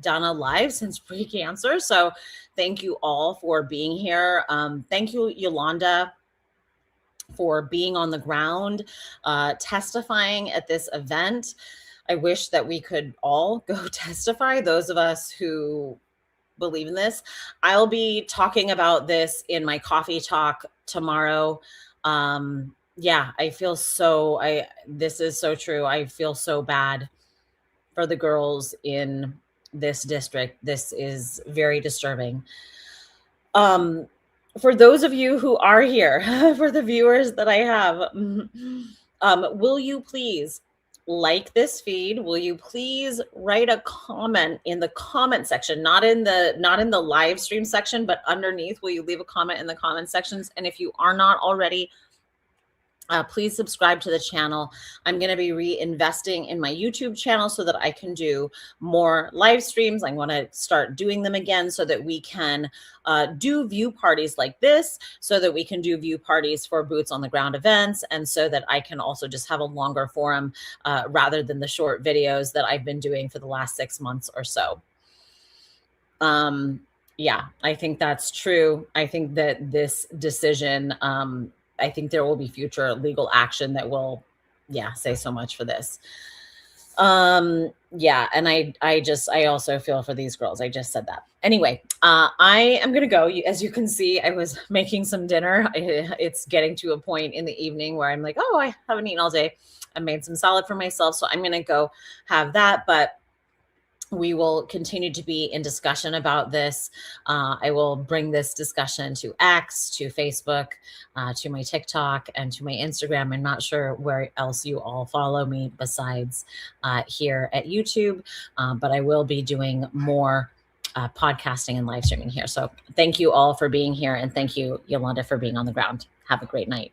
done a live since pre-cancer, so thank you all for being here. Thank you, Yolanda, for being on the ground, testifying at this event. I wish that we could all go testify, those of us who believe in this. I'll be talking about this in my coffee talk tomorrow. Yeah, I feel this is so true. I feel so bad for the girls in this district. This is very disturbing. For those of you who are here, for the viewers that I have, will you please like this feed? Will you please write a comment in the comment section, not in the live stream section, but underneath? Will you leave a comment in the comment sections? And if you are not already, please subscribe to the channel. I'm going to be reinvesting in my YouTube channel so that I can do more live streams. I want to start doing them again so that we can do view parties like this, so that we can do view parties for boots on the ground events, and so that I can also just have a longer forum rather than the short videos that I've been doing for the last 6 months or so. Yeah, I think that's true. I think that this decision, I think there will be future legal action that will, say so much for this. Yeah, and I also feel for these girls. I just said that. Anyway, I am gonna go. As you can see, I was making some dinner. It's getting to a point in the evening where I'm like, oh, I haven't eaten all day. I made some salad for myself, so I'm gonna go have that. But we will continue to be in discussion about this. I will bring this discussion to X, to Facebook, to my TikTok, and to my Instagram. I'm not sure where else you all follow me besides here at YouTube, but I will be doing more podcasting and live streaming here. So thank you all for being here, and thank you, Yolanda, for being on the ground. Have a great night.